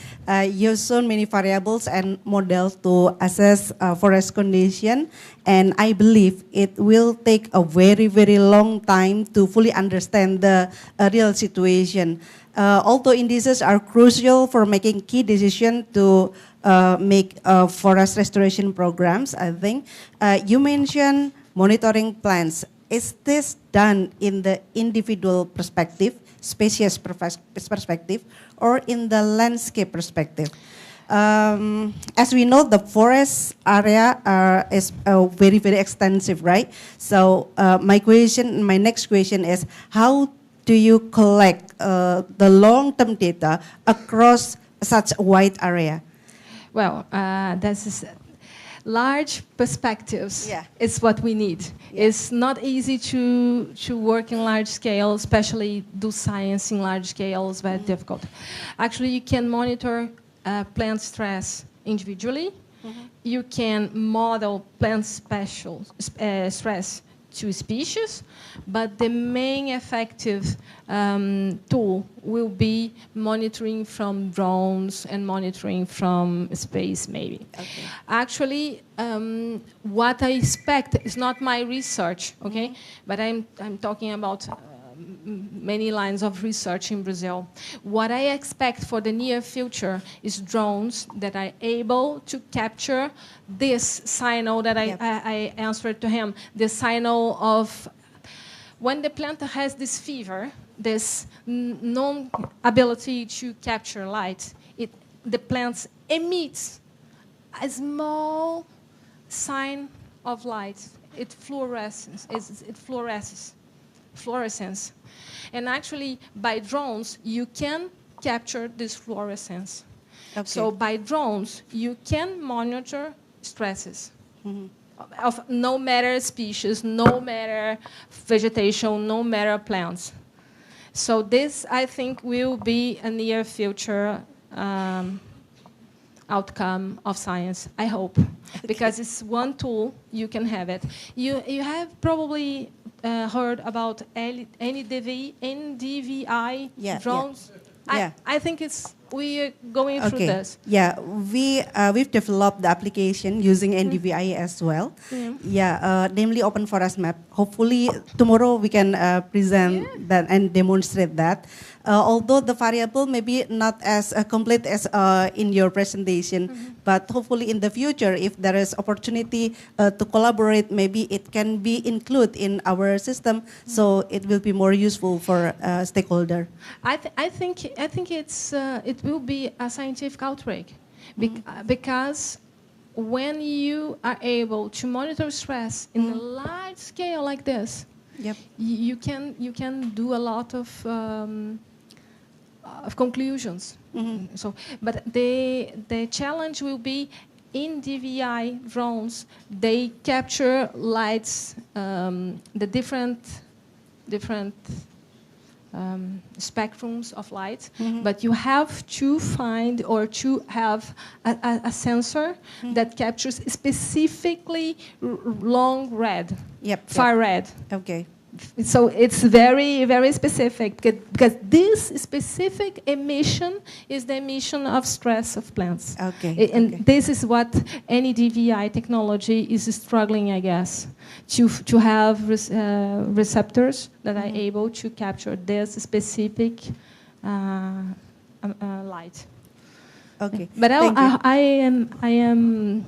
You've shown many variables and models to assess forest condition, and I believe it will take a very, very long time to fully understand the real situation. Although indices are crucial for making key decisions to make forest restoration programs, I think. You mentioned monitoring plans. Is this done in the individual perspective, species perspective, or in the landscape perspective? As we know, the forest area is very, very extensive, right? So my next question is, how do you collect the long-term data across such a wide area? Well, this is large perspectives. Yeah. It's what we need. Yeah. It's not easy to work in large scale, especially do science in large scale. It's very difficult. Actually, you can monitor plant stress individually. You can model plant stress to species, but the main effective tool will be monitoring from drones and monitoring from space, maybe. Okay. Actually, what I expect is not my research, okay? But I'm talking about many lines of research in Brazil. What I expect for the near future is drones that are able to capture this signal that I answered to him, the signal of when the plant has this fever, this non-ability to capture light, the plant emits a small sign of light. It fluoresces. Fluorescence. And actually, by drones, you can capture this fluorescence. Okay. So by drones, you can monitor stresses of no matter species, no matter vegetation, no matter plants. So this, I think, will be a near future outcome of science, I hope. Okay. Because it's one tool, you can have it. You have probably heard about NDVI drones. Yeah. I think we are going through this. Yeah, we've developed the application using NDVI as well. Namely Open Forest Map. Hopefully tomorrow we can present that and demonstrate that. Although the variable may be not as complete as in your presentation, but hopefully in the future, if there is opportunity to collaborate, maybe it can be included in our system, so it will be more useful for stakeholder. I think it will be a scientific outbreak, because when you are able to monitor stress in a large scale like this, you can do a lot of conclusions. So, but the challenge will be in DVI drones. They capture lights, the different spectrums of light, but you have to find or to have a sensor that captures specifically long red, far red. Okay. So it's very, very specific, because this specific emission is the emission of stress of plants. Okay. And this is what any DVI technology is struggling, I guess, to have receptors that are able to capture this specific light. Okay. But I am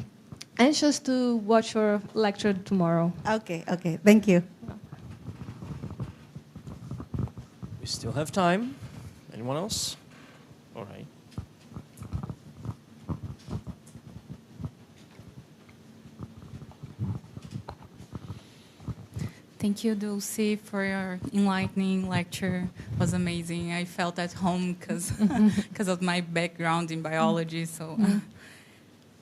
anxious to watch your lecture tomorrow. Okay. Thank you. We still have time. Anyone else? All right. Thank you, Dulce, for your enlightening lecture. It was amazing. I felt at home because of my background in biology. So,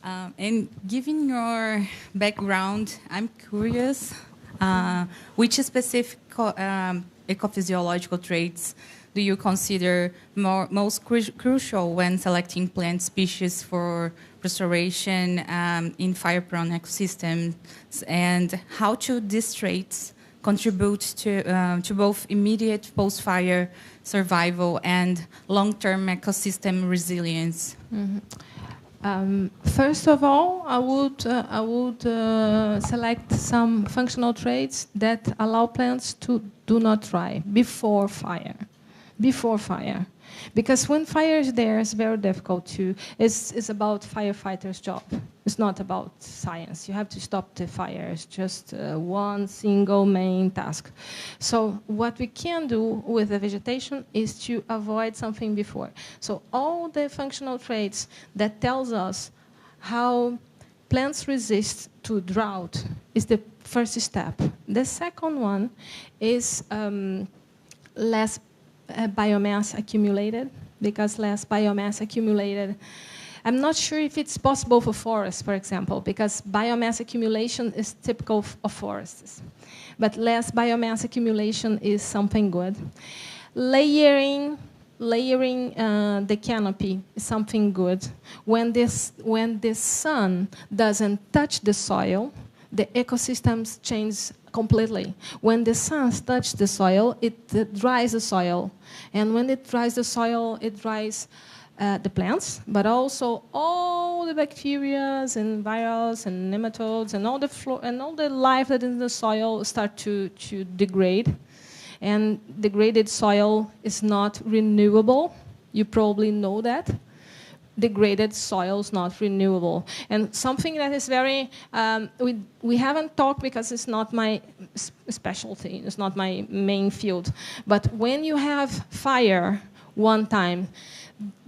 and given your background, I'm curious, which specific ecophysiological traits do you consider most crucial when selecting plant species for restoration in fire-prone ecosystems, and how do these traits contribute to both immediate post-fire survival and long-term ecosystem resilience? First of all, I would select some functional traits that allow plants to do not dry before fire. Because when fire is there, it's very difficult to. It's about firefighters' job. It's not about science. You have to stop the fire. It's just one single main task. So what we can do with the vegetation is to avoid something before. So all the functional traits that tells us how plants resist to drought is the first step. The second one is less biomass accumulated, because less biomass accumulated I'm not sure if it's possible for forests, for example, because biomass accumulation is typical of forests. But less biomass accumulation is something good. Layering the canopy is something good. When the sun doesn't touch the soil, the ecosystems change completely. When the sun touches the soil, it dries the soil. And when it dries the soil, it dries the plants, but also all the bacteria and viruses and nematodes and all the life that is in the soil start to degrade. And degraded soil is not renewable. You probably know that. Degraded soil is not renewable. And something that is very, we haven't talked because it's not my specialty, it's not my main field. But when you have fire one time,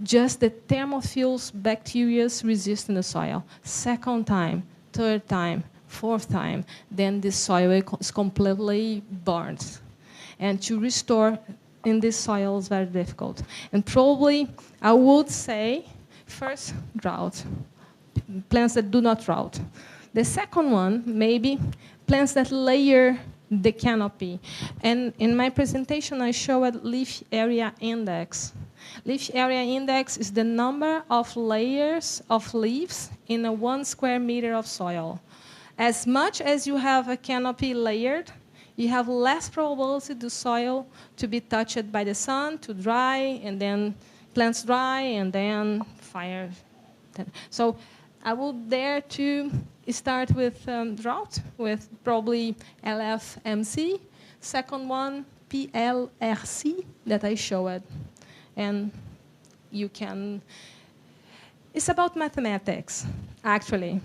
just the thermophilus bacteria resist in the soil. Second time, third time, fourth time, then the soil is completely burned. And to restore in this soil is very difficult. And probably, I would say, first, drought. Plants that do not drought. The second one, maybe, plants that layer the canopy. And in my presentation, I showed leaf area index. Leaf area index is the number of layers of leaves in a 1 square meter of soil. As much as you have a canopy layered, you have less probability the soil to be touched by the sun, to dry, and then plants dry, and then fire. So I would dare to start with drought, with probably LFMC. Second one, PLRC, that I showed. And you can, it's about mathematics, actually.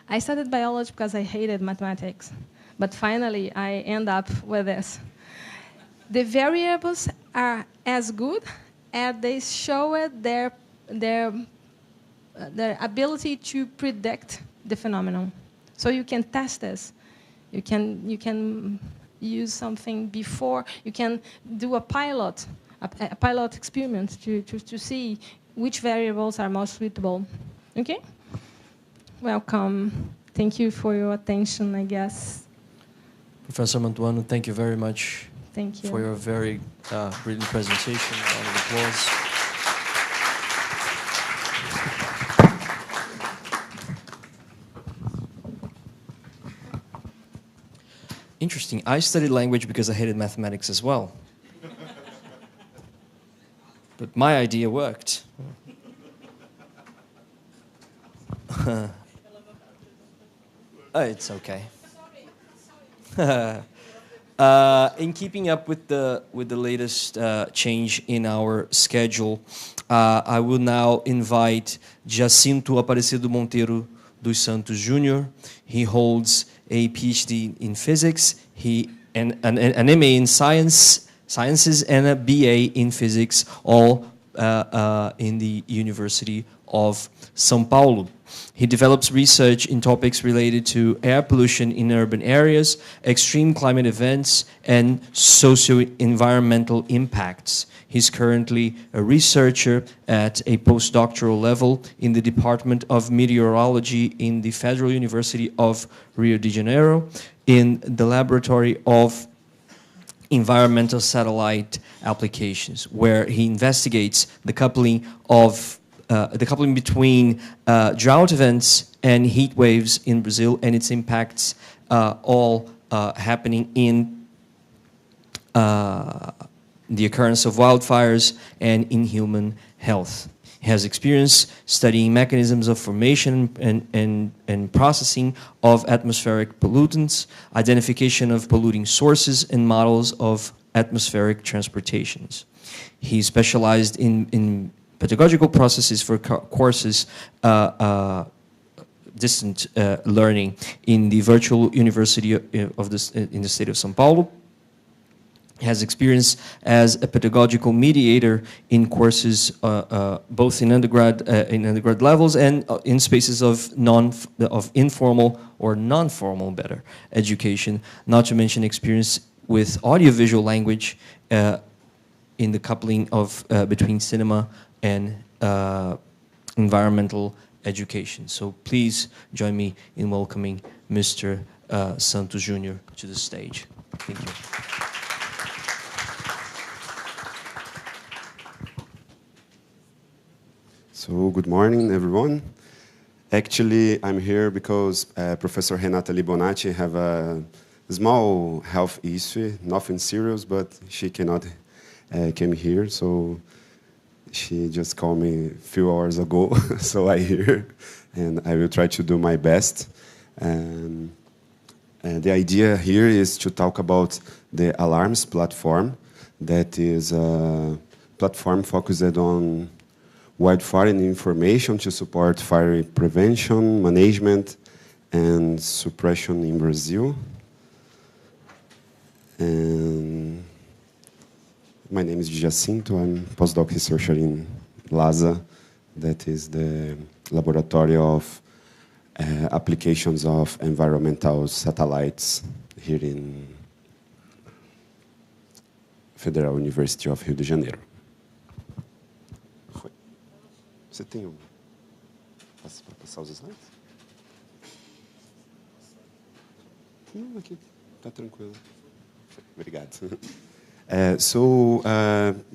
I studied biology because I hated mathematics, but finally I end up with this. The variables are as good as they show their ability to predict the phenomenon. So you can test this. You can use something before. You can do a pilot experiment to see which variables are most suitable. Okay? Welcome. Thank you for your attention, I guess. Professor Mantuano, thank you very much. Thank you. For your very brilliant presentation. Round of applause. Interesting. I studied language because I hated mathematics as well. But my idea worked. It's okay. In keeping up with the latest change in our schedule, I will now invite Jacinto Aparecido Monteiro dos Santos Jr. He holds a PhD in physics, an MA in sciences, and a BA in physics, all in the University of São Paulo. He develops research in topics related to air pollution in urban areas, extreme climate events, and socio-environmental impacts. He's currently a researcher at a postdoctoral level in the Department of Meteorology in the Federal University of Rio de Janeiro, in the Laboratory of Environmental Satellite Applications, where he investigates the coupling between drought events and heat waves in Brazil and its impacts all happening in the occurrence of wildfires and in human health. He has experience studying mechanisms of formation and processing of atmospheric pollutants, identification of polluting sources, and models of atmospheric transportations. He specialized in pedagogical processes for courses, distant learning in the virtual university in the state of São Paulo. He has experience as a pedagogical mediator in courses both in undergrad levels and in spaces of informal or non-formal education. Not to mention experience with audiovisual language in the coupling of between cinema and environmental education. So please join me in welcoming Mr. Santos Jr. to the stage. Thank you. So good morning, everyone. Actually, I'm here because Professor Renata Libonacci have a small health issue, nothing serious, but she cannot came here, so she just called me a few hours ago, so I here, and I will try to do my best. And the idea here is to talk about the Alarms platform, that is a platform focused on wildfire information to support fire prevention, management, and suppression in Brazil. And my name is Jacinto. I'm postdoc researcher in LASA, that is the laboratory of applications of environmental satellites here in Federal University of Rio de Janeiro. Você tem um... para passar os slides? Não, aqui está tranquilo. Obrigado.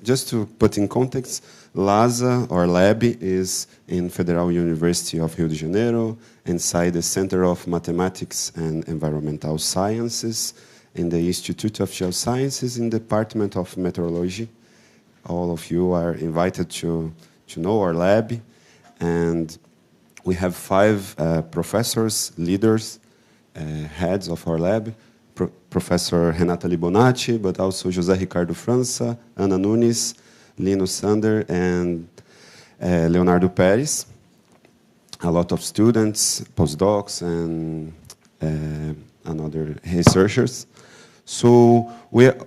Just to put in context, LASA, or lab, is in Federal University of Rio de Janeiro, inside the Center of Mathematics and Environmental Sciences, in the Institute of Geosciences, in the Department of Meteorology. All of you are invited to know our lab, and we have 5 professors, leaders, heads of our lab. Professor Renata Libonacci, but also José Ricardo França, Ana Nunes, Lino Sander, and Leonardo Pérez. A lot of students, postdocs, and other researchers. So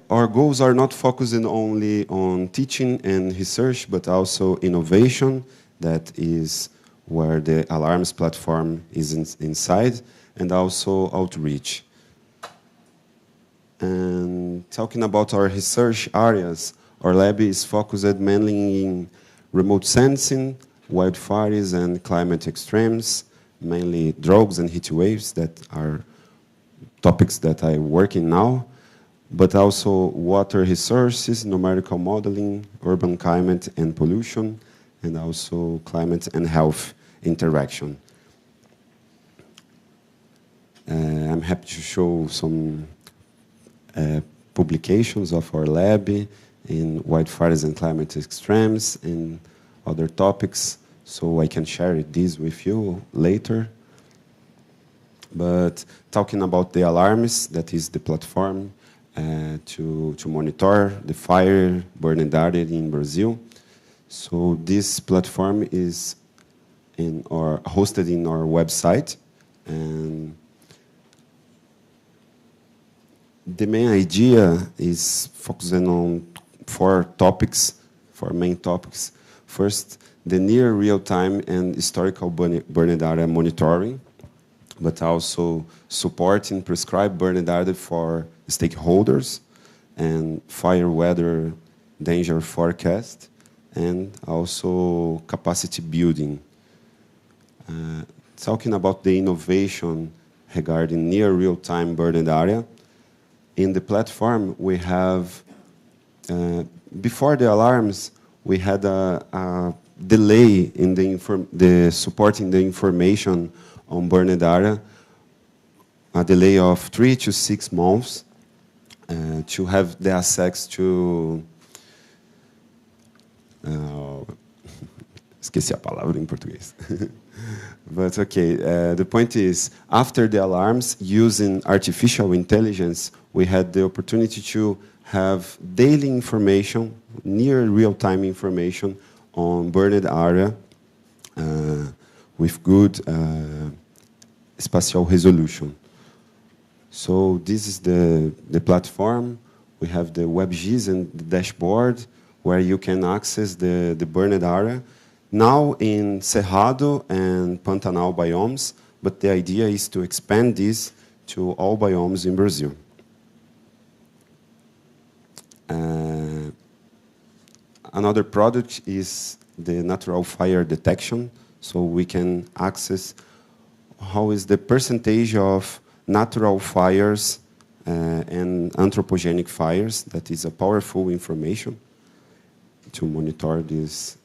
our goals are not focusing only on teaching and research, but also innovation. That is where the Alarms platform is inside, and also outreach. And talking about our research areas, our lab is focused mainly in remote sensing, wildfires and climate extremes, mainly droughts and heat waves that are topics that I work in now, but also water resources, numerical modeling, urban climate and pollution, and also climate and health interaction. I'm happy to show some publications of our lab in wildfires and climate extremes and other topics, so I can share this with you later. But talking about the Alarms, that is the platform to monitor the fire burned area in Brazil. So this platform is hosted in our website, and the main idea is focusing on 4 main topics. First, the near real-time and historical burned area monitoring, but also supporting prescribed burned area for stakeholders and fire weather danger forecast, and also capacity building. Talking about the innovation regarding near real-time burned area, in the platform we have, before the Alarms, we had a delay in the supporting the information on burned area, a delay of 3 to 6 months to have the access to... esqueci a palavra em português. But okay, the point is, after the Alarms, using artificial intelligence, we had the opportunity to have daily information, near real-time information on burned area with good spatial resolution. So this is the platform. We have the WebGIS and the dashboard where you can access the burned area. Now in Cerrado and Pantanal biomes, but the idea is to expand this to all biomes in Brazil. Another product is the natural fire detection So we can access how is the percentage of natural fires and anthropogenic fires. That is a powerful information to monitor this.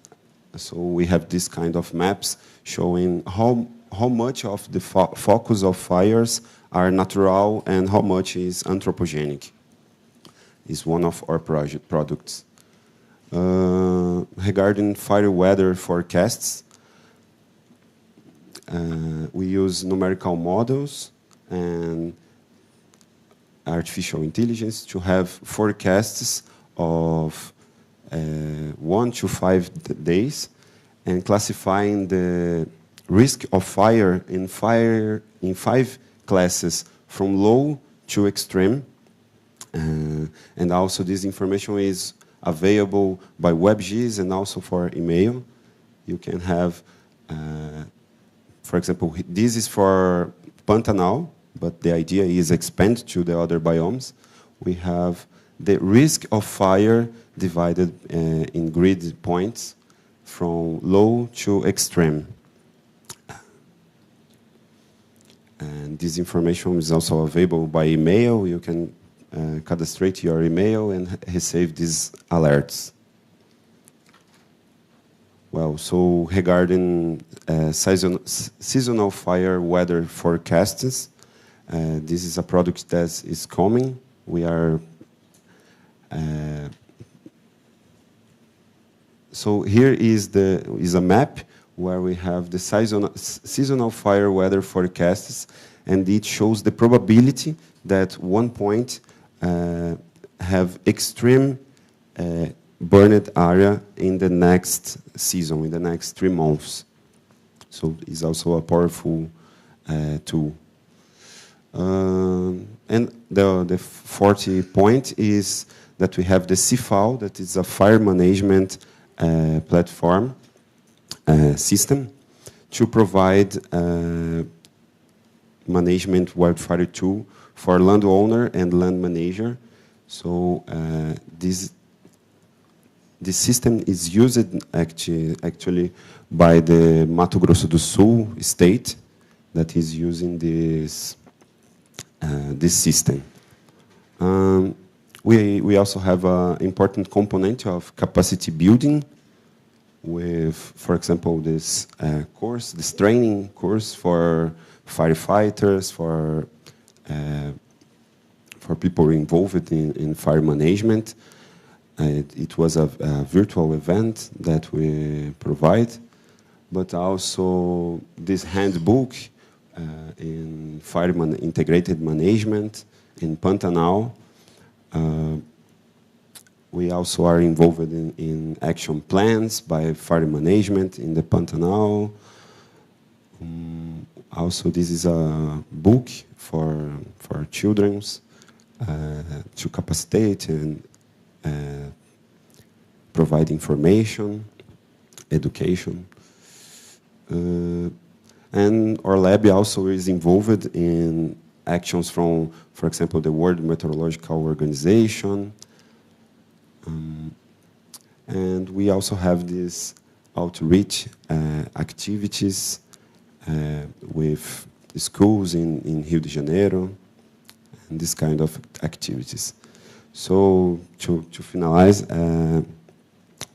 So we have this kind of maps showing how much of the focus of fires are natural and how much is anthropogenic. Is one of our products. Regarding fire weather forecasts, we use numerical models and artificial intelligence to have forecasts of 1 to 5 days and classifying the risk of fire in 5 classes from low to extreme. And also this information is available by WebGIS and also for email. You can have, for example, this is for Pantanal, but the idea is expand to the other biomes. We have the risk of fire divided in grid points from low to extreme. And this information is also available by email. You can cadastrate your email and receive these alerts. Well, so regarding seasonal fire weather forecasts, this is a product that is coming. We are so here is a map where we have the seasonal fire weather forecasts, and it shows the probability that one point have extreme burned area in the next season, in the next 3 months. So it's also a powerful tool. And the 40th point is that we have the CFAO, that is a fire management platform system to provide management wildfire tool for landowner and land manager. So this system is used actually by the Mato Grosso do Sul state that is using this system. We also have an important component of capacity building with, for example, this course, this training course for firefighters, for people involved in fire management. It was a virtual event that we provide, but also this handbook in integrated management in Pantanal. We also are involved in action plans by fire management in the Pantanal. Also, this is a book for children to capacitate and provide information, education. And our lab also is involved in actions from, for example, the World Meteorological Organization. And we also have these outreach activities with schools in Rio de Janeiro, and this kind of activities. So to finalize,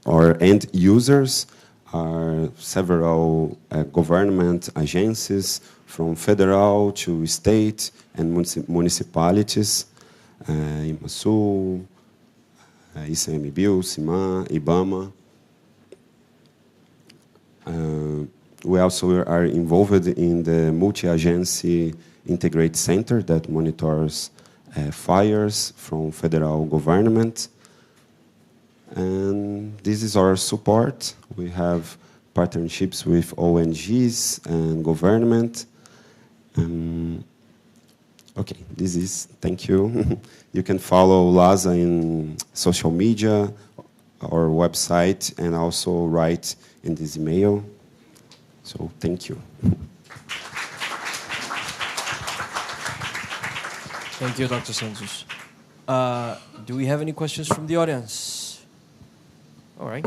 our end users are several government agencies from federal to state and municipalities, IMASU, ICMBio, CIMAN, IBAMA. We also are involved in the multi-agency integrated center that monitors fires from federal government. And this is our support. We have partnerships with ONGs and government. Okay, this is, thank you. You can follow LASA in social media, our website, and also write in this email. So thank you. Thank you, Dr. Santos. Do we have any questions from the audience? All right.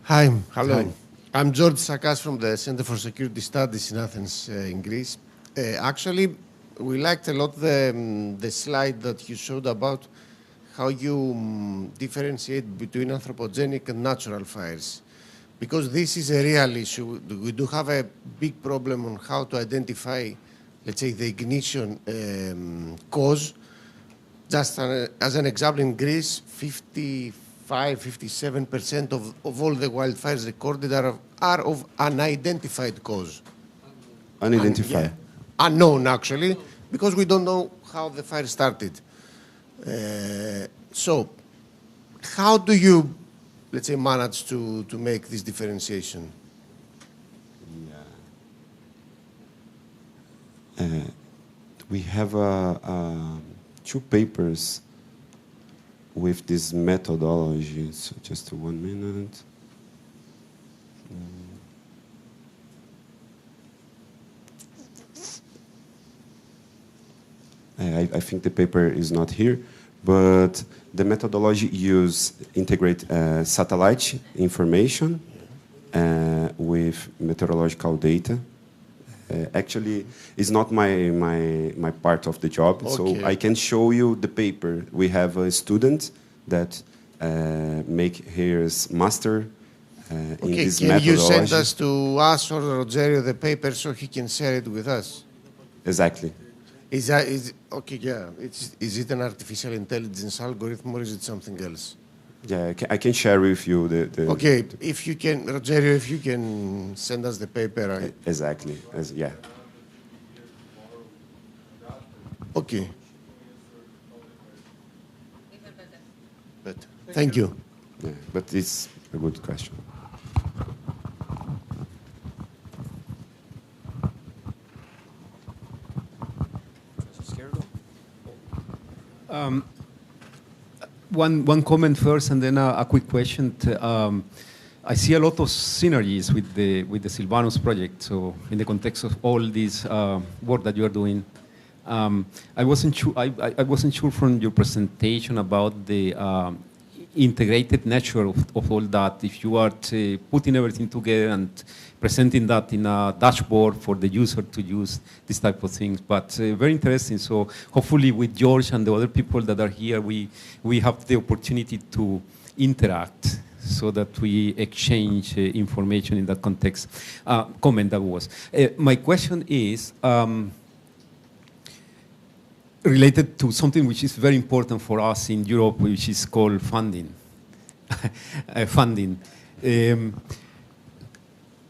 Hi, hello. Hi. I'm George Sakas from the Center for Security Studies in Athens, in Greece. Actually, we liked a lot the slide that you showed about how you differentiate between anthropogenic and natural fires. Because this is a real issue. We do have a big problem on how to identify, let's say, the ignition cause. Just as an example, in Greece, 57% of all the wildfires recorded are of unidentified cause. Unidentified. Unknown, actually, because we don't know how the fire started. So, how do you, let's say, manage to make this differentiation? We have two papers with this methodology. So just 1 minute. I think the paper is not here, but the methodology integrate satellite information with meteorological data. Actually, it's not my part of the job, Okay. so I can show you the paper. We have a student that make his master in Okay, this can methodology. you send us to us or Rogerio the paper so he can share it with us? Exactly. Is okay? Yeah. Is it an artificial intelligence algorithm or is it something else? Yeah, I can share with you the Okay, if you can, Rogerio, if you can send us the paper. Exactly. Yeah. Okay. But thank you. Yeah, but it's a good question. One comment first, and then a quick question. I see a lot of synergies with the Silvanus project. So, in the context of all this work that you are doing, I wasn't sure. I wasn't sure from your presentation about the integrated nature of all that. If you are putting everything together and presenting that in a dashboard for the user to use this type of things, but very interesting. So hopefully with George and the other people that are here, we have the opportunity to interact so that we exchange information in that context. Comment that was. My question is related to something which is very important for us in Europe, which is called funding. Funding.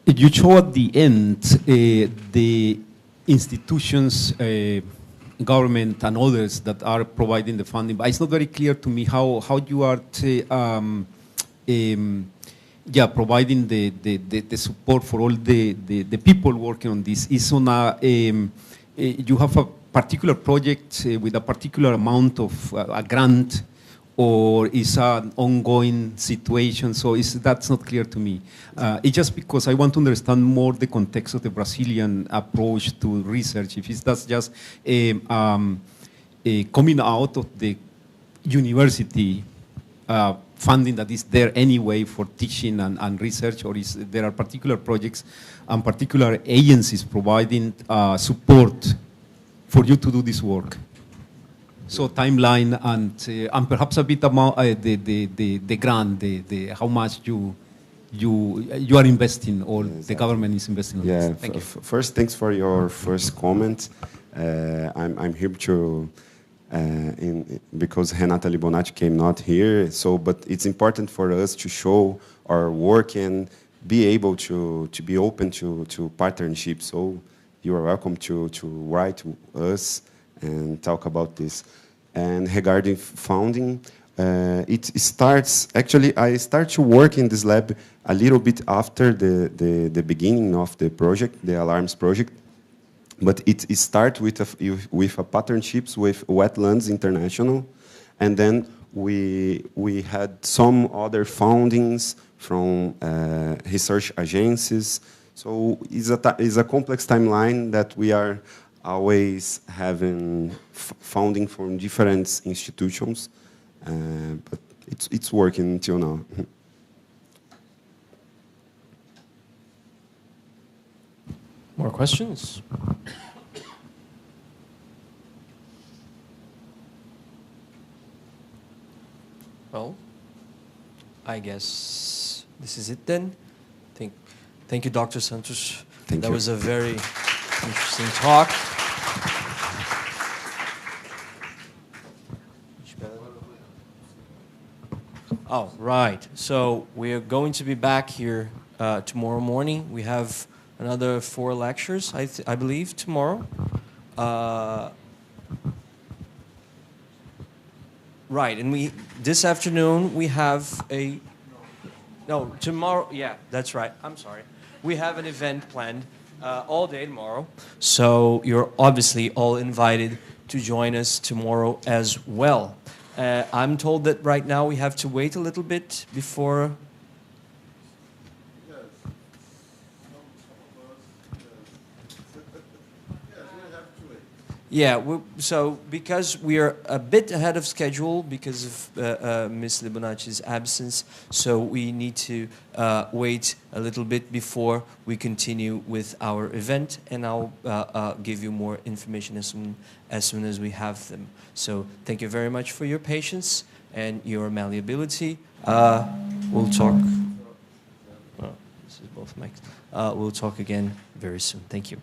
You show at the end the institutions, government, and others that are providing the funding, but it's not very clear to me how you are providing the support for all the people working on this. Is on you have a particular project with a particular amount of a grant, or is an ongoing situation? So that's not clear to me. It's just because I want to understand more the context of the Brazilian approach to research. If that's just coming out of the university funding that is there anyway for teaching and research, or is there are particular projects and particular agencies providing support for you to do this work? So timeline and perhaps a bit about the grant, how much you are investing, or the government is investing on this. Thank you. First, thanks for your first comment. I'm here to because Renata Libonati came not here. So, but it's important for us to show our work and be able to be open to partnership. So you are welcome to write to us and talk about this. And regarding funding, it starts, actually I start to work in this lab a little bit after the beginning of the project, the Alarms project, but it starts with a partnerships with Wetlands International, and then we had some other fundings from research agencies. So it's a complex timeline that we are always having funding from different institutions, but it's working until now. More questions? Well, I guess this is it then. Thank you, Dr. Santos. Thank that you. was a very interesting talk. Oh, right. So we are going to be back here tomorrow morning. We have another 4 lectures, I believe, tomorrow. Right, and this afternoon we have tomorrow, yeah, that's right, I'm sorry. We have an event planned all day tomorrow, so you're obviously all invited to join us tomorrow as well. I'm told that right now we have to wait a little bit before... Yeah, so because we are a bit ahead of schedule because of Ms. Libonacci's absence, so we need to wait a little bit before we continue with our event, and I'll give you more information as soon as we have them. So thank you very much for your patience and your malleability. We'll talk. This is both mics. We'll talk again very soon. Thank you.